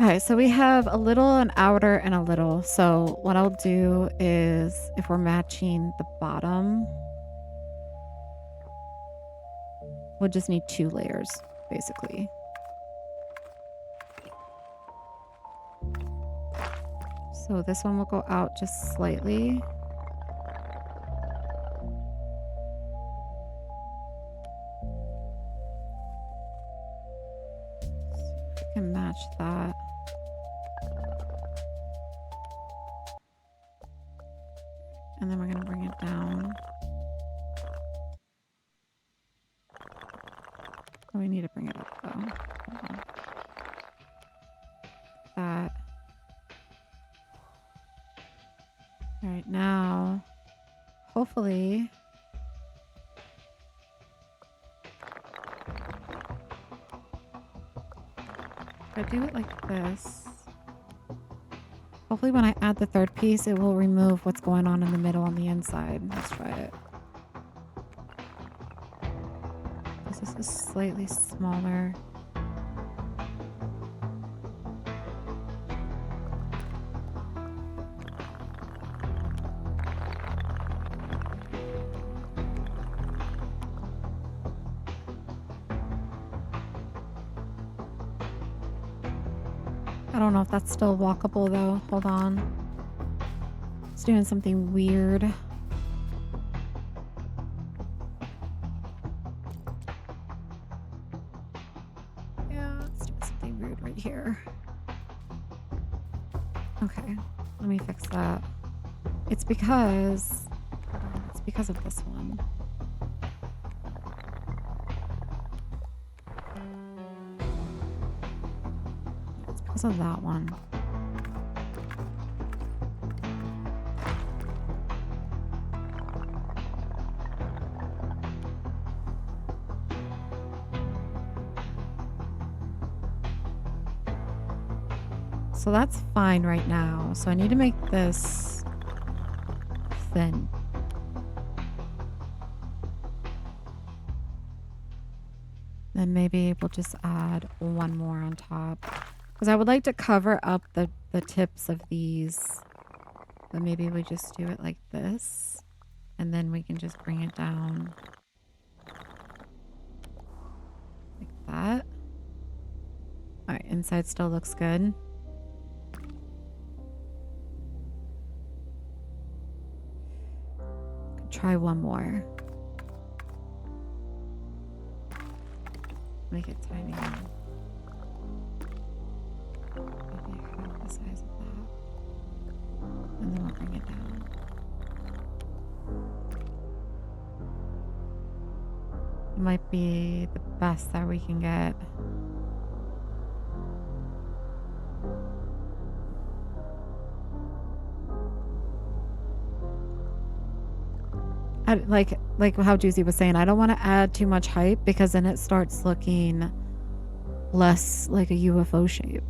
Alright, so we have a little, an outer, and a little. So what I'll do is, if we're matching the bottom, we'll just need 2 layers, basically. So this one will go out just slightly. So we can match that. And then we're going to bring it down. Oh, we need to bring it up though. Hold on. That. All right, now, hopefully, if I do it like this, hopefully when I add the third piece, it will remove what's going on in the middle on the inside. Let's try it. This is slightly smaller. I don't know if that's still walkable though. Hold on. It's doing something weird. Yeah, it's doing something weird right here. Okay, let me fix that. It's because of this one. It's because of that one. So that's fine right now. So I need to make this thin. Then maybe we'll just add one more on top. Because I would like to cover up the tips of these. But maybe we just do it like this. And then we can just bring it down. Like that. Alright, inside still looks good. Try one more. Make it tiny. Maybe half the size of that. And then we'll bring it down. It might be the best that we can get. Like how Juicy was saying, I don't want to add too much hype because then it starts looking less like a UFO shape.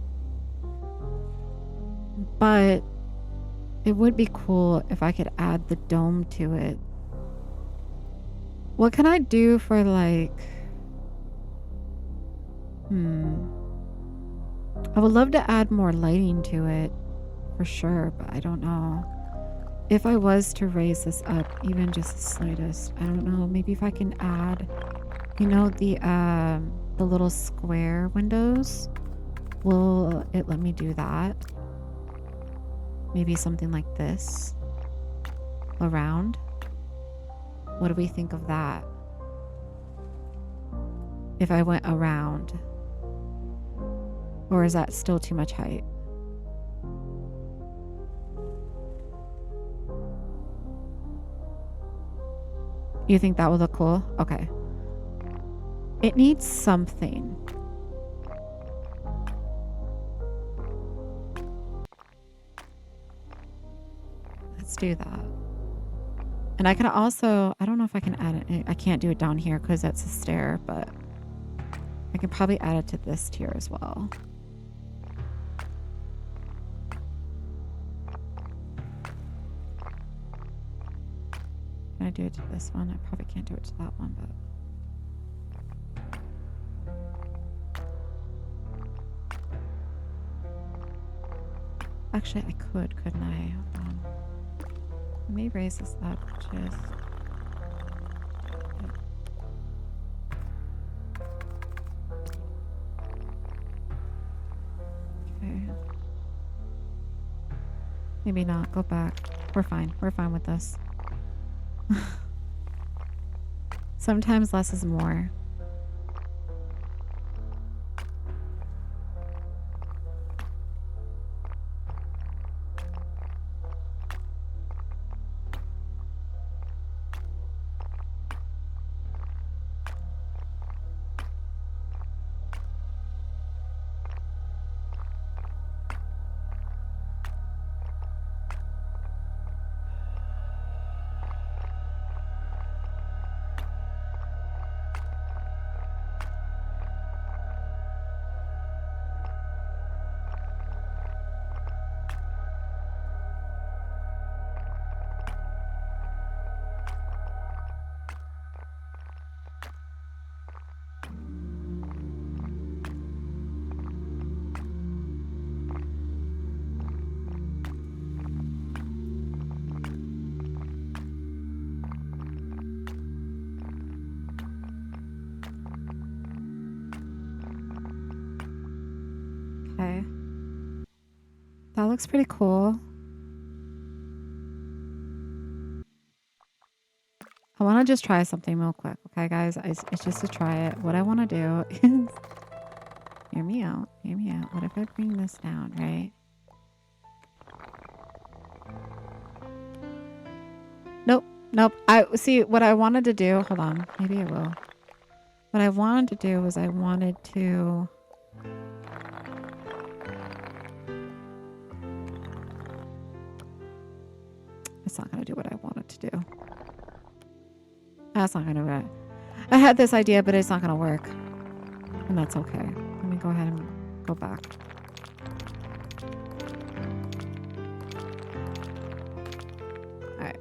But it would be cool if I could add the dome to it. What can I do for like... I would love to add more lighting to it for sure, but I don't know. If I was to raise this up even just the slightest, I don't know, maybe if I can add, you know, the little square windows, will it let me do that? Maybe something like this around. What do we think of that? If I went around, or is that still too much height? You think that would look cool? Okay. It needs something. Let's do that. And I can also, I don't know if I can add it. I can't do it down here because that's a stair, but I can probably add it to this tier as well. Can I do it to this one? I probably can't do it to that one, but... Actually, I could, couldn't I? Hold on. Let me raise this up just... Okay. Maybe not. Go back. We're fine. We're fine with this. Sometimes less is more. Okay. That looks pretty cool. I want to just try something real quick. Okay, guys? It's just to try it. What I want to do is... Hear me out. Hear me out. What if I bring this down, right? Nope. Nope. See, what I wanted to do... Hold on. Maybe I will. What I wanted to do was I wanted to... It's not going to do what I wanted to do. That's not going to work. I had this idea, but it's not going to work. And that's okay. Let me go ahead and go back. All right.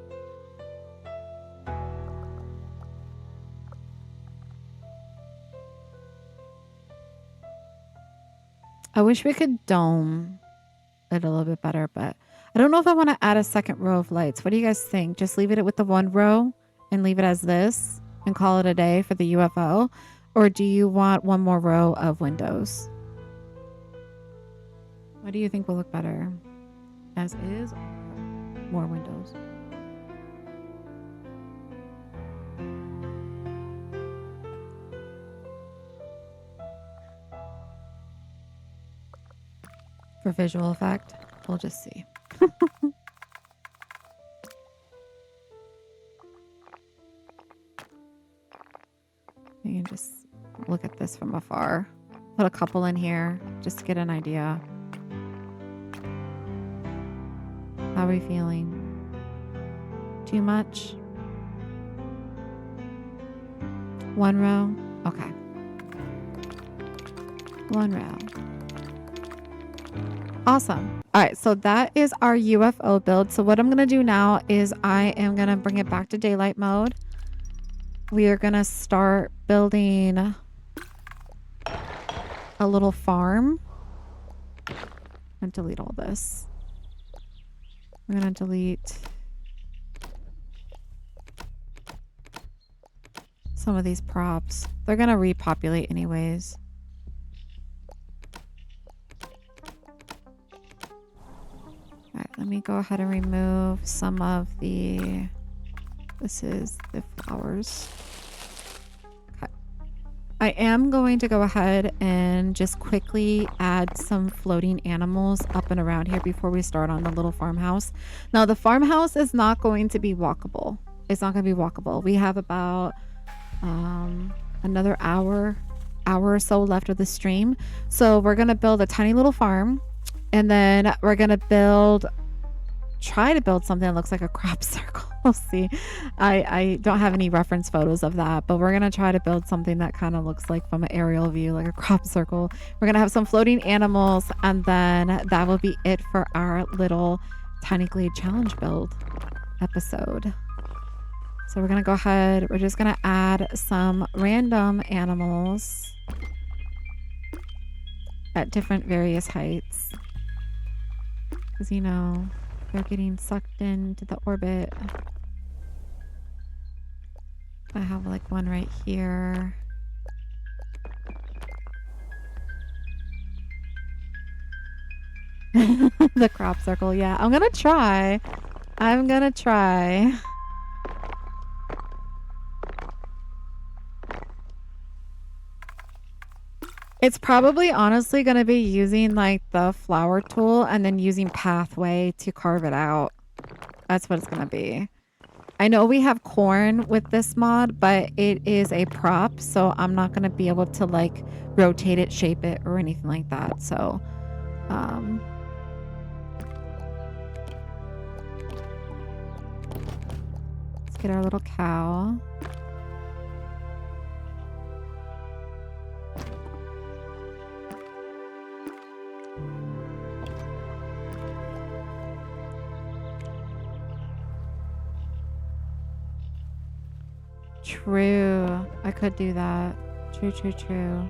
I wish we could dome it a little bit better, but I don't know if I want to add a second row of lights. What do you guys think? Just leave it with the one row and leave it as this and call it a day for the UFO? Or do you want one more row of windows? What do you think will look better? As is, more windows. For visual effect, we'll just see. You can just look at this from afar. Put a couple in here just to get an idea. How are we feeling? Too much? One row? Okay. One row. Awesome. All right, so that is our UFO build. So what I'm going to do now is I am going to bring it back to daylight mode. We are going to start building a little farm. And delete all this. I'm going to delete some of these props. They're going to repopulate anyways. All right, let me go ahead and remove some of the... This is the flowers. Okay. I am going to go ahead and just quickly add some floating animals up and around here before we start on the little farmhouse. Now, the farmhouse is not going to be walkable. It's not going to be walkable. We have about another hour or so left of the stream. So we're going to build a tiny little farm. And then we're going to try to build something that looks like a crop circle. We'll see. I don't have any reference photos of that, but we're going to try to build something that kind of looks like from an aerial view, like a crop circle. We're going to have some floating animals, and then that will be it for our little Tiny Glade Challenge build episode. So we're going to go ahead. We're just going to add some random animals at different various heights. Because, you know, they're getting sucked into the orbit. I have like one right here. The crop circle. Yeah, I'm gonna try. I'm gonna try. It's probably honestly gonna be using like the flower tool and then using pathway to carve it out. That's what it's gonna be. I know we have corn with this mod, but it is a prop, so I'm not gonna be able to like rotate it, shape it, or anything like that. So, let's get our little cow. True. I could do that. True, true, true.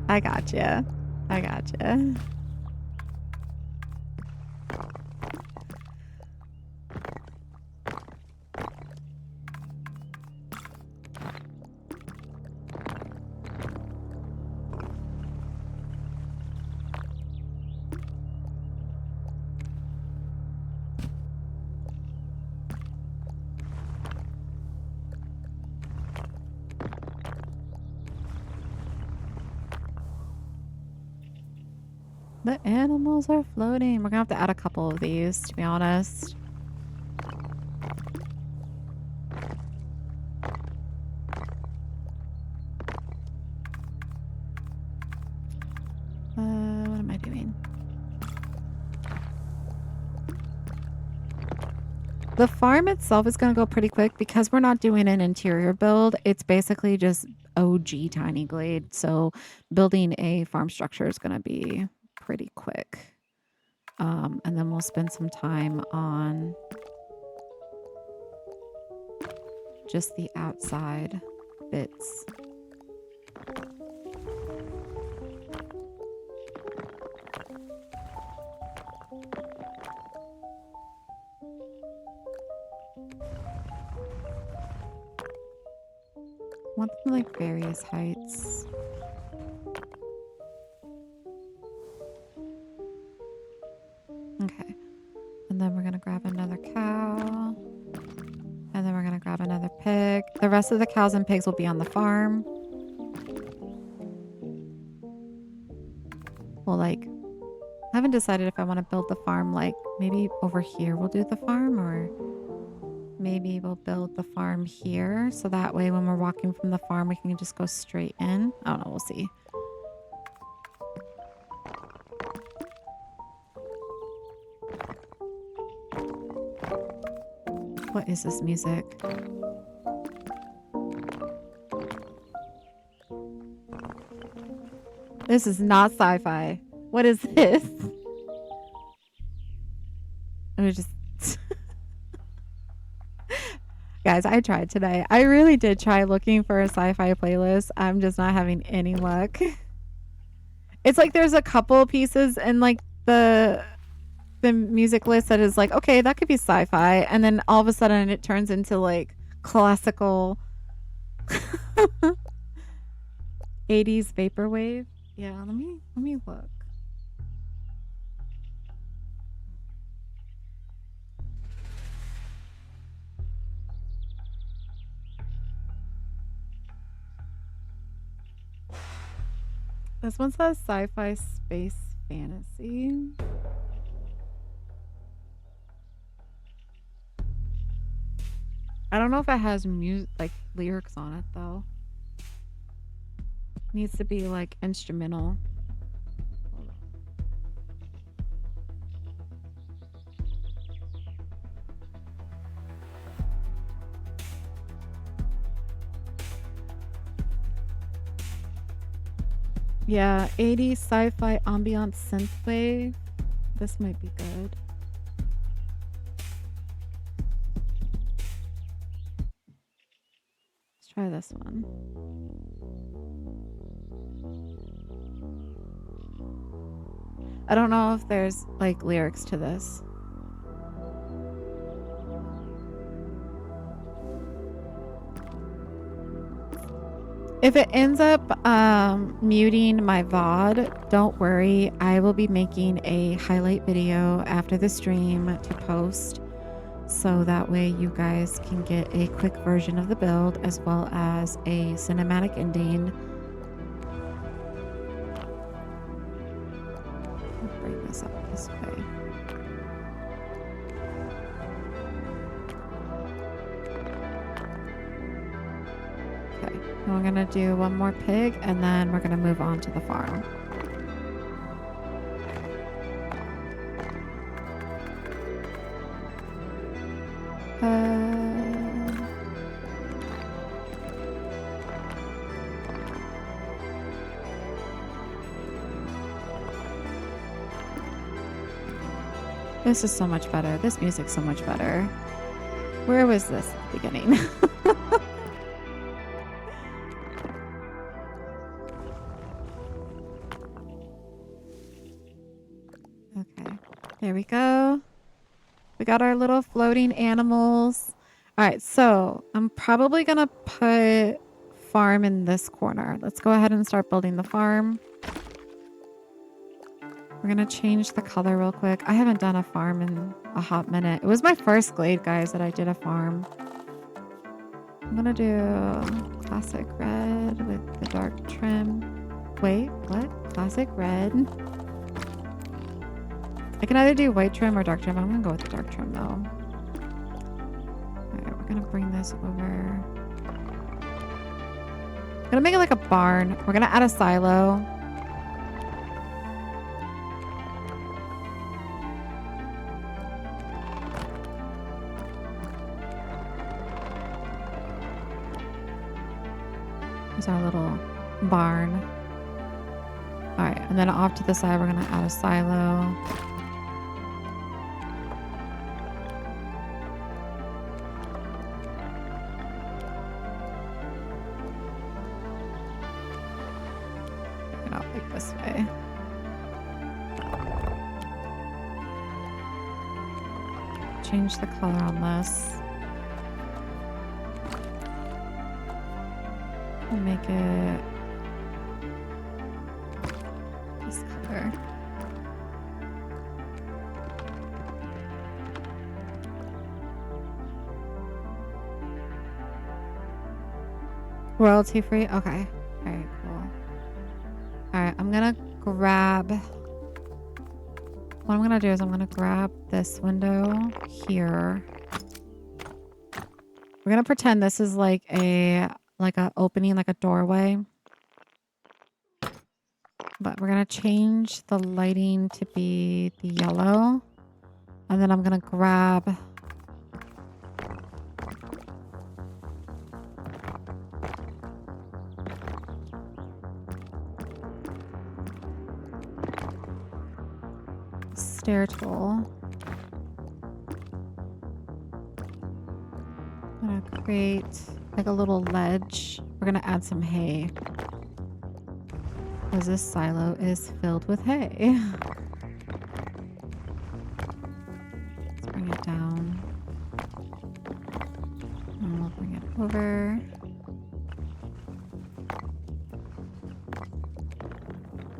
I gotcha. I gotcha. The animals are floating. We're gonna have to add a couple of these, to be honest. What am I doing? The farm itself is gonna go pretty quick because we're not doing an interior build. It's basically just OG Tiny Glade. So building a farm structure is gonna be pretty quick. And then we'll spend some time on just the outside bits. Want them like various heights. Okay. And then we're going to grab another cow. And then we're going to grab another pig. The rest of the cows and pigs will be on the farm. Well, like, I haven't decided if I want to build the farm, like, maybe over here we'll do the farm, or maybe we'll build the farm here. So that way when we're walking from the farm, we can just go straight in. I don't know. We'll see. What is this music? This is not sci-fi. What is this? Let me just... Guys, I tried today. I really did try looking for a sci-fi playlist. I'm just not having any luck. It's like there's a couple pieces in like the music list that is like, okay, that could be sci-fi, and then all of a sudden it turns into like classical 80s vaporwave. Yeah, let me look. This one says sci-fi space fantasy. I don't know if it has music, like lyrics on it though. Needs to be like instrumental. Hold on. Yeah, 80s sci-fi ambient synthwave. This might be good. try this one. I don't know if there's like lyrics to this. If it ends up muting my VOD, don't worry. I will be making a highlight video after the stream to post. So that way you guys can get a quick version of the build as well as a cinematic ending. I'll bring this up this way. Okay, and we're gonna do one more pig and then we're gonna move on to the farm. This is so much better. This music's so much better. Where was this at the beginning? Okay, there we go. We got our little floating animals. All right, so I'm probably gonna put farm in this corner. Let's go ahead and start building the farm. We're gonna change the color real quick. I haven't done a farm in a hot minute. It was my first glade, guys, that I did a farm. I'm gonna do classic red with the dark trim. Wait, what? Classic red. I can either do white trim or dark trim. I'm gonna go with the dark trim though. Alright, we're gonna bring this over. I'm gonna make it like a barn. We're gonna add a silo. Here's our little barn. Alright, and then off to the side, we're gonna add a silo. This way. Change the color on this. And make it this color. Royalty free? Okay. Alright, cool. Alright, I'm gonna grab... What I'm gonna do is I'm gonna grab this window here. We're gonna pretend this is like a opening, like a doorway. But we're gonna change the lighting to be the yellow. And then I'm gonna grab... stair tool. I'm gonna create like a little ledge. We're gonna add some hay. Because this silo is filled with hay. Let's bring it down. And we'll bring it over.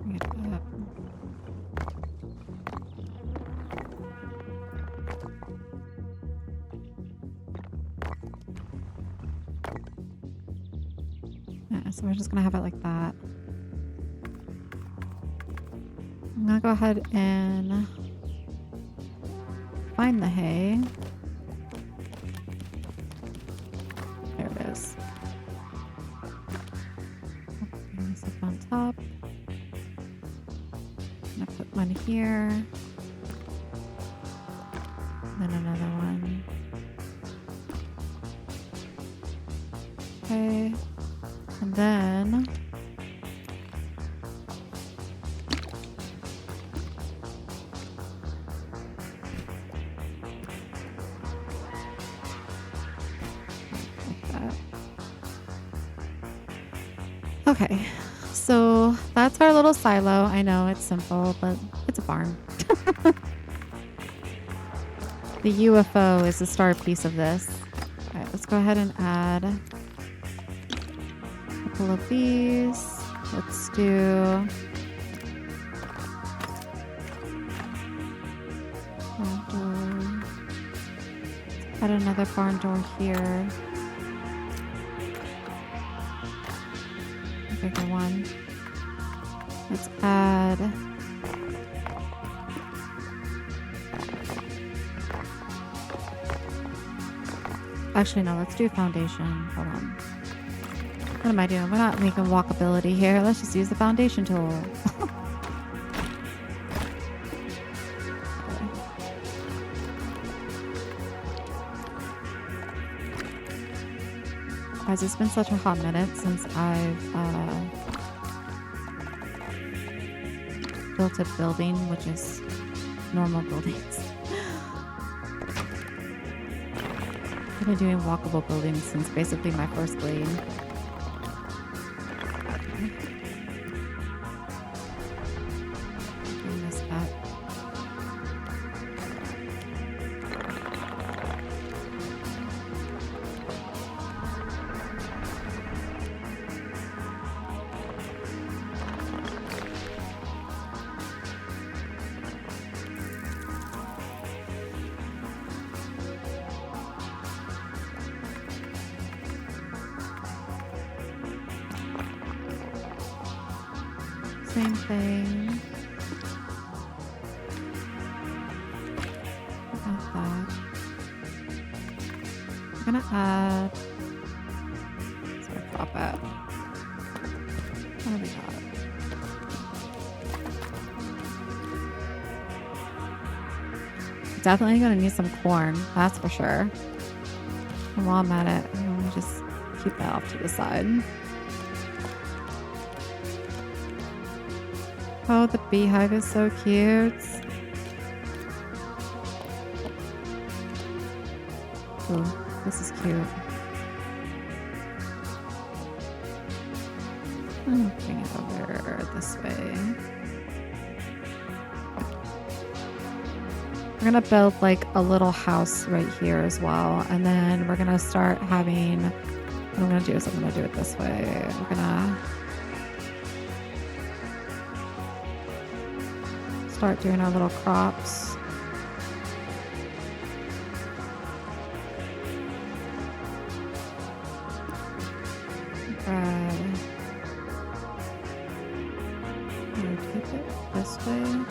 Bring it up. So we're just gonna have it like that. I'm gonna go ahead and find the hay. There it is. Bring this up on top. I'm gonna put one here. Then another one. Okay. And then like that. Okay, so that's our little silo. I know it's simple, but it's a barn. The UFO is the star piece of this. All right, let's go ahead and add a couple of these. Let's do barn door. Let's add another barn door here. A bigger one. Let's add actually no, let's do a foundation. Hold on. What am I doing? We're not making walkability here. Let's just use the foundation tool. Guys, it's been such a hot minute since I've built a building, which is normal buildings. I've been doing walkable buildings since basically my first glade. Bring this back. Same thing. About that. I'm gonna add. So drop it. What do we got? Definitely gonna need some corn. That's for sure. And while I'm at it, I'm gonna just keep that off to the side. Oh, the beehive is so cute. Oh, this is cute. I'm putting it over this way. We're gonna build like a little house right here as well. And then we're gonna start having, what I'm gonna do is I'm gonna do it this way. We're gonna start doing our little crops. Keep it this way.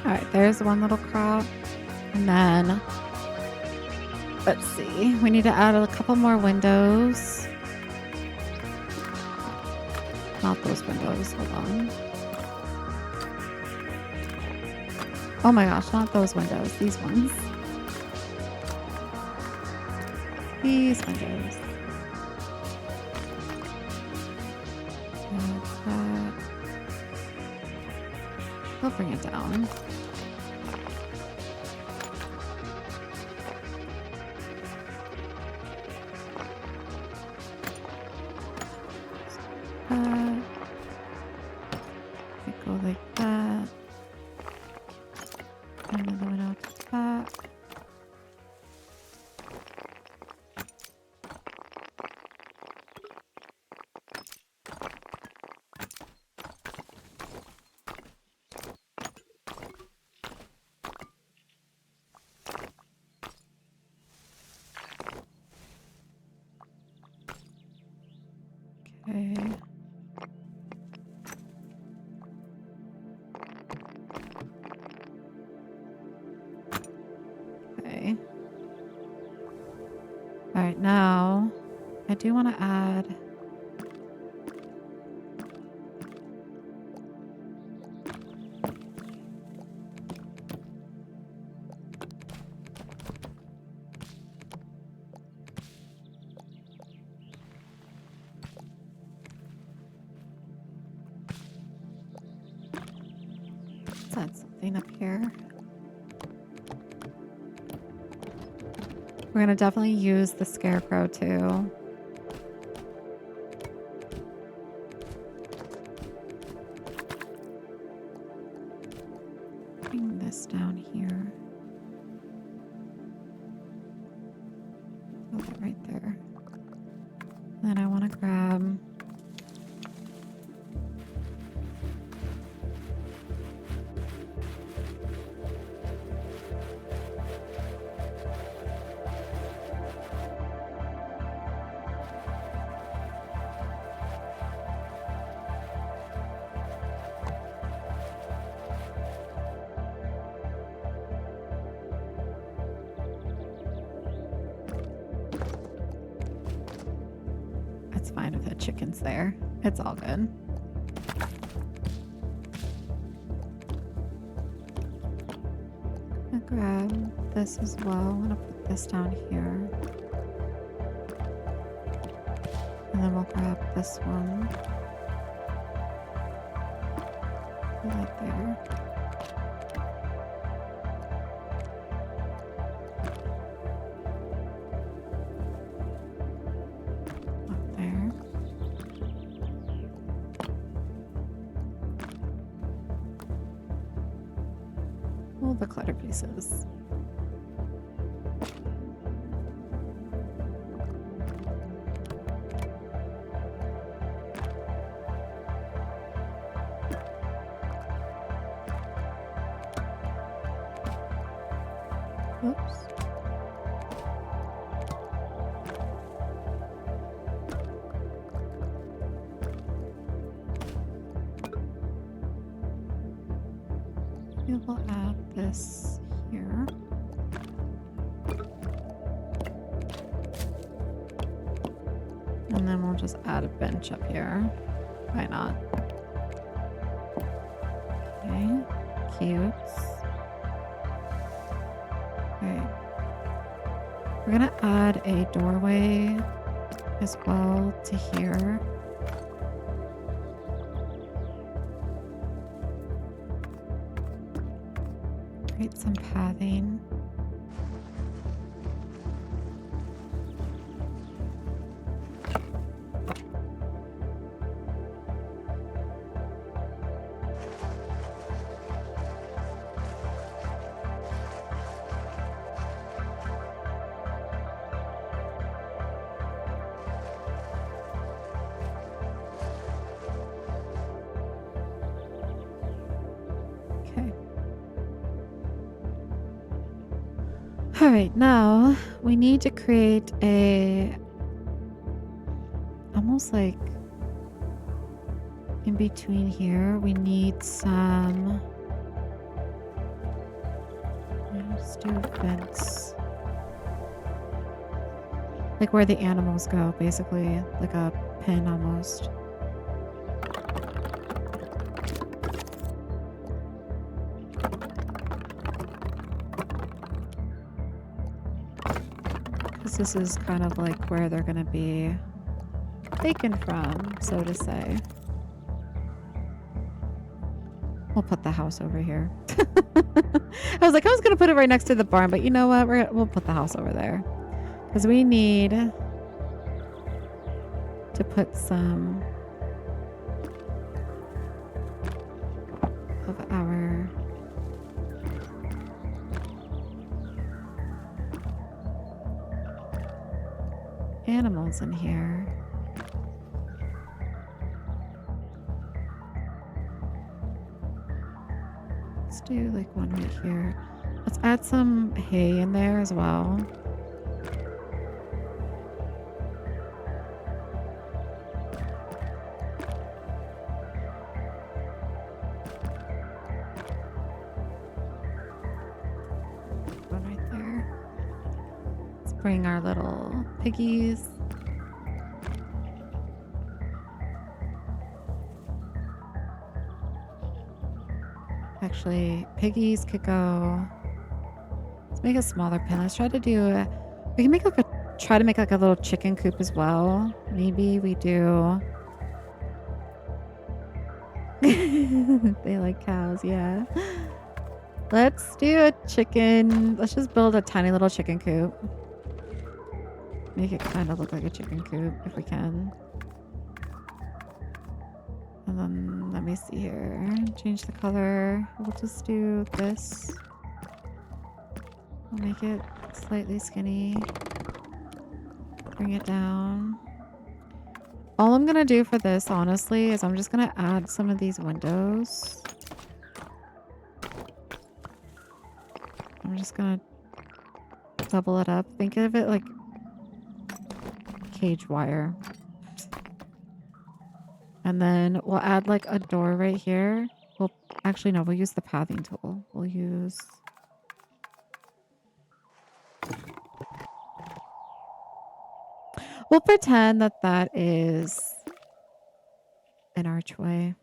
All right, there's one little crop. And then, let's see, we need to add a couple more windows. Not those windows, hold on. Oh my gosh, not those windows. These ones. These windows. That. I'll bring it down. Go like that. Another one out the back. Okay. Okay. All right, now I do want to add something up here. We're going to definitely use the scarecrow too. Bring this down here. Put it right there. Then I want to grab fine if the chicken's there. It's all good. I'll grab this as well. I'm gonna put this down here. And then we'll grab this one. Put that there. The clutter pieces. Oops. We'll add this here. And then we'll just add a bench up here. Why not? Okay, cute. Okay. We're gonna add a doorway as well to here. Create some pathing. All right, now we need to create a almost like in between here. We need some. Let's do a fence, like where the animals go, basically, like a pen almost. Because this is kind of like where they're going to be taken from, so to say. We'll put the house over here. I was like, I was going to put it right next to the barn, but you know what? We'll put the house over there. Because we need to put some of our animals in here. Let's do like one right here. Let's add some hay in there as well. One right there. Let's bring our little piggies. Actually, piggies could go. Let's make a smaller pen. Let's try to do. We can make like try to make like a little chicken coop as well. Maybe we do. They like cows, yeah. Let's do a chicken. Let's just build a tiny little chicken coop. Make it kind of look like a chicken coop if we can. And then let me see here. Change the color. We'll just do this. We'll make it slightly skinny. Bring it down. All I'm gonna do for this, honestly, is I'm just gonna add some of these windows. I'm just gonna double it up. Think of it like cage wire. And then we'll add like a door right here. Well, actually, no, we'll use the pathing tool. We'll use... We'll pretend that that is an archway.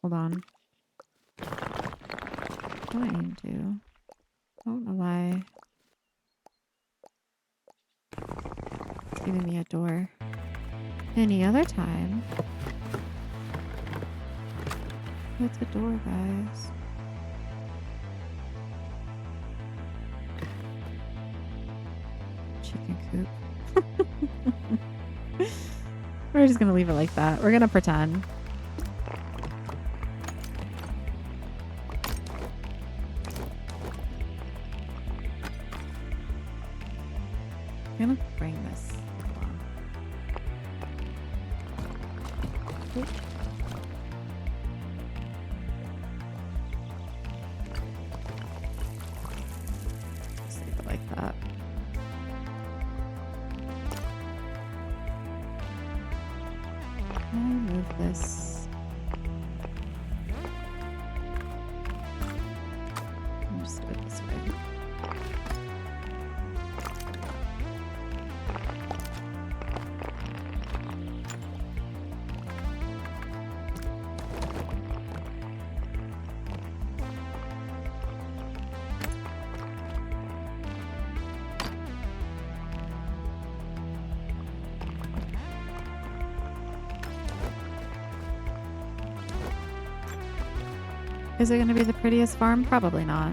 Hold on. What do I need to do? I don't know why. It's giving me a door. Any other time. What's a door, guys? Chicken coop. We're just gonna leave it like that. We're gonna pretend. I'm gonna bring this. Hold on. Just leave it like that. I'll move this. I'll just do it this way. Is it going to be the prettiest farm? Probably not.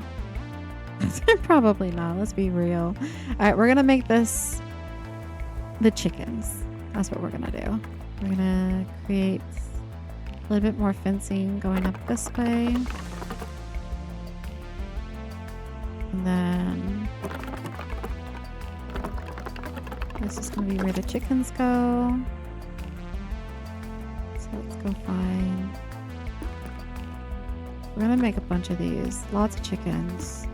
Probably not. Let's be real. All right, we're going to make this the chickens. That's what we're going to do. We're going to create a little bit more fencing going up this way. And then this is going to be where the chickens go. So let's go find... We're gonna make a bunch of these. Lots of chickens.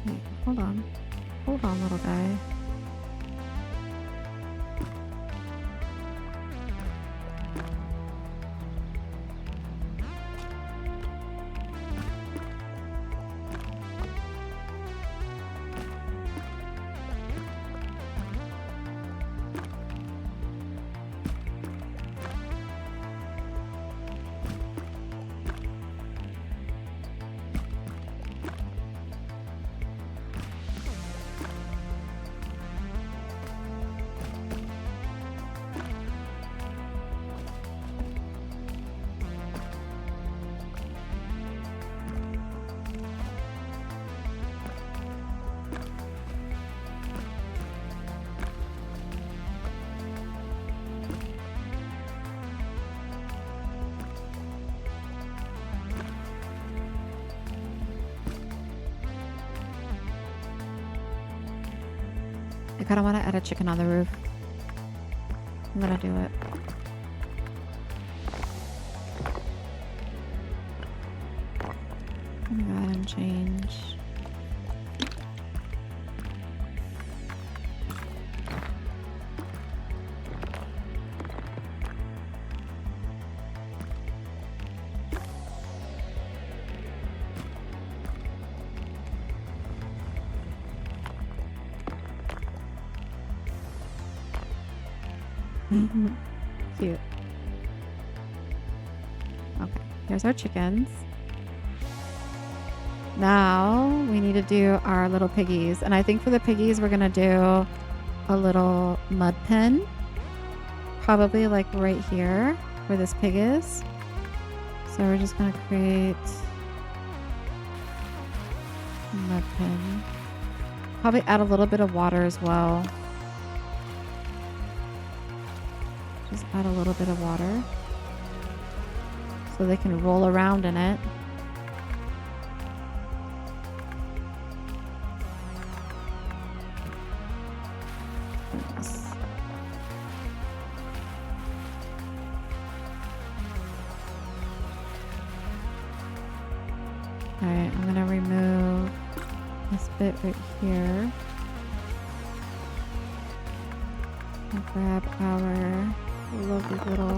Wait, hold on. Hold on, little guy. kind of want to add a chicken on the roof. I'm gonna do it. I'm gonna go ahead and change. Cute. Okay, here's our chickens. Now we need to do our little piggies. And I think for the piggies, we're going to do a little mud pen. Probably like right here where this pig is. So we're just going to create a mud pen. Probably add a little bit of water as well. Just add a little bit of water so they can roll around in it. Yes. All right, I'm gonna remove this bit right here. I'll grab our lovely little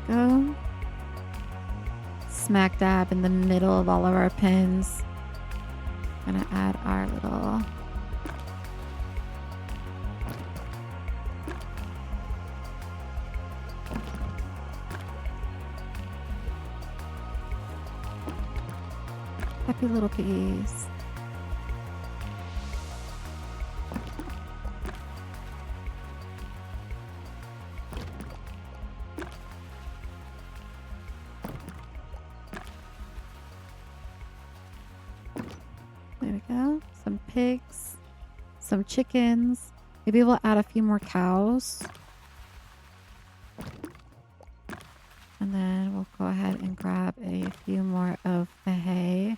go. Smack dab in the middle of all of our pins. Gonna add our little happy little piggies. There we go. Some pigs, some chickens. Maybe we'll add a few more cows. And then we'll go ahead and grab a few more of the hay.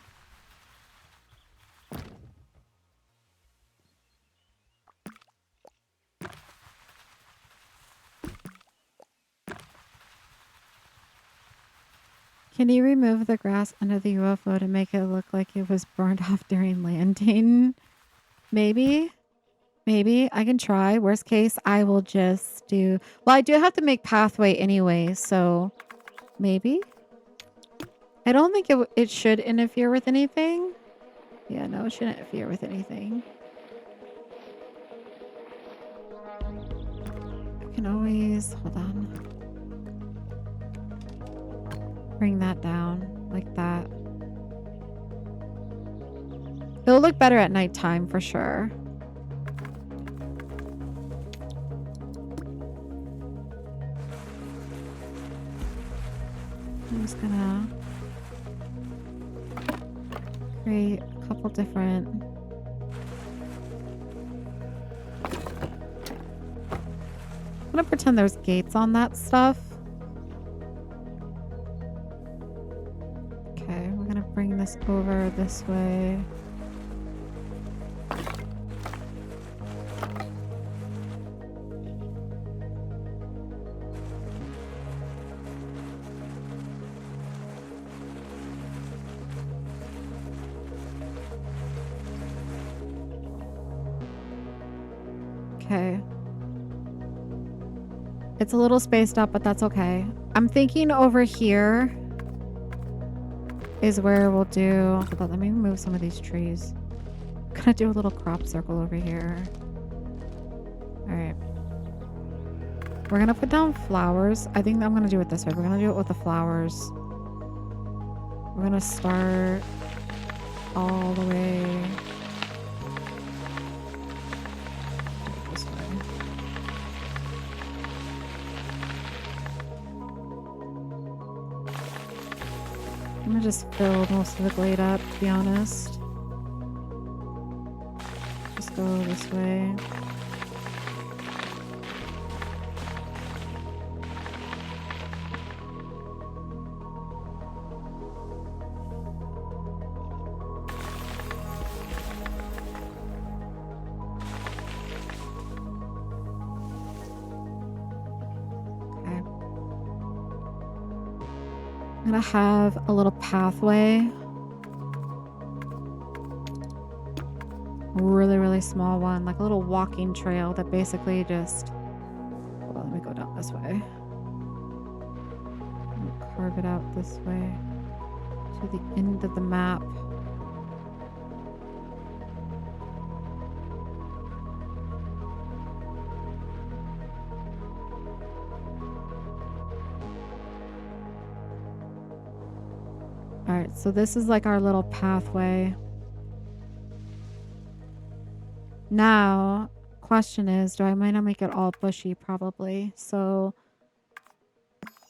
Can you remove the grass under the UFO to make it look like it was burned off during landing? Maybe. Maybe. I can try. Worst case, I will just do... Well, I do have to make pathway anyway, so maybe. I don't think it should interfere with anything. Yeah, no, it shouldn't interfere with anything. I can always... Hold on. Bring that down like that. It'll look better at nighttime for sure. I'm just gonna create a couple different I'm gonna pretend there's gates on that stuff. Okay, we're gonna bring this over this way. Okay. It's a little spaced out, but that's okay. I'm thinking over here is where we'll do... Hold on, let me move some of these trees. I'm gonna do a little crop circle over here. Alright. We're gonna put down flowers. I think I'm gonna do it this way. We're gonna do it with the flowers. We're gonna start all the way... this way. I'm gonna just fill most of the glade up, to be honest. Just go this way. I'm gonna have a little pathway. Really, really small one, like a little walking trail that basically just... Hold on, let me go down this way. Carve it out this way to the end of the map. All right, so this is like our little pathway. Now, question is, do I might not make it all bushy? Probably. So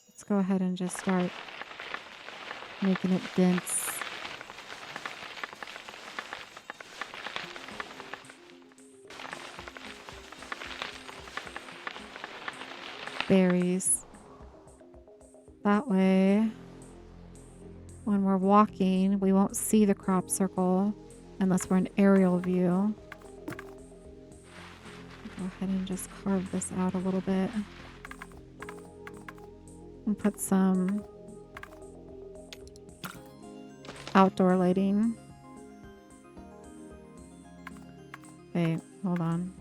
let's go ahead and just start making it dense. Berries. That way, when we're walking, we won't see the crop circle unless we're in aerial view. Go ahead and just carve this out a little bit. And put some outdoor lighting. Wait, hold on.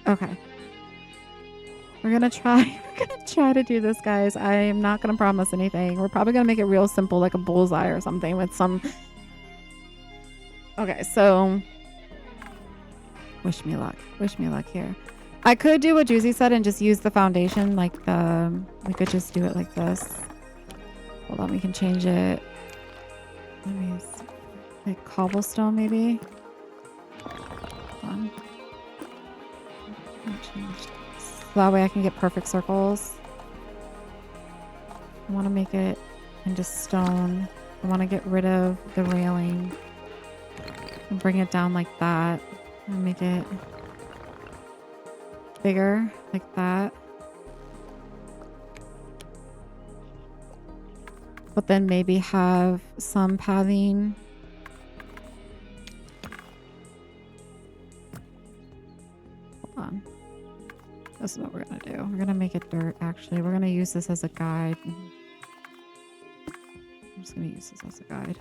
Okay. We're gonna try to do this, guys. I am not gonna promise anything. We're probably gonna make it real simple, like a bullseye or something with some... Okay, so wish me luck. Wish me luck here. I could do what Juicy said and just use the foundation, like we could just do it like this. Hold on, we can change it. Let me see. Like cobblestone, maybe. Hold on. Change this. So that way I can get perfect circles. I want to make it into stone. I want to get rid of the railing and bring it down like that and make it bigger like that. But then maybe have some pathing. Hold on. This is what we're going to do. We're going to make it dirt, actually. We're going to use this as a guide. I'm just going to use this as a guide.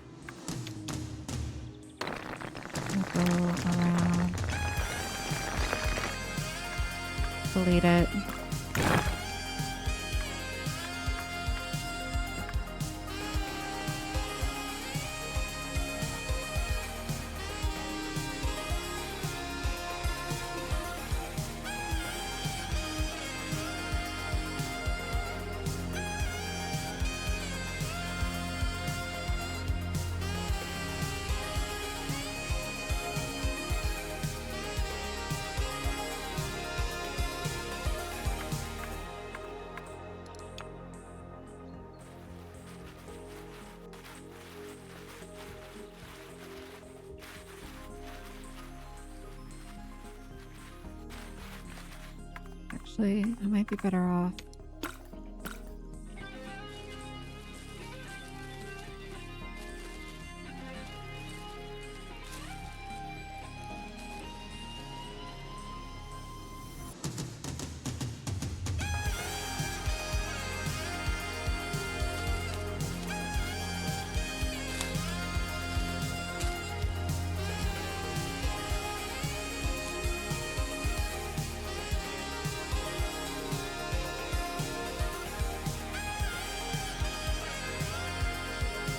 We'll go around. Delete it. Actually, I might be better off.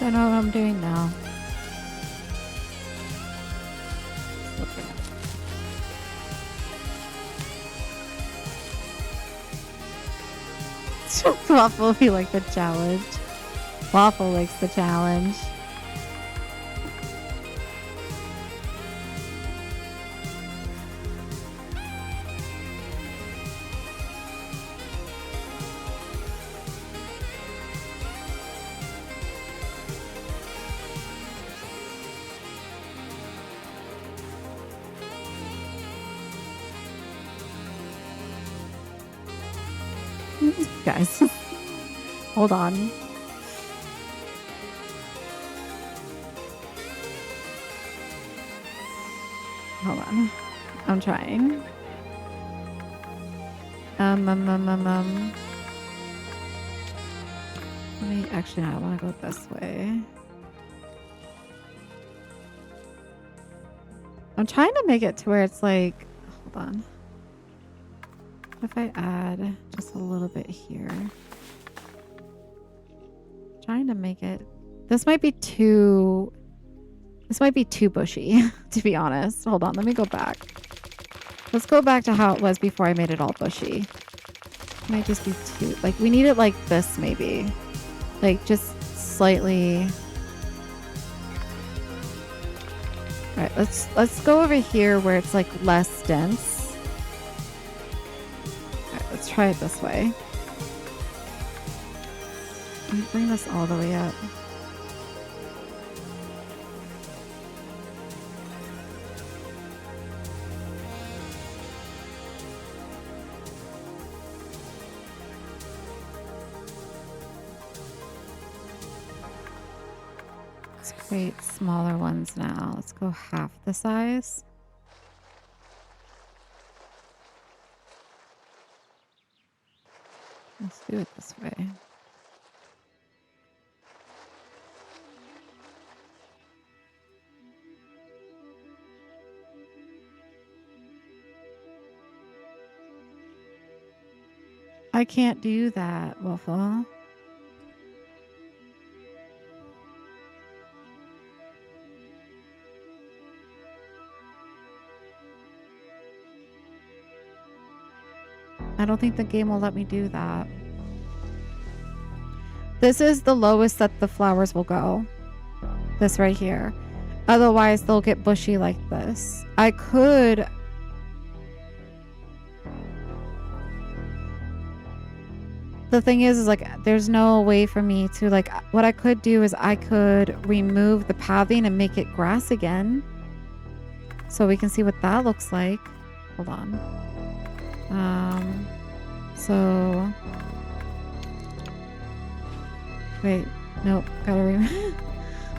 I don't know what I'm doing now. Waffle will be like the challenge. Waffle likes the challenge. Guys, hold on. Hold on. I'm trying. Let me actually, no, I want to go this way. I'm trying to make it to where it's like, hold on. What if I add just a little bit here? Trying to make it, this might be too bushy, to be honest. Hold on, let me go back. Let's go back to how it was before I made it all bushy. It might just be too, like, we need it like this maybe. Like, just slightly. All right, let's go over here where it's like less dense. All right, let's try it this way. Let me bring this all the way up. Let's create smaller ones now. Let's go half the size. Let's do it this way. I can't do that, Waffle. I don't think the game will let me do that. This is the lowest that the flowers will go. This right here. Otherwise, they'll get bushy like this. I could... The thing is like, there's no way for me to, like, what I could do is I could remove the pathing and make it grass again. So we can see what that looks like. Hold on. So... Wait, nope, gotta remove...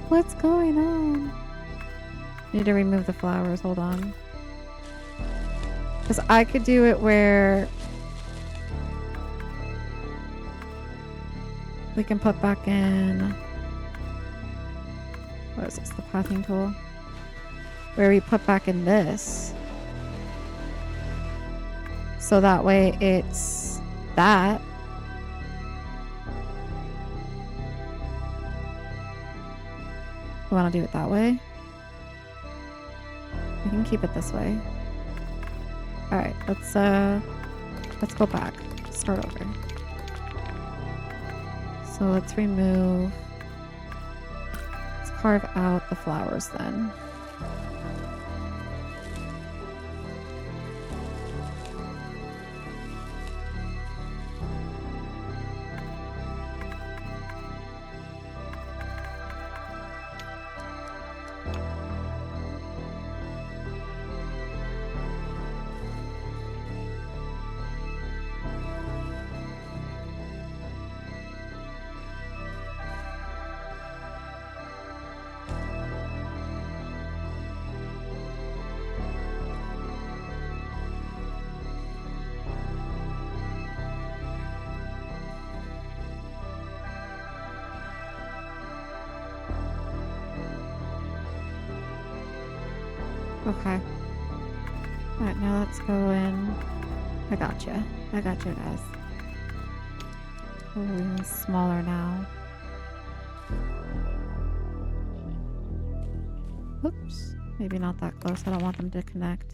What's going on? Need to remove the flowers, hold on. Because I could do it where... We can put back in... What is this, the pathing tool? Where we put back in this. So that way it's that. You want to do it that way? We can keep it this way. All right, let's go back. Start over. So let's remove. Let's carve out the flowers then. Okay. Alright, now let's go in. I gotcha. I gotcha, guys. Oh, even smaller now. Oops. Maybe not that close. I don't want them to connect.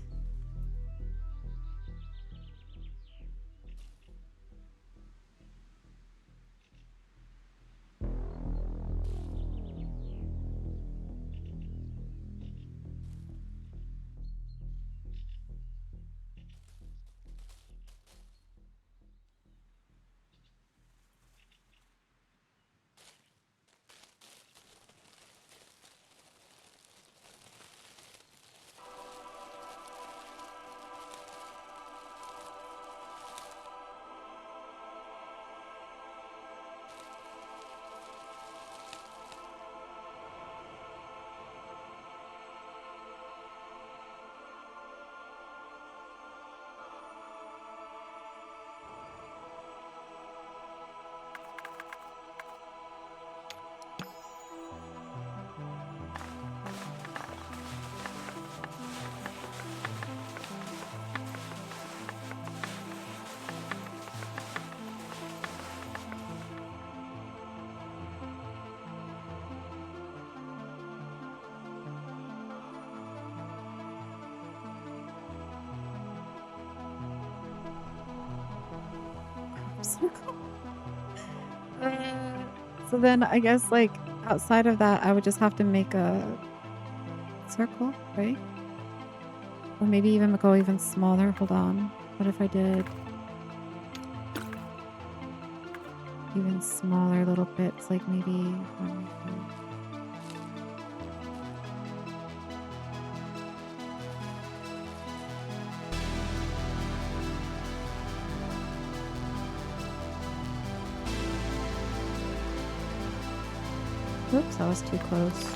circle. So then I guess like outside of that, I would just have to make a circle, right? Or maybe even go even smaller. Hold on. What if I did even smaller little bits, like maybe one, oops, that was too close.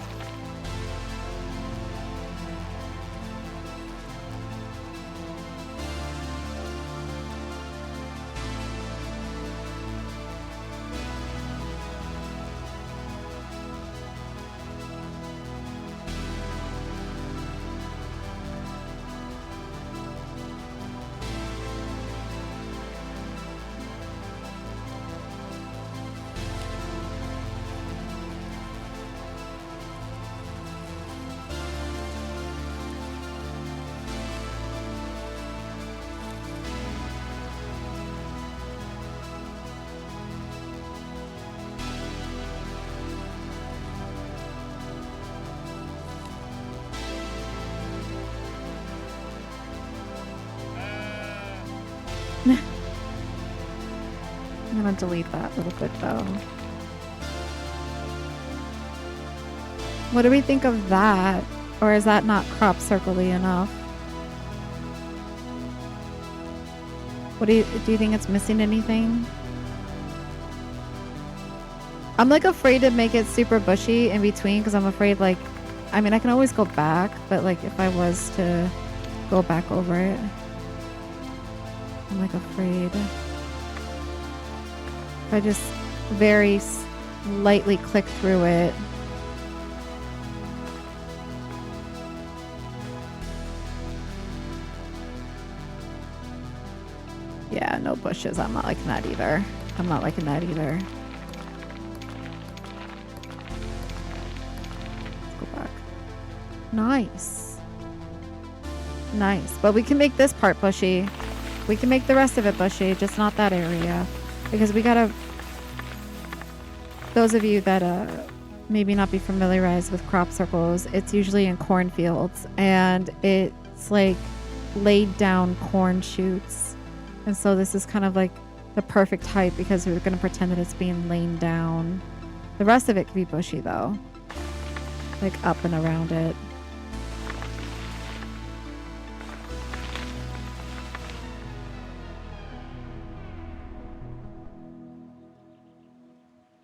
I'm gonna delete that little bit though. What do we think of that? Or is that not crop circle-y enough? What do you think it's missing anything? I'm like afraid to make it super bushy in between because I'm afraid like, I mean I can always go back, but like if I was to go back over it, I'm like afraid. If I just very lightly click through it. Yeah, no bushes. I'm not liking that either. I'm not liking that either. Let's go back. Nice. Nice. But we can make this part bushy. We can make the rest of it bushy, just not that area. Because we gotta... Those of you that maybe not be familiarized with crop circles, it's usually in cornfields. And it's like laid down corn shoots. And so this is kind of like the perfect height because we're going to pretend that it's being laid down. The rest of it could be bushy though. Like up and around it.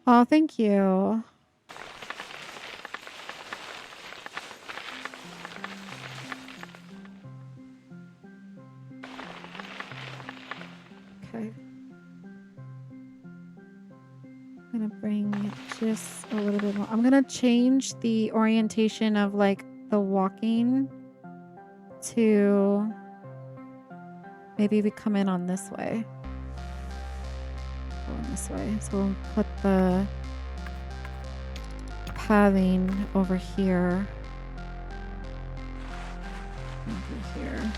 Oh, thank you. Okay. I'm gonna bring it just a little bit more. I'm gonna change the orientation of like the walking to maybe we come in on this way. Going this way. So we'll put the pathing over here. Over here.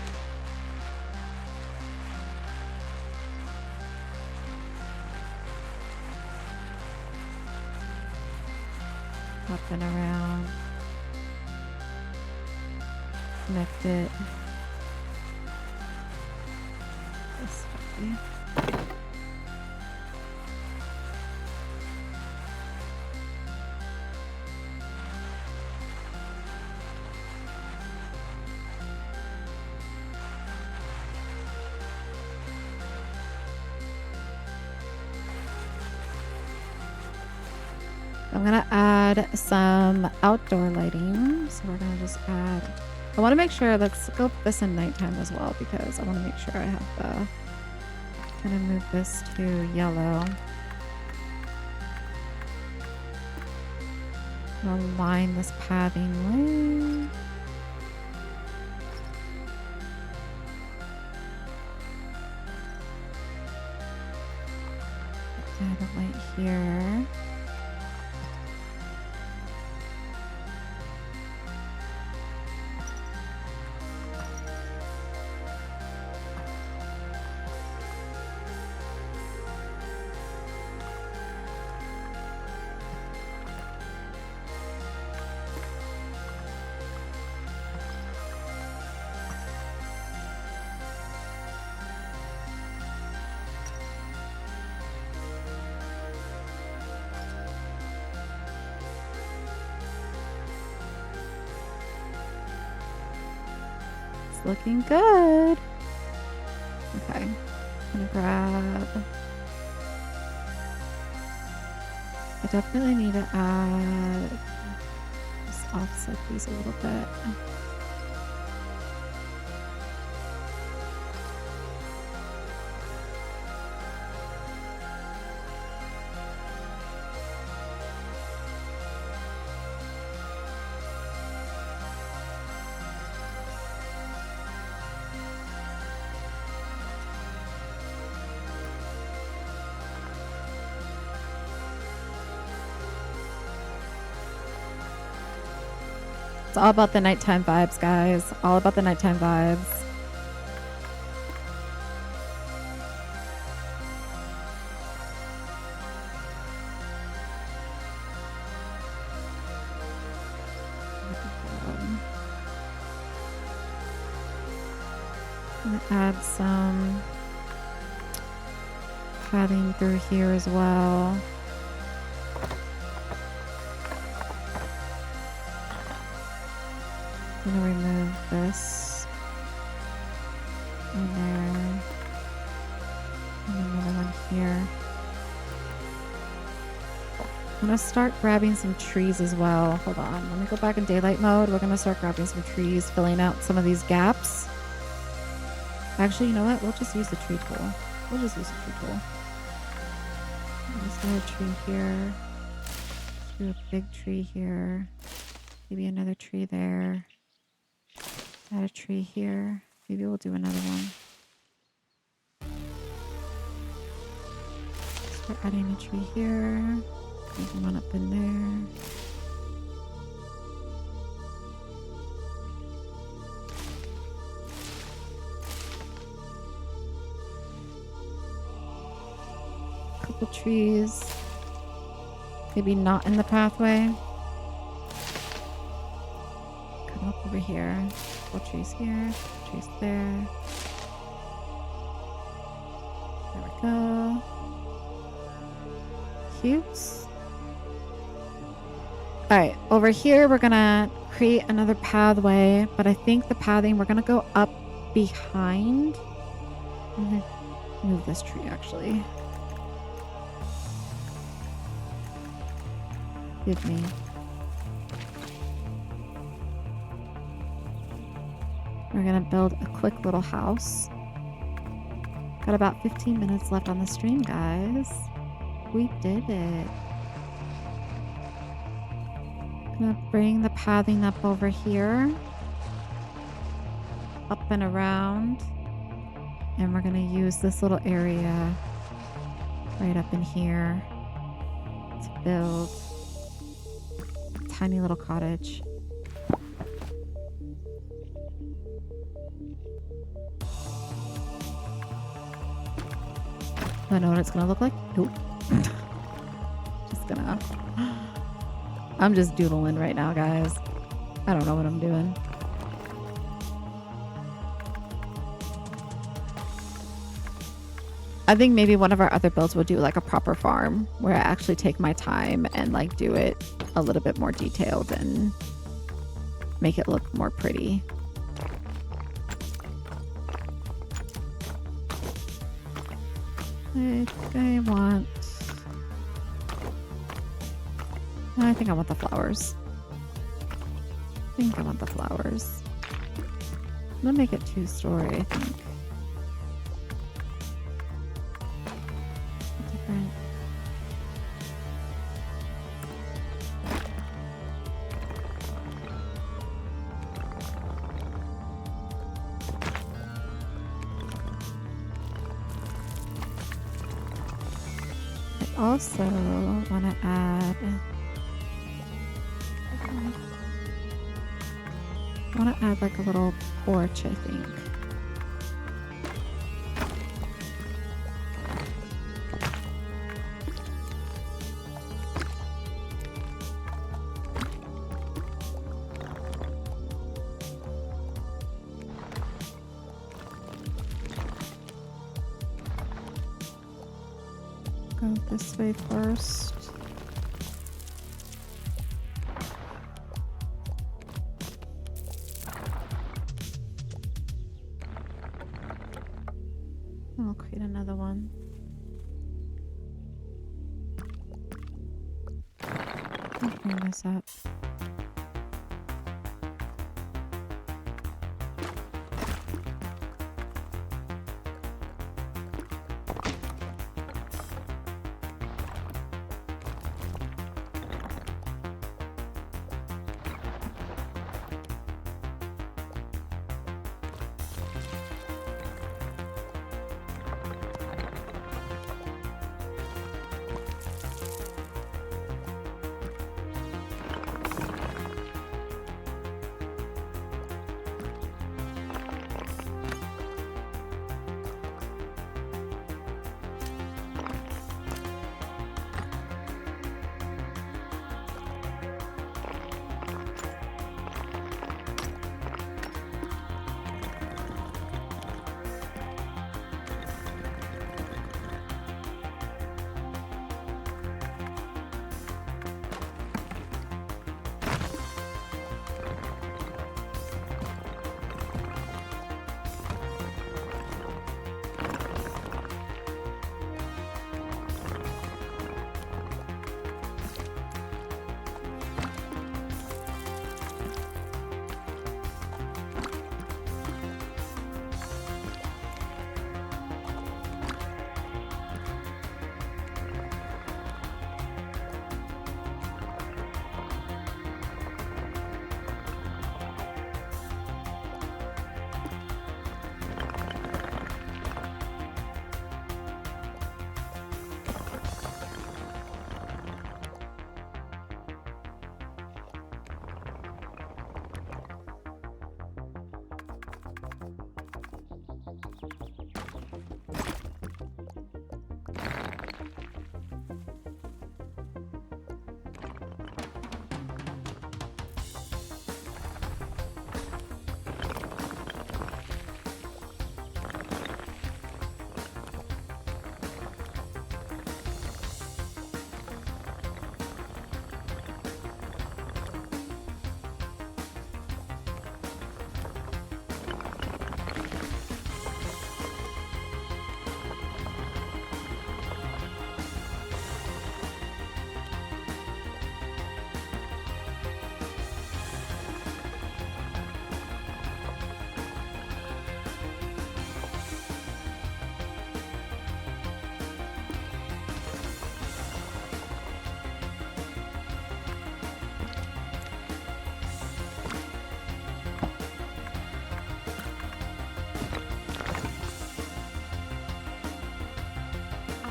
Up and around. Connect it this way. I'm gonna add some outdoor lighting. So we're gonna just add, I wanna make sure, let's go put this in nighttime as well because I wanna make sure I have the, I'm gonna move this to yellow. I'm gonna line this pathing with. Add a light here. looking good. Okay. I'm gonna grab... I definitely need to add... Just offset these a little bit. It's all about the nighttime vibes, guys. All about the nighttime vibes. I'm gonna add some padding through here as well. I'm gonna remove this in there, and another one here. I'm gonna start grabbing some trees as well. Hold on, let me go back in daylight mode. We're gonna start grabbing some trees, filling out some of these gaps. Actually, you know what? We'll just use the tree tool. We'll just use the tree tool. Let's do a tree here. Let's do a big tree here. Maybe another tree there. Add a tree here. Maybe we'll do another one. Start adding a tree here. Maybe one up in there. Couple trees. Maybe not in the pathway. Come up over here. Couple trees here. Trees there. There we go. Cute. Alright, over here we're gonna create another pathway, but I think the pathing we're gonna go up behind. I'm gonna move this tree actually. Give me. We're gonna build a quick little house. Got about 15 minutes left on the stream, guys. We did it. Gonna bring the pathing up over here. Up and around. And we're gonna use this little area right up in here to build a tiny little cottage. Do I know what it's gonna look like? Nope. Just gonna... I'm just doodling right now, guys. I don't know what I'm doing. I think maybe one of our other builds will do like a proper farm where I actually take my time and like do it a little bit more detailed and make it look more pretty. I think I want the flowers. I'm gonna make it 2-story, I think. Different. I also want to add... I want to add like a little porch, I think. Go this way first. I'll create another one. I'll clean this up.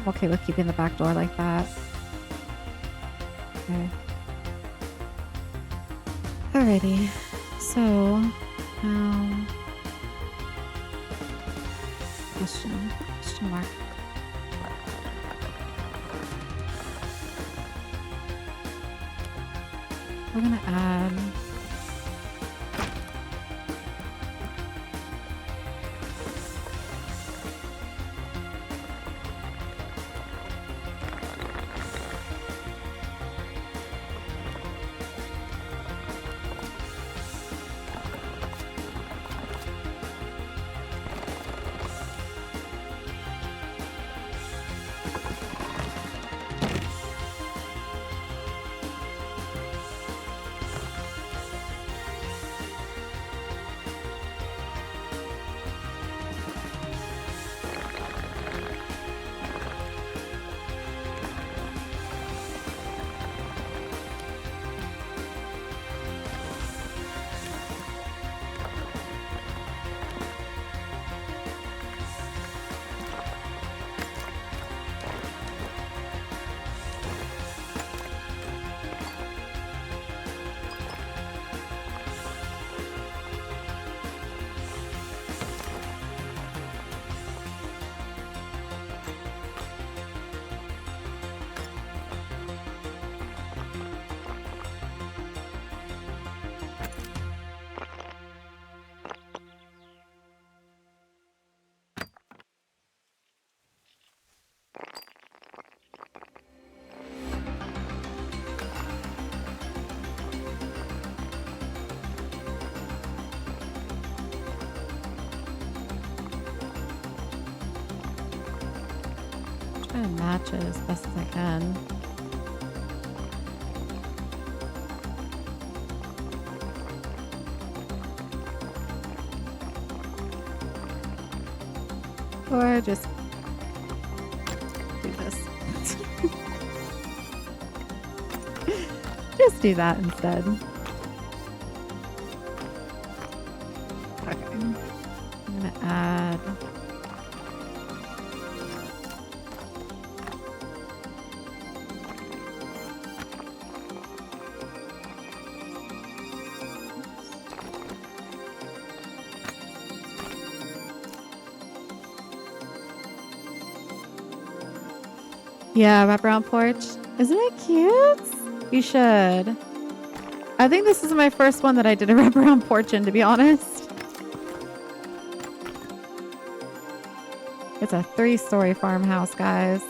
I'm okay with keeping the back door like that. Okay. Alrighty. So, question mark. We're gonna add Trying to match it as best as I can. Or just do this. Just do that instead. Okay. I'm gonna add yeah, wraparound porch. Isn't it cute? You should. I think this is my first one that I did a wraparound porch in, to be honest. It's a 3-story farmhouse, guys.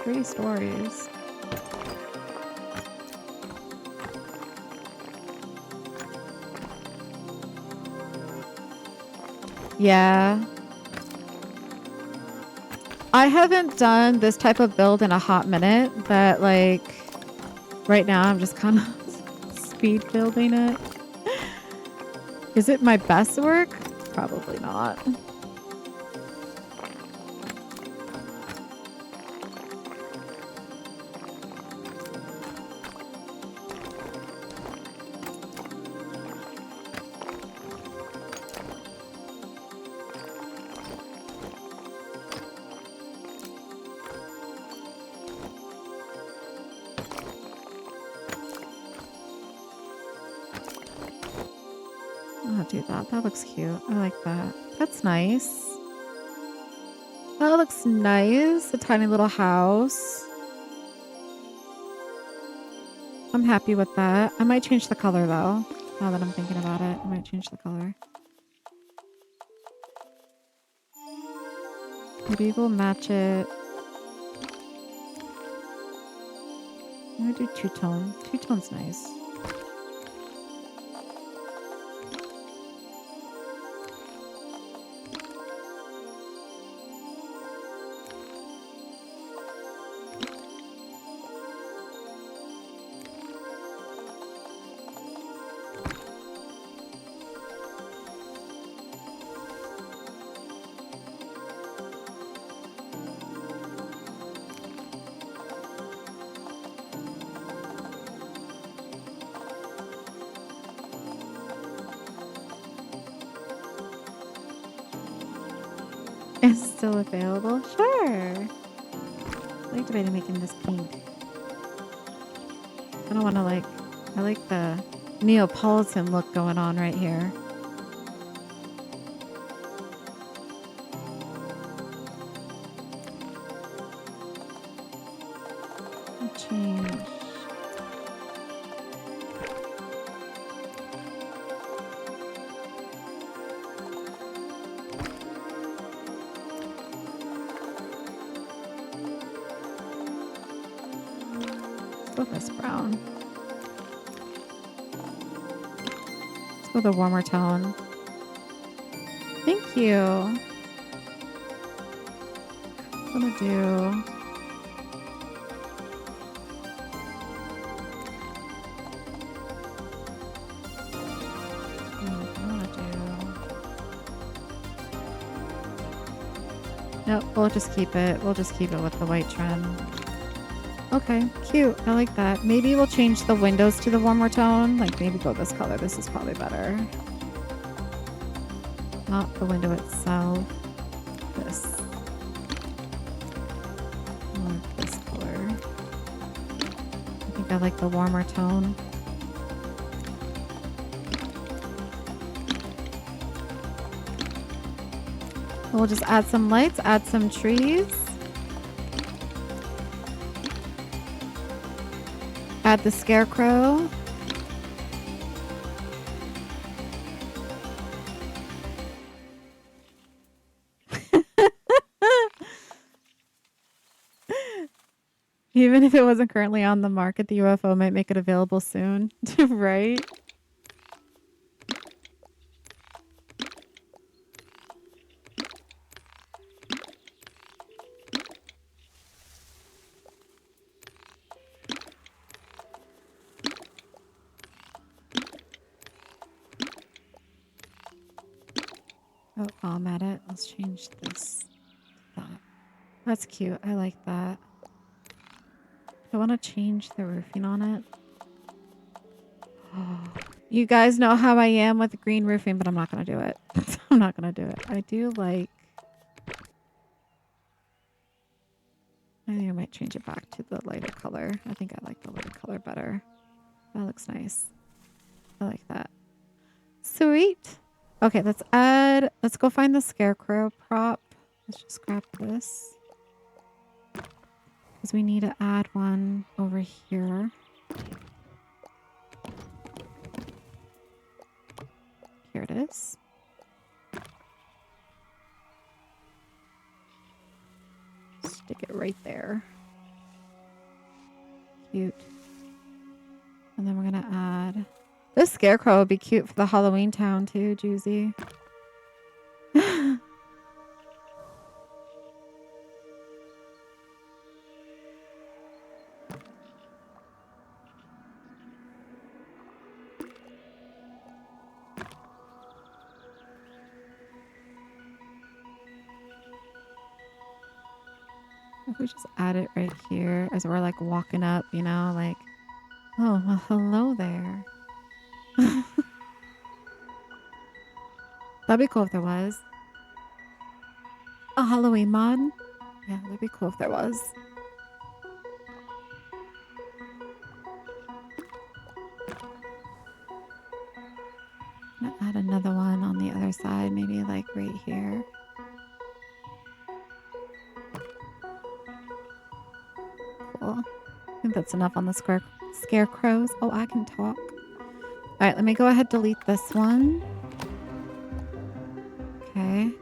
3 stories. Yeah. I haven't done this type of build in a hot minute, but like right now I'm just kind of speed building it. Is it my best work? Probably not. I'll do that. That looks cute. I like that. That's nice. That looks nice. A tiny little house. I'm happy with that. I might change the color though. Now that I'm thinking about it, I might change the color. Maybe we'll match it. I'm gonna do two-tone. Two-tone's nice. It's still available? Sure. I like debating making this pink. I don't want to like... I like the Neapolitan look going on right here. I'll change... Let's go this brown. Let's go the warmer tone. Thank you. I'm gonna do... Nope, we'll just keep it. We'll just keep it with the white trim. Okay, cute. I like that. Maybe we'll change the windows to the warmer tone. Like maybe go this color. This is probably better. Not the window itself. This. I like this color. I think I like the warmer tone. We'll just add some lights, add some trees. Add the scarecrow. Even if it wasn't currently on the market, the UFO might make it available soon, right? Oh, while I'm at it, let's change this. That. That's cute. I like that. I want to change the roofing on it. You guys know how I am with green roofing, but I'm not going to do it. I'm not going to do it. I do like... I think I might change it back to the lighter color. I think I like the lighter color better. That looks nice. I like that. Sweet. Okay, let's go find the scarecrow prop. Let's just grab this. Because we need to add one over here. Here it is. Stick it right there. Cute. And then we're going to add... This scarecrow would be cute for the Halloween town too, Juicy. I think we just add it right here as we're like walking up, you know, like, oh, well, hello there. That'd be cool if there was a Halloween mod. Yeah, that'd be cool if there was. I'm gonna add another one on the other side, maybe like right here. Cool. I think that's enough on the scarecrows. Oh, I can talk. All right, let me go ahead and delete this one. Okay.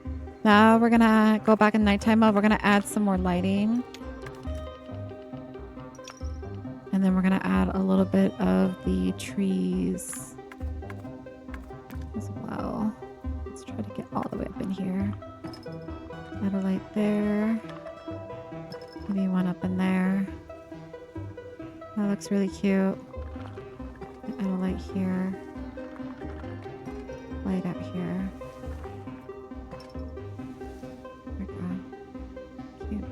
Now we're gonna go back in nighttime mode. We're gonna add some more lighting. And then we're gonna add a little bit of the trees as well. Let's try to get all the way up in here. Add a light there. Maybe one up in there. That looks really cute. Add a light here. Light out here. There we go. Cute.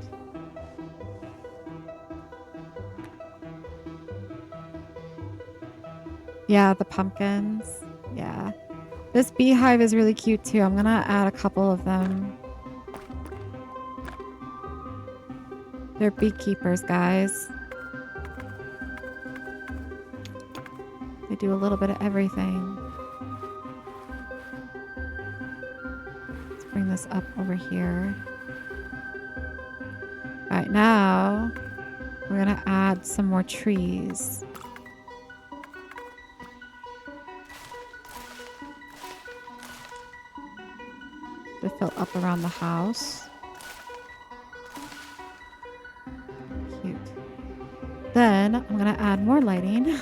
Yeah, the pumpkins. Yeah. This beehive is really cute too. I'm gonna add a couple of them. They're beekeepers, guys. They do a little bit of everything. Let's bring this up over here. All right, now we're gonna add some more trees. To fill up around the house. Cute. Then I'm gonna add more lighting.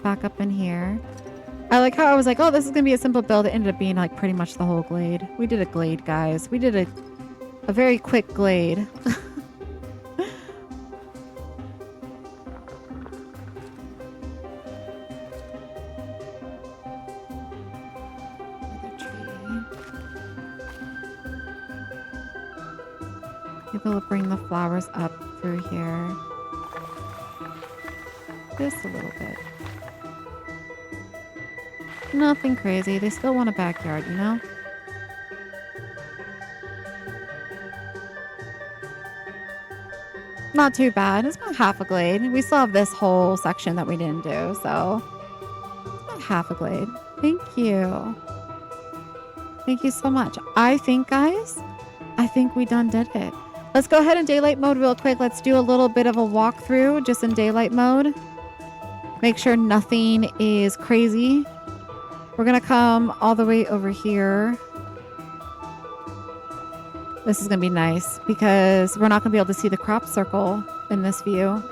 Back up in here. I like how I was like, oh, this is gonna be a simple build. It ended up being like pretty much the whole glade. We did a glade, guys. We did a very quick glade. Maybe we'll bring the flowers up through here. Just a little bit. Nothing crazy. They still want a backyard, you know? Not too bad. It's about half a glade. We still have this whole section that we didn't do, so it's about half a glade. Thank you. Thank you so much. I think, guys, we done did it. Let's go ahead in daylight mode real quick. Let's do a little bit of a walkthrough just in daylight mode. Make sure nothing is crazy. We're going to come all the way over here. This is going to be nice because we're not going to be able to see the crop circle in this view. All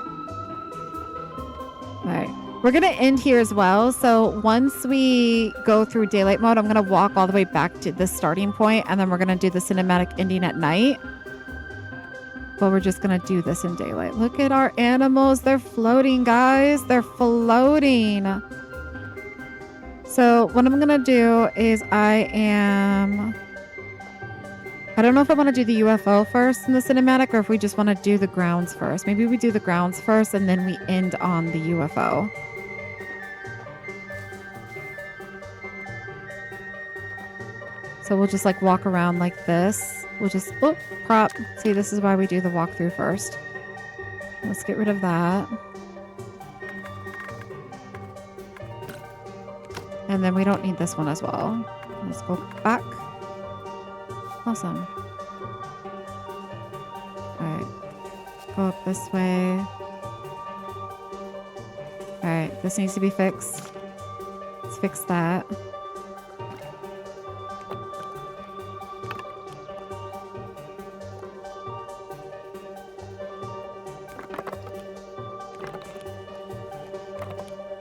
right. We're going to end here as well. So once we go through daylight mode, I'm going to walk all the way back to this starting point, and then we're going to do the cinematic ending at night. But we're just going to do this in daylight. Look at our animals. They're floating, guys. They're floating. So what I'm going to do is I am I don't know if I want to do the UFO first in the cinematic or if we just want to do the grounds first. Maybe we do the grounds first and then we end on the UFO. So we'll just like walk around like this. We'll just, oh, prop. See, this is why we do the walkthrough first. Let's get rid of that. And then we don't need this one as well. Let's go back. Awesome. Alright. Go up this way. Alright, this needs to be fixed. Let's fix that.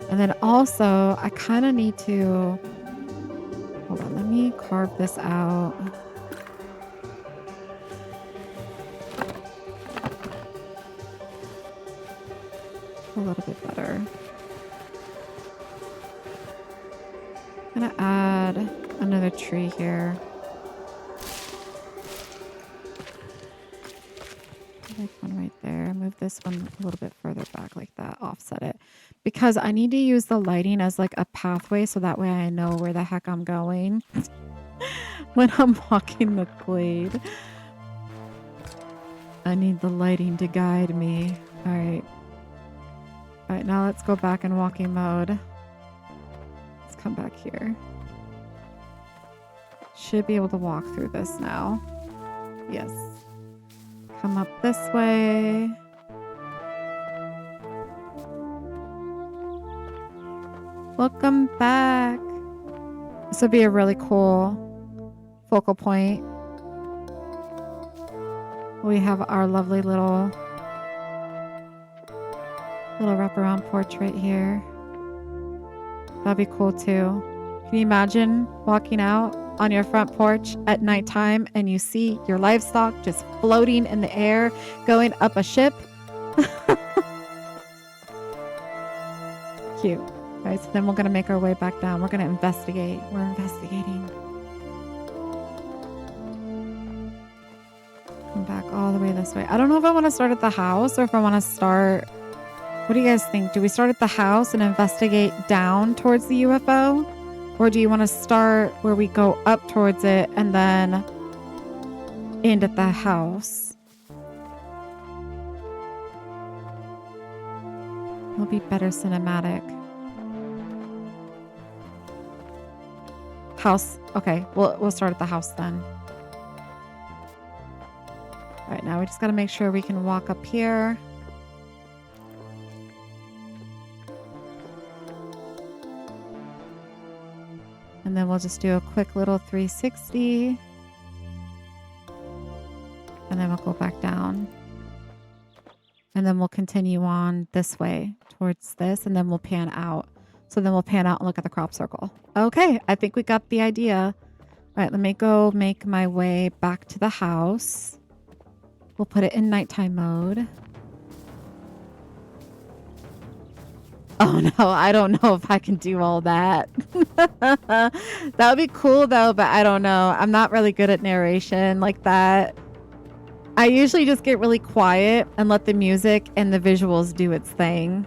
And then also, I kind of need to... Hold on, let me carve this out. A little bit better. I'm gonna add another tree here. Like one right there. Move this one a little bit further back like that. Offset it. Because I need to use the lighting as like a pathway so that way I know where the heck I'm going when I'm walking the glade. I need the lighting to guide me. All right. All right, now let's go back in walking mode. Let's come back here. Should be able to walk through this now. Yes. Come up this way. Welcome back. This would be a really cool focal point. We have our lovely little wraparound porch right here. That'd be cool too. Can you imagine walking out on your front porch at nighttime and you see your livestock just floating in the air, going up a ship? Cute. All right, so then we're going to make our way back down. We're going to investigate. We're investigating. Come back all the way this way. I don't know if I want to start at the house or if I want to start... What do you guys think? Do we start at the house and investigate down towards the UFO? Or do you want to start where we go up towards it and then end at the house? It'll be better cinematic. House. Okay, we'll start at the house then. All right, now we just got to make sure we can walk up here. And then we'll just do a quick little 360. And then we'll go back down. And then we'll continue on this way towards this. And then we'll pan out. So then we'll pan out and look at the crop circle. Okay, I think we got the idea. All right, let me go make my way back to the house. We'll put it in nighttime mode. Oh no, I don't know if I can do all that. That would be cool though, but I don't know. I'm not really good at narration like that. I usually just get really quiet and let the music and the visuals do its thing.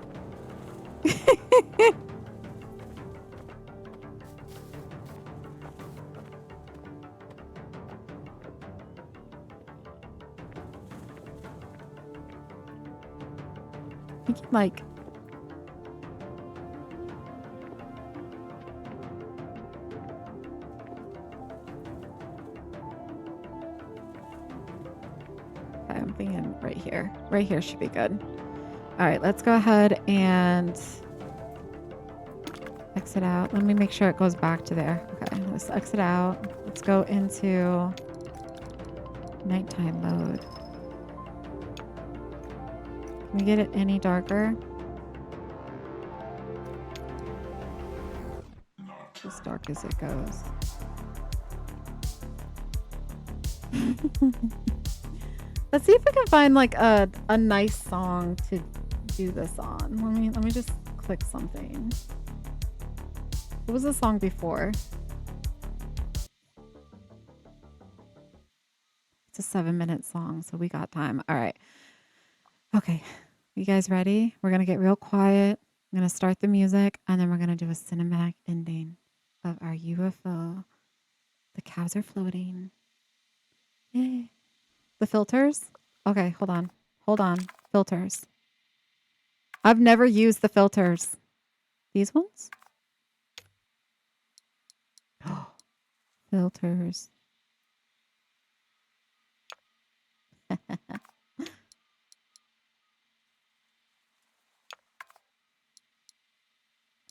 You can like... I'm thinking right here. Right here should be good. All right, let's go ahead and exit out. Let me make sure it goes back to there. Okay, let's exit out. Let's go into nighttime mode. Can we get it any darker? As dark as it goes. Let's see if we can find like a nice song to do this on. Let me just click something. What was the song before? It's a 7-minute song, so we got time. All right. Okay. You guys ready? We're going to get real quiet. I'm going to start the music, and then we're going to do a cinematic ending of our UFO. The cows are floating. Yay. The filters? Okay, hold on. Hold on. Filters. I've never used the filters. These ones? Filters.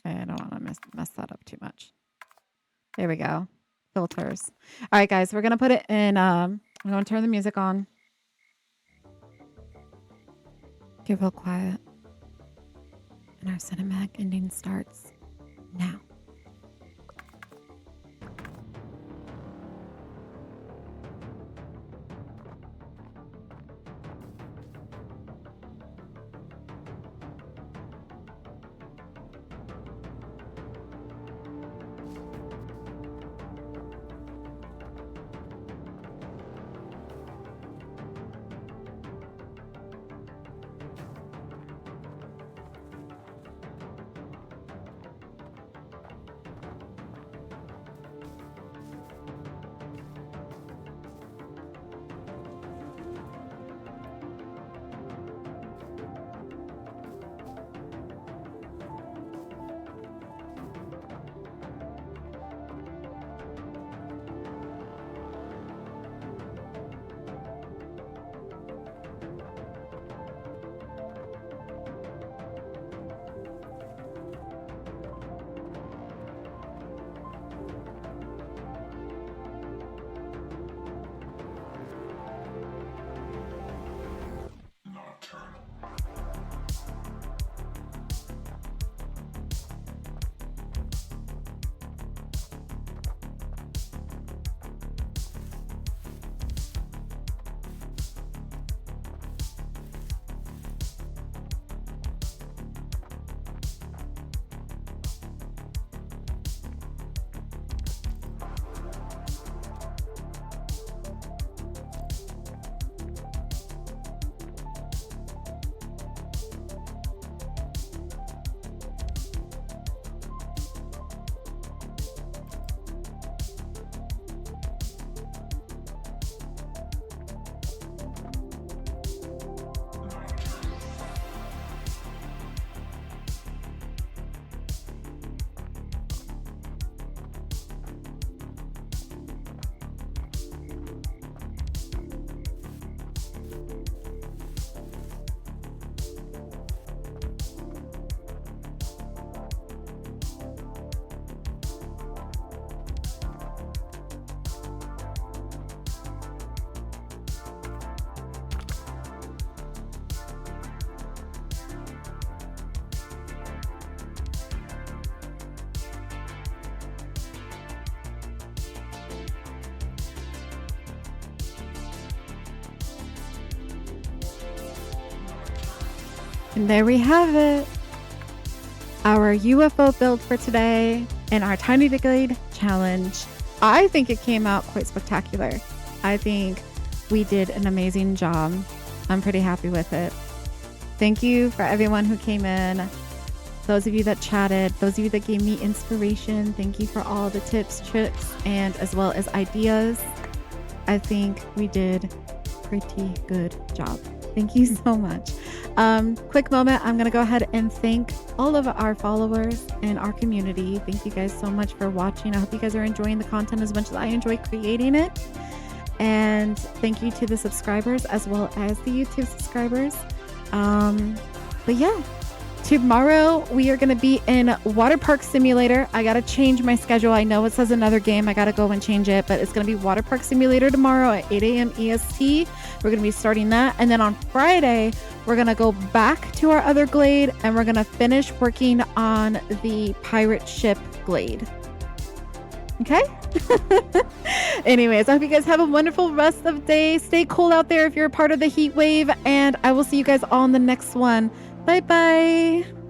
I don't want to mess that up too much. There we go. Filters. All right, guys, we're going to put it in. I'm going to turn the music on. Get real quiet. And our cinematic ending starts now. And there we have it. Our UFO build for today and our Tiny Glade challenge. I think it came out quite spectacular. I think we did an amazing job. I'm pretty happy with it. Thank you for everyone who came in. Those of you that chatted, those of you that gave me inspiration. Thank you for all the tips, tricks, and as well as ideas. I think we did a pretty good job. Thank you so much. Quick moment. I'm going to go ahead and thank all of our followers and our community. Thank you guys so much for watching. I hope you guys are enjoying the content as much as I enjoy creating it. And thank you to the subscribers as well as the YouTube subscribers. But yeah, tomorrow we are going to be in Water Park Simulator. I got to change my schedule. I know it says another game. I got to go and change it, but it's going to be Water Park Simulator tomorrow at 8 a.m. EST. We're going to be starting that. And then on Friday, we're going to go back to our other glade and we're going to finish working on the pirate ship glade. Okay? Anyways, I hope you guys have a wonderful rest of the day. Stay cool out there if you're a part of the heat wave, and I will see you guys all in the next one. Bye bye.